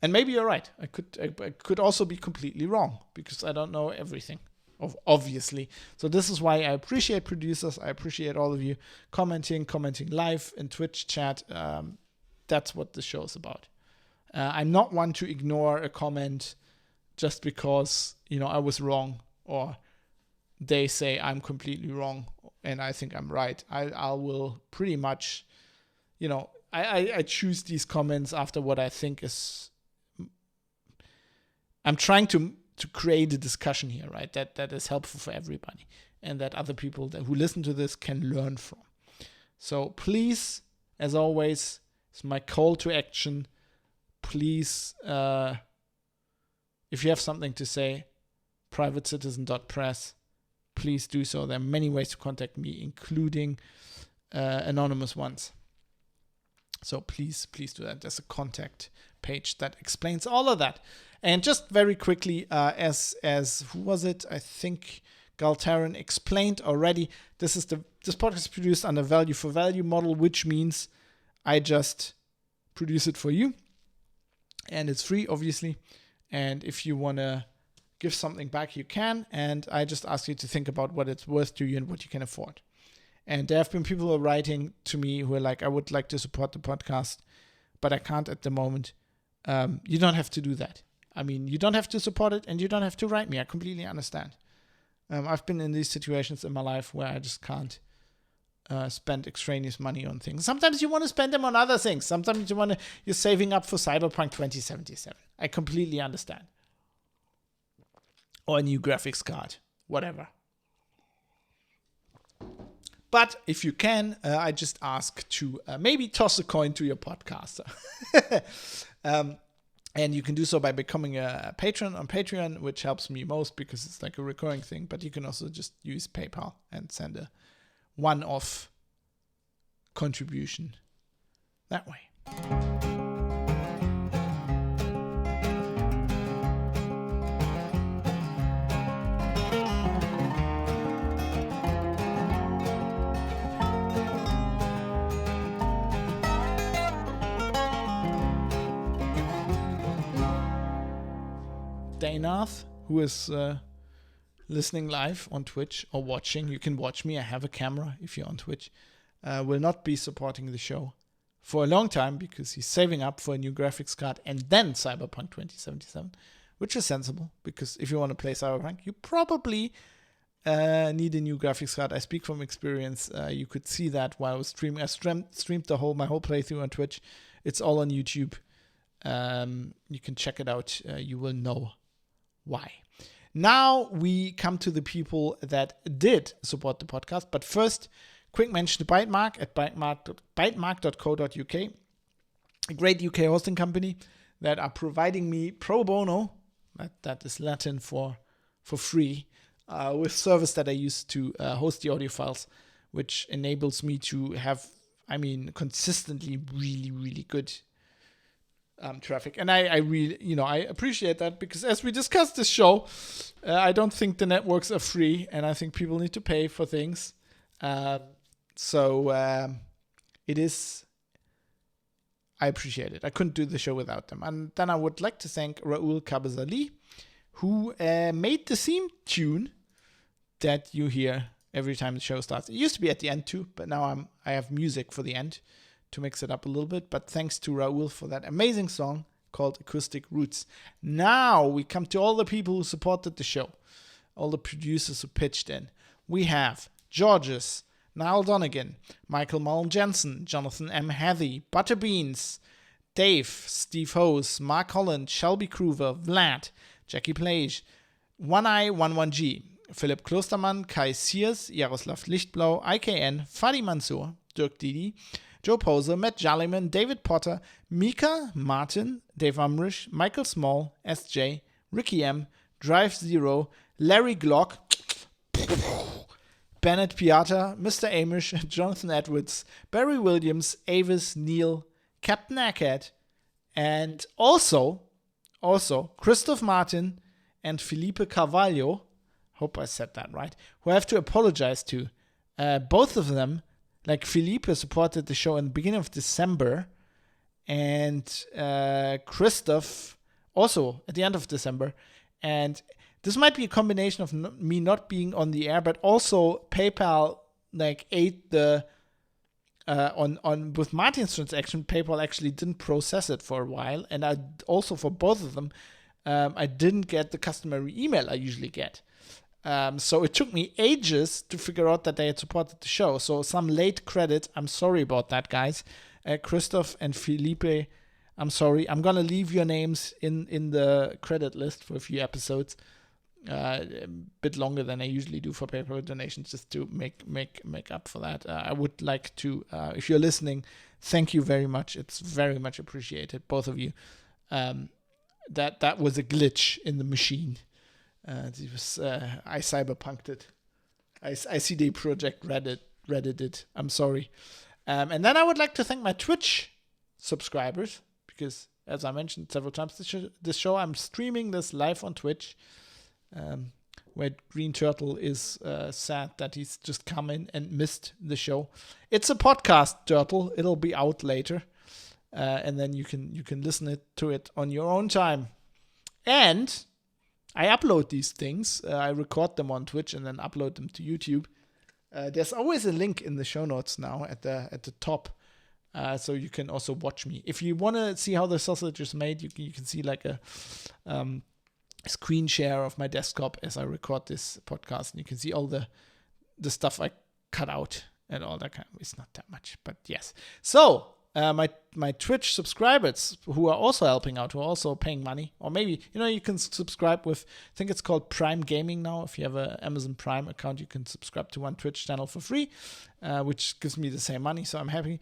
maybe you're right. I could also be completely wrong because I don't know everything, obviously. So this is why I appreciate producers. I appreciate all of you commenting live in Twitch chat. That's what the show is about. I'm not one to ignore a comment just because, I was wrong or they say I'm completely wrong and I think I'm right. I will pretty much, I choose these comments after what I think is. I'm trying to create a discussion here, right? That is helpful for everybody and that other people who listen to this can learn from. So please, as always, it's my call to action. Please, if you have something to say, privatecitizen.press, please do so. There are many ways to contact me, including anonymous ones. So please do that. There's a contact page that explains all of that. And just very quickly, as who was it? I think Galtaran explained already. This podcast is produced under value for value model, which means I just produce it for you, and it's free, obviously. And if you want to give something back, you can. And I just ask you to think about what it's worth to you and what you can afford. And there have been people who are writing to me who are like, I would like to support the podcast, but I can't at the moment. You don't have to do that. I mean, you don't have to support it, and you don't have to write me. I completely understand. I've been in these situations in my life where I just can't spend extraneous money on things. Sometimes you want to spend them on other things. Sometimes you're saving up for Cyberpunk 2077. I completely understand. Or a new graphics card, whatever. But if you can, I just ask to maybe toss a coin to your podcaster. And you can do so by becoming a patron on Patreon, which helps me most because it's like a recurring thing. But you can also just use PayPal and send a one-off contribution that way. Danath, who is listening live on Twitch or watching, you can watch me. I have a camera if you're on Twitch. Will not be supporting the show for a long time because he's saving up for a new graphics card and then Cyberpunk 2077, which is sensible because if you want to play Cyberpunk, you probably need a new graphics card. I speak from experience. You could see that while I was streaming. I streamed my whole playthrough on Twitch. It's all on YouTube. You can check it out. You will know why. Now we come to the people that did support the podcast. But first, quick mention to Bytemark at bytemark.co.uk, a great UK hosting company that are providing me pro bono, that is Latin for free, with service that I use to host the audio files, which enables me to have, consistently really, really good traffic. And I really, I appreciate that because as we discussed this show, I don't think the networks are free and I think people need to pay for things. So it is, I appreciate it. I couldn't do the show without them. And then I would like to thank Raoul Kabazali, who made the theme tune that you hear every time the show starts. It used to be at the end too, but now I have music for the end to mix it up a little bit. But thanks to Raoul for that amazing song called Acoustic Roots. Now we come to all the people who supported the show, all the producers who pitched in. We have Georges, Niall Donegan, Michael Mullen Jensen, Jonathan M. Hathy, Butterbeans, Dave, Steve Hose, Mark Holland, Shelby Kruver, Vlad, Jackie Plage, One Eye 11G, Philipp Klostermann, Kai Sears, Jaroslav Lichtblau, IKN, Fadi Mansour, Dirk Didi, Joe Poser, Matt Jalliman, David Potter, Mika, Martin, Dave Umrish, Michael Small, SJ, Ricky M, Drive Zero, Larry Glock, Bennett Piata, Mr. Amish, Jonathan Edwards, Barry Williams, Avis, Neil, Captain Ackhead, and also Christoph Martin and Felipe Carvalho, hope I said that right, who I have to apologize to. Both of them, like Felipe supported the show in the beginning of December, and Christoph also at the end of December. And this might be a combination of me not being on the air, but also PayPal ate the on with Martin's transaction. PayPal actually didn't process it for a while, and I also for both of them, I didn't get the customary email I usually get. So it took me ages to figure out that they had supported the show. So some late credit. I'm sorry about that, guys. Christoph and Felipe, I'm sorry. I'm gonna leave your names in the credit list for a few episodes. A bit longer than I usually do for PayPal donations, just to make up for that. I would like to, if you're listening, thank you very much. It's very much appreciated, both of you. That was a glitch in the machine. It was, I cyberpunked it. I CD Projekt Reddit it. I'm sorry. And then I would like to thank my Twitch subscribers, because as I mentioned several times, this show I'm streaming this live on Twitch, where Green Turtle is sad that he's just come in and missed the show. It's a podcast, Turtle. It'll be out later, and then you can listen to it on your own time. And I upload these things. I record them on Twitch and then upload them to YouTube. There's always a link in the show notes now at the top, so you can also watch me. If you want to see how the sausage is made, you can see like a screen share of my desktop as I record this podcast, and you can see all the stuff I cut out and all that kind of. It's not that much, but yes. So my Twitch subscribers who are also helping out, who are also paying money, or maybe you can subscribe with, I think it's called Prime Gaming now. If you have an Amazon Prime account, you can subscribe to one Twitch channel for free, which gives me the same money, so I'm happy.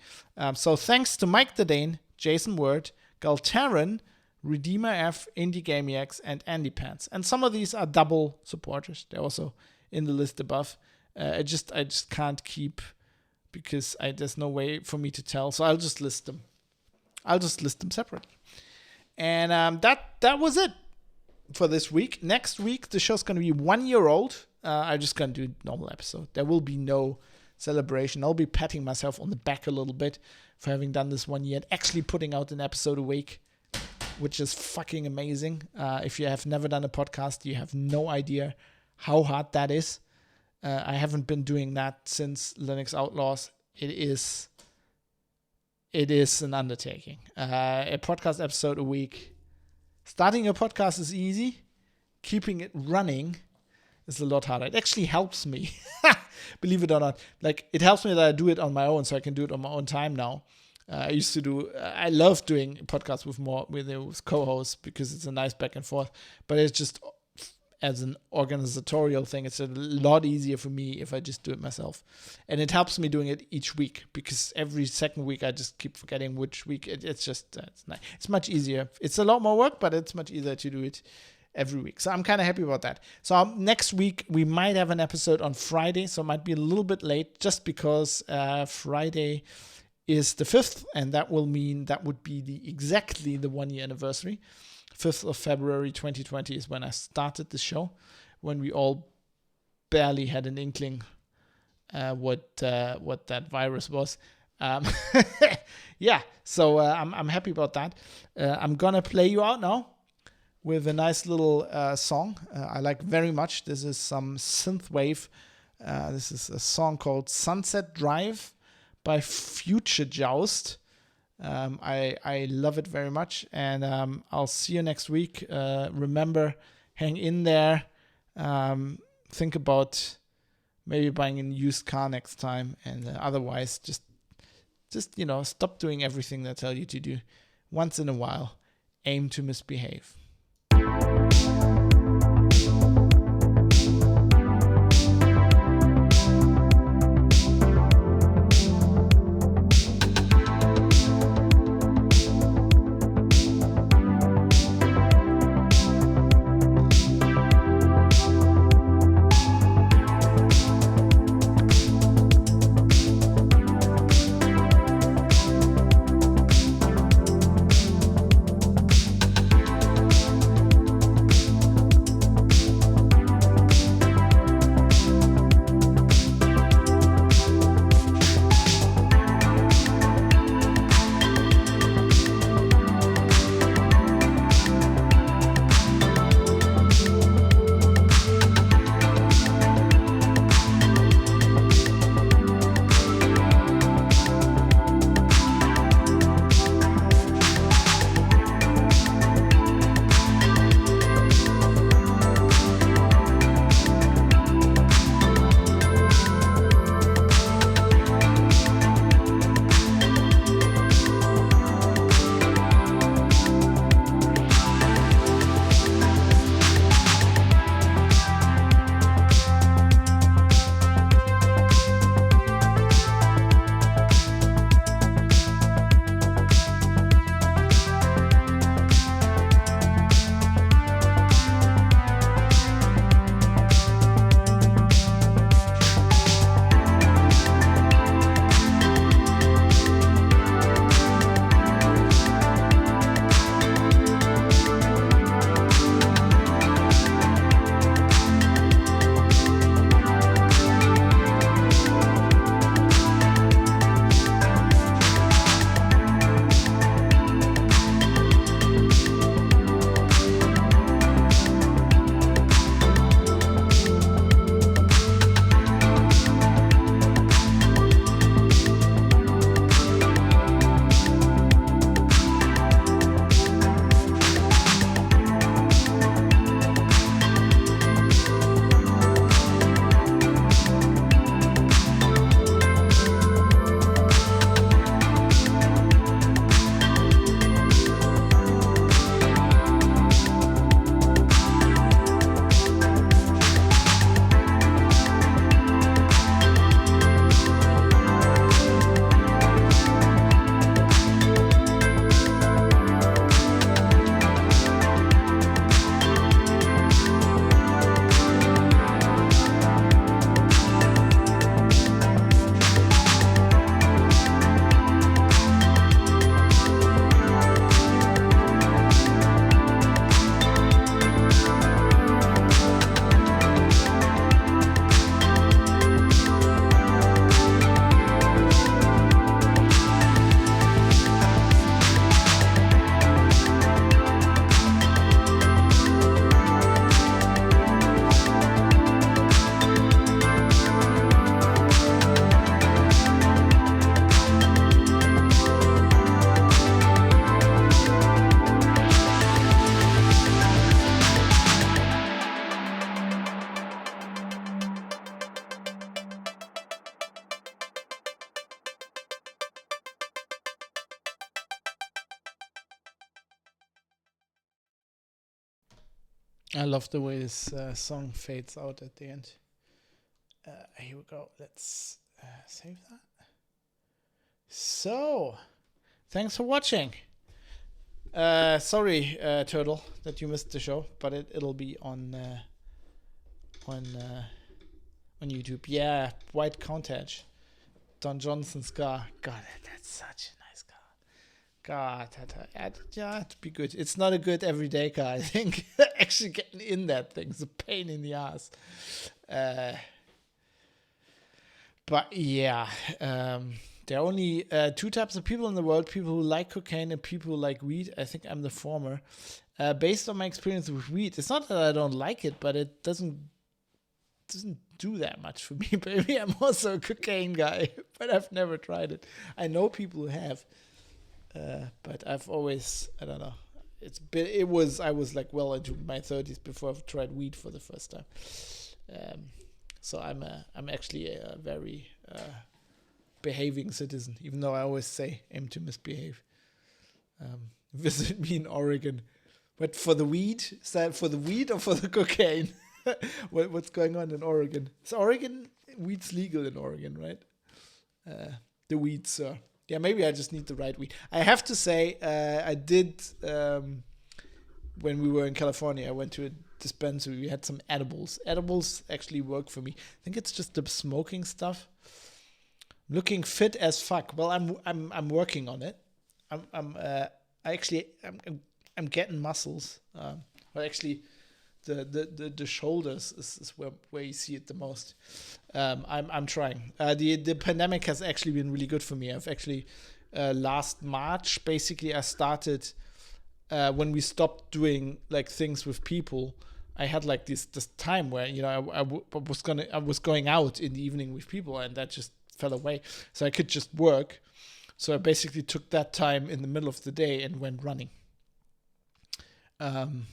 So thanks to Mike the Dane, Jason Word, Galtaran, Redeemer F, Indie Gamiacs, and Andy Pants. And some of these are double supporters. They're also in the list above. I just can't keep, because there's no way for me to tell. So I'll just list them. I'll just list them separately. And that was it for this week. Next week, the show's going to be 1 year old. I'm just going to do a normal episode. There will be no celebration. I'll be patting myself on the back a little bit for having done this 1 year and actually putting out an episode a week, which is fucking amazing. If you have never done a podcast, you have no idea how hard that is. I haven't been doing that since Linux Outlaws. It is an undertaking. A podcast episode a week. Starting a podcast is easy. Keeping it running is a lot harder. It actually helps me, believe it or not. Like, it helps me that I do it on my own, so I can do it on my own time now. I love doing podcasts with co-hosts because it's a nice back and forth, but it's just, as an organizational thing, it's a lot easier for me if I just do it myself. And it helps me doing it each week, because every second week I just keep forgetting which week. It's nice. It's much easier. It's a lot more work, but it's much easier to do it every week. So I'm kind of happy about that. So next week we might have an episode on Friday, so it might be a little bit late, just because Friday is the 5th, and that will mean that would be exactly the 1 year anniversary. 5th of February 2020 is when I started the show, when we all barely had an inkling what that virus was. Yeah, so I'm happy about that. I'm gonna play you out now with a nice little song I like very much. This is some synthwave. This is a song called Sunset Drive by Future Joust. I love it very much, and I'll see you next week. Remember, hang in there. Think about maybe buying a used car next time, and otherwise just stop doing everything they tell you to do. Once in a while, aim to misbehave. I love the way this song fades out at the end. Here we go. Let's save that. So, thanks for watching. Sorry, Turtle, that you missed the show, but it'll be on YouTube. Yeah, White Countach, Don Johnson's car. God, that's such a nice car. God, it'd be good. It's not a good everyday car, I think. Actually getting in that thing's a pain in the ass. But yeah, there are only two types of people in the world: people who like cocaine and people who like weed. I think I'm the former. Based on my experience with weed, it's not that I don't like it, but it doesn't do that much for me. Maybe I'm also a cocaine guy, but I've never tried it. I know people who have, but I've always, I don't know. I was like well into my 30s before I've tried weed for the first time. So I'm actually a very behaving citizen, even though I always say aim to misbehave. Visit me in Oregon. But for the weed, is that for the weed or for the cocaine? What's going on in Oregon? Is Oregon, weed's legal in Oregon, right? The weed, sir. Yeah, maybe I just need the right weed. I have to say, I did, when we were in California, I went to a dispensary. We had some edibles. Edibles actually work for me. I think it's just the smoking stuff. Looking fit as fuck. Well, I'm working on it. I'm getting muscles. But actually, the shoulders is where you see it the most. I'm trying. The pandemic has actually been really good for me. I've actually last March basically I started when we stopped doing like things with people. I had like this time where I was going out in the evening with people, and that just fell away. So I could just work. So I basically took that time in the middle of the day and went running. And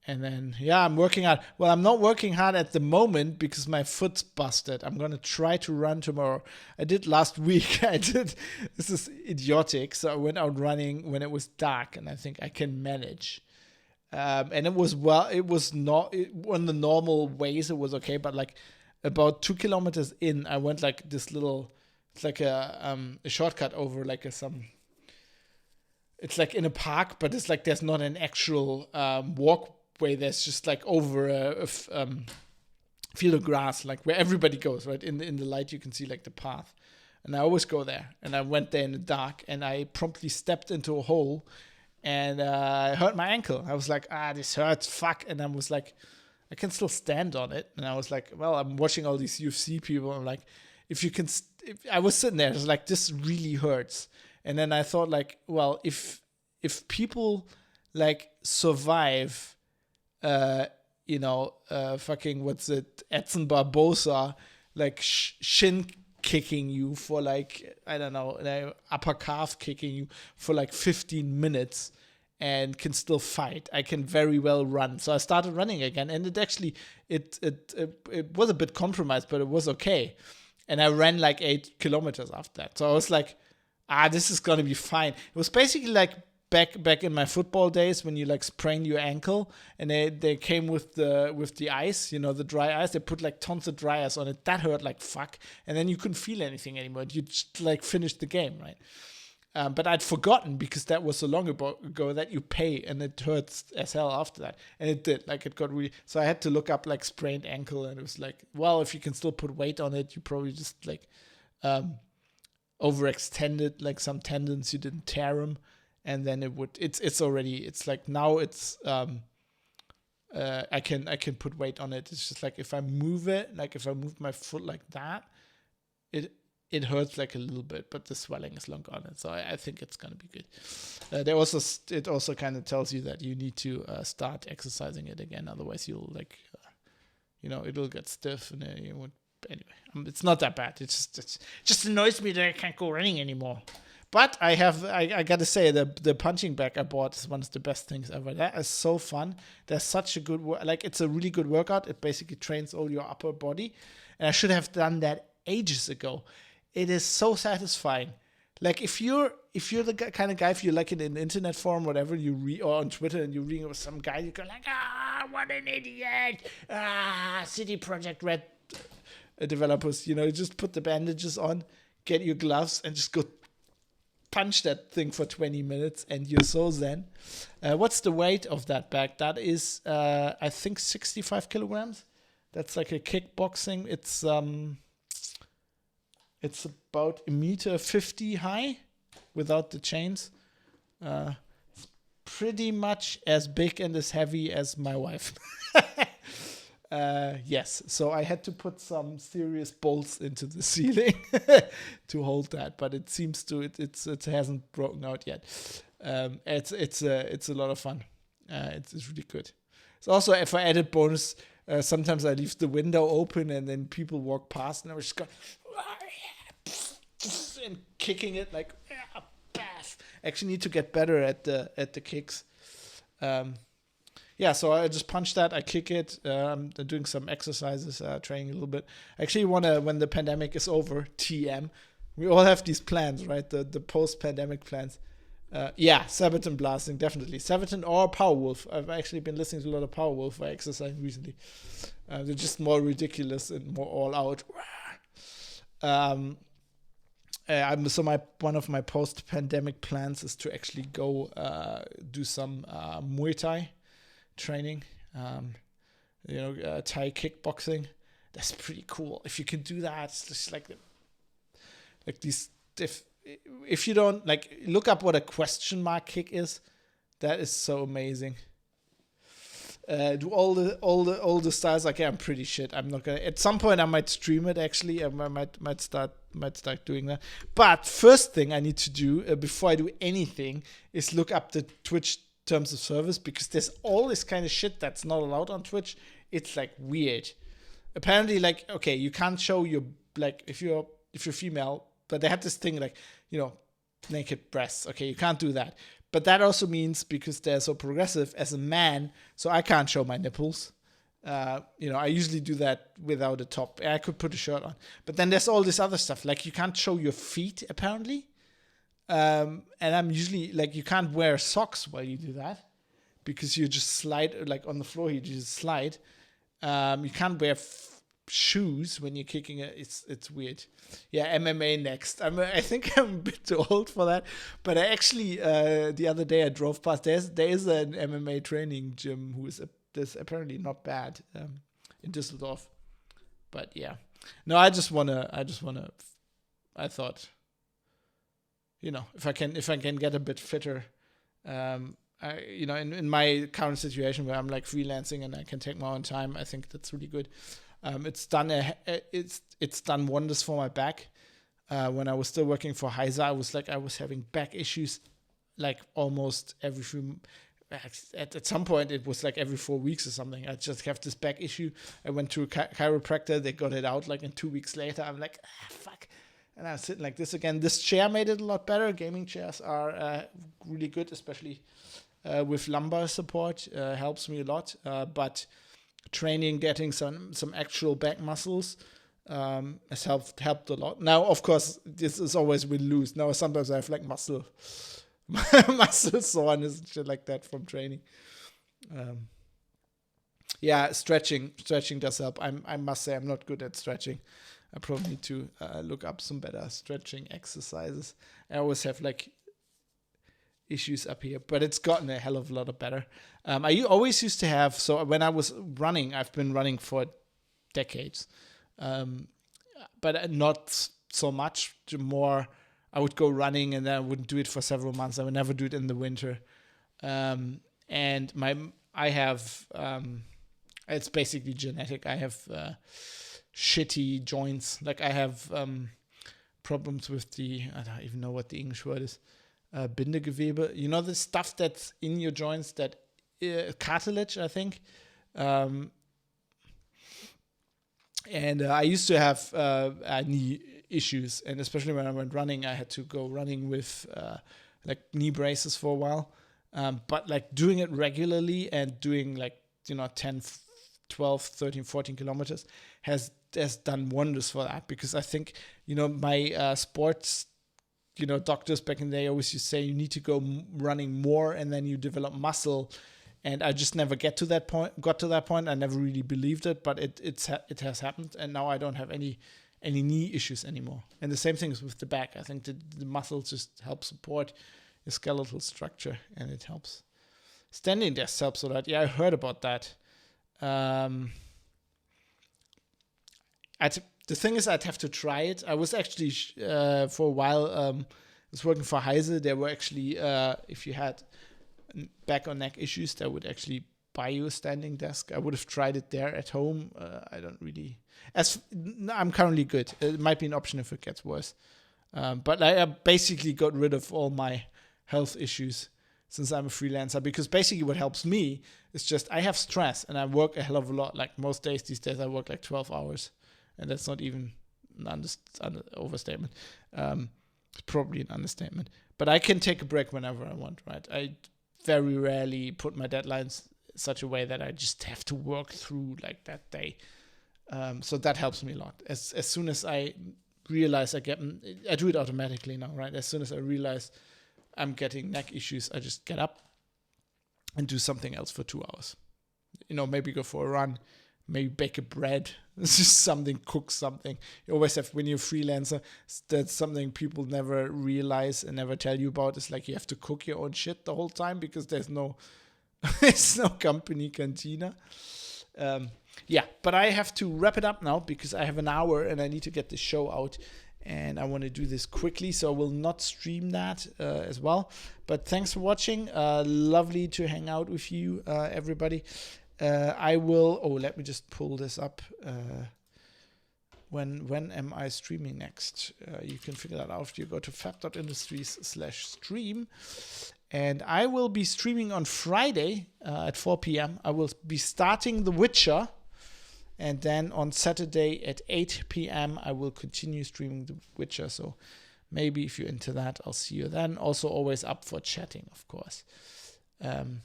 then, I'm working hard. Well, I'm not working hard at the moment because my foot's busted. I'm going to try to run tomorrow. I did last week. This is idiotic. So I went out running when it was dark, and I think I can manage. And it was not on the normal ways. It was okay. But like about 2 kilometers in, I went like this little, it's like a shortcut over like it's like in a park, but it's like there's not an actual walkway. There's just like over a field of grass, like where everybody goes, right? In the light, you can see like the path. And I always go there. And I went there in the dark, and I promptly stepped into a hole, and I hurt my ankle. I was like, this hurts, fuck. And I was like, I can still stand on it. And I was like, well, I'm watching all these UFC people. I'm like, if I was sitting there, I was like, this really hurts. And then I thought like, well, if people like survive, fucking what's it, Edson Barbosa, like shin kicking you for like, I don't know, upper calf kicking you for like 15 minutes and can still fight, I can very well run. So I started running again, and it actually, it was a bit compromised, but it was okay. And I ran like 8 kilometers after that. So I was like, this is gonna be fine. It was basically like back in my football days when you like sprain your ankle, and they came with the ice, the dry ice. They put like tons of dry ice on it. That hurt like fuck, and then you couldn't feel anything anymore. You just like finished the game, right? But I'd forgotten because that was so long ago that you pay, and it hurts as hell after that. And it did, like it got really. So I had to look up like sprained ankle, and it was like, well, if you can still put weight on it, you probably just like overextended like some tendons, you didn't tear them. And then it's like now it's I can put weight on it. It's just like if I move it, like if I move my foot like that, it hurts like a little bit, but the swelling is long gone. And so I think it's gonna be good. It also kind of tells you that you need to start exercising it again, otherwise you'll like it'll get stiff, and you would. Anyway, it's not that bad. It just annoys me that I can't go running anymore. But I gotta say, the punching bag I bought is one of the best things ever. That is so fun. There's such a good it's a really good workout. It basically trains all your upper body, and I should have done that ages ago. It is so satisfying. Like if you're the kind of guy, if you're like in an internet forum, whatever you read, or on Twitter, and you're reading with some guy, you go like, what an idiot. CD Projekt Red developers, you just put the bandages on, get your gloves, and just go punch that thing for 20 minutes, and you're so zen. What's the weight of that bag? That is, I think, 65 kilograms. That's like a kickboxing. It's about 1.50 meters high without the chains. It's pretty much as big and as heavy as my wife. Yes, so I had to put some serious bolts into the ceiling to hold that, but it seems it hasn't broken out yet. It's a lot of fun. It's really good. It's also, for added bonus, sometimes I leave the window open and then people walk past and I was just going and kicking it like baff. Actually need to get better at the kicks. Yeah, so I just punch that, I kick it, I'm doing some exercises, training a little bit. I actually want to, when the pandemic is over, TM, we all have these plans, right? The post-pandemic plans. Yeah, Sabaton blasting, definitely. Sabaton or Powerwolf. I've actually been listening to a lot of Powerwolf for exercising recently. They're just more ridiculous and more all out. One of my post-pandemic plans is to actually go do some Muay Thai training, Thai kickboxing. That's pretty cool. If you can do that, it's just like these. If you don't look up what a question mark kick is, that is so amazing. Do all the styles. Okay, I'm pretty shit. I'm not gonna. At some point, I might stream it. Actually, I might start doing that. But first thing I need to do before I do anything is look up the Twitch terms of service, because there's all this kind of shit that's not allowed on Twitch. It's weird. Apparently, okay, you can't show your if you're female, but they had this thing naked breasts. Okay, you can't do that. But that also means, because they're so progressive, as a man, so I can't show my nipples. I usually do that without a top. I could put a shirt on. But then there's all this other stuff. You can't show your feet, apparently. And I'm usually, you can't wear socks while you do that, because you just slide, on the floor, you just slide. You can't wear shoes when you're kicking it. It's weird. Yeah, MMA next. I think I'm a bit too old for that, but I actually the other day I drove past. There is an MMA training gym that's apparently not bad in Düsseldorf. But yeah, no, I thought, if I can get a bit fitter, in my current situation where I'm freelancing and I can take my own time, I think that's really good. It's done wonders for my back. When I was still working for Heiser, I was having back issues almost every few. At some point, it was every 4 weeks or something. I just have this back issue. I went to a chiropractor. They got it out in 2 weeks later. I'm fuck. And I was sitting like this again. This chair made it a lot better. Gaming chairs are really good, especially with lumbar support. Helps me a lot. But training, getting some actual back muscles has helped a lot. Now, of course, this is always win-lose. Now, sometimes I have muscle soreness and shit like that from training. Yeah, stretching does help. I must say I'm not good at stretching. I probably need to look up some better stretching exercises. I always have issues up here, but it's gotten a hell of a lot better. I always used to have, so when I was running, I've been running for decades, but not so much. More, I would go running and then I wouldn't do it for several months. I would never do it in the winter. And I have, it's basically genetic. I have shitty joints. I have problems with I don't even know what the English word is. Bindegewebe. The stuff that's in your joints, that cartilage, I think. And I used to have knee issues, and especially when I went running, I had to go running with knee braces for a while. But doing it regularly and doing 10, 12, 13, 14 kilometers has done wonders for that, because I think, my sports, doctors back in the day always used to say you need to go running more and then you develop muscle And I just never got to that point. I never really believed it, but it has happened, and now I don't have any knee issues anymore. And the same thing is with the back. I think the muscles just help support your skeletal structure, and it helps. Standing desk helps a lot. Yeah, I heard about that. The thing is, I'd have to try it. I was actually for a while. I was working for Heise. They were actually, if you had back or neck issues, they would actually buy you a standing desk. I would have tried it there at home. I don't really. I'm currently good. It might be an option if it gets worse. But I basically got rid of all my health issues since I'm a freelancer, because basically what helps me is just I have stress and I work a hell of a lot. Like most days these days I work like 12 hours, and that's not even an overstatement. It's probably an understatement. But I can take a break whenever I want, right? I very rarely put my deadlines such a way that I just have to work through like that day. So that helps me a lot. As soon as I realize I do it automatically now, right? As soon as I realize I'm getting neck issues, I just get up and do something else for 2 hours. Maybe go for a run, maybe bake a bread. It's just something, cook something. You always have, when you're a freelancer, that's something people never realize and never tell you about. It's like you have to cook your own shit the whole time because there's no company cantina. But I have to wrap it up now because I have an hour and I need to get the show out. And I want to do this quickly, so I will not stream that as well. But thanks for watching. Lovely to hang out with you, everybody. I will. Let me just pull this up. When am I streaming next? You can figure that out. You go to fab.industries/stream. And I will be streaming on Friday at 4 p.m. I will be starting The Witcher. And then on Saturday at 8 p.m. I will continue streaming The Witcher. So maybe if you're into that, I'll see you then. Also always up for chatting, of course. Have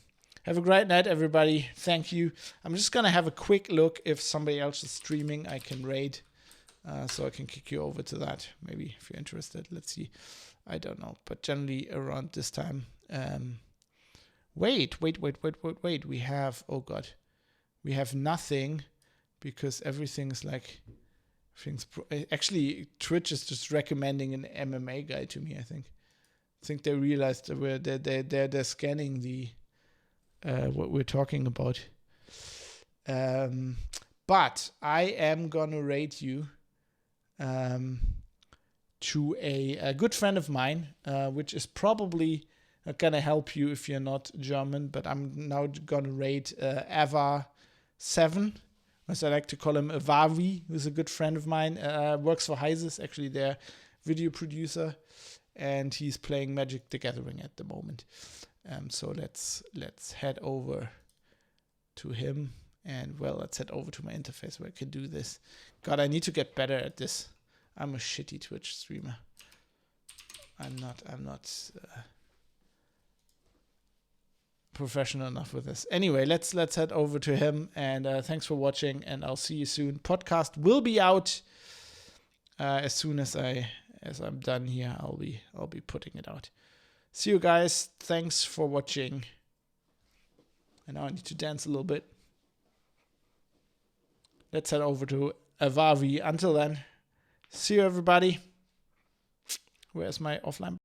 a great night, everybody. Thank you. I'm just going to have a quick look if somebody else is streaming. I can raid. So I can kick you over to that. Maybe if you're interested. Let's see. I don't know. But generally around this time. Wait. We have, we have nothing. Because everything's like, actually Twitch is just recommending an MMA guy to me. I think they realized they're scanning the what we're talking about. But I am gonna rate you to a good friend of mine, which is probably not gonna help you if you're not German. But I'm now gonna rate Ava 7. As I like to call him, Vavi, who's a good friend of mine, works for Heise, actually their video producer, and he's playing Magic the Gathering at the moment. So let's head over to him, and let's head over to my interface where I can do this. God, I need to get better at this. I'm a shitty Twitch streamer. I'm not professional enough with this. Anyway, let's head over to him, and thanks for watching, and I'll see you soon. Podcast will be out as soon as I'm done here. I'll be putting it out. See you guys. Thanks for watching. And now I need to dance a little bit. Let's head over to Avavi. Until then, see you everybody. Where's my offline?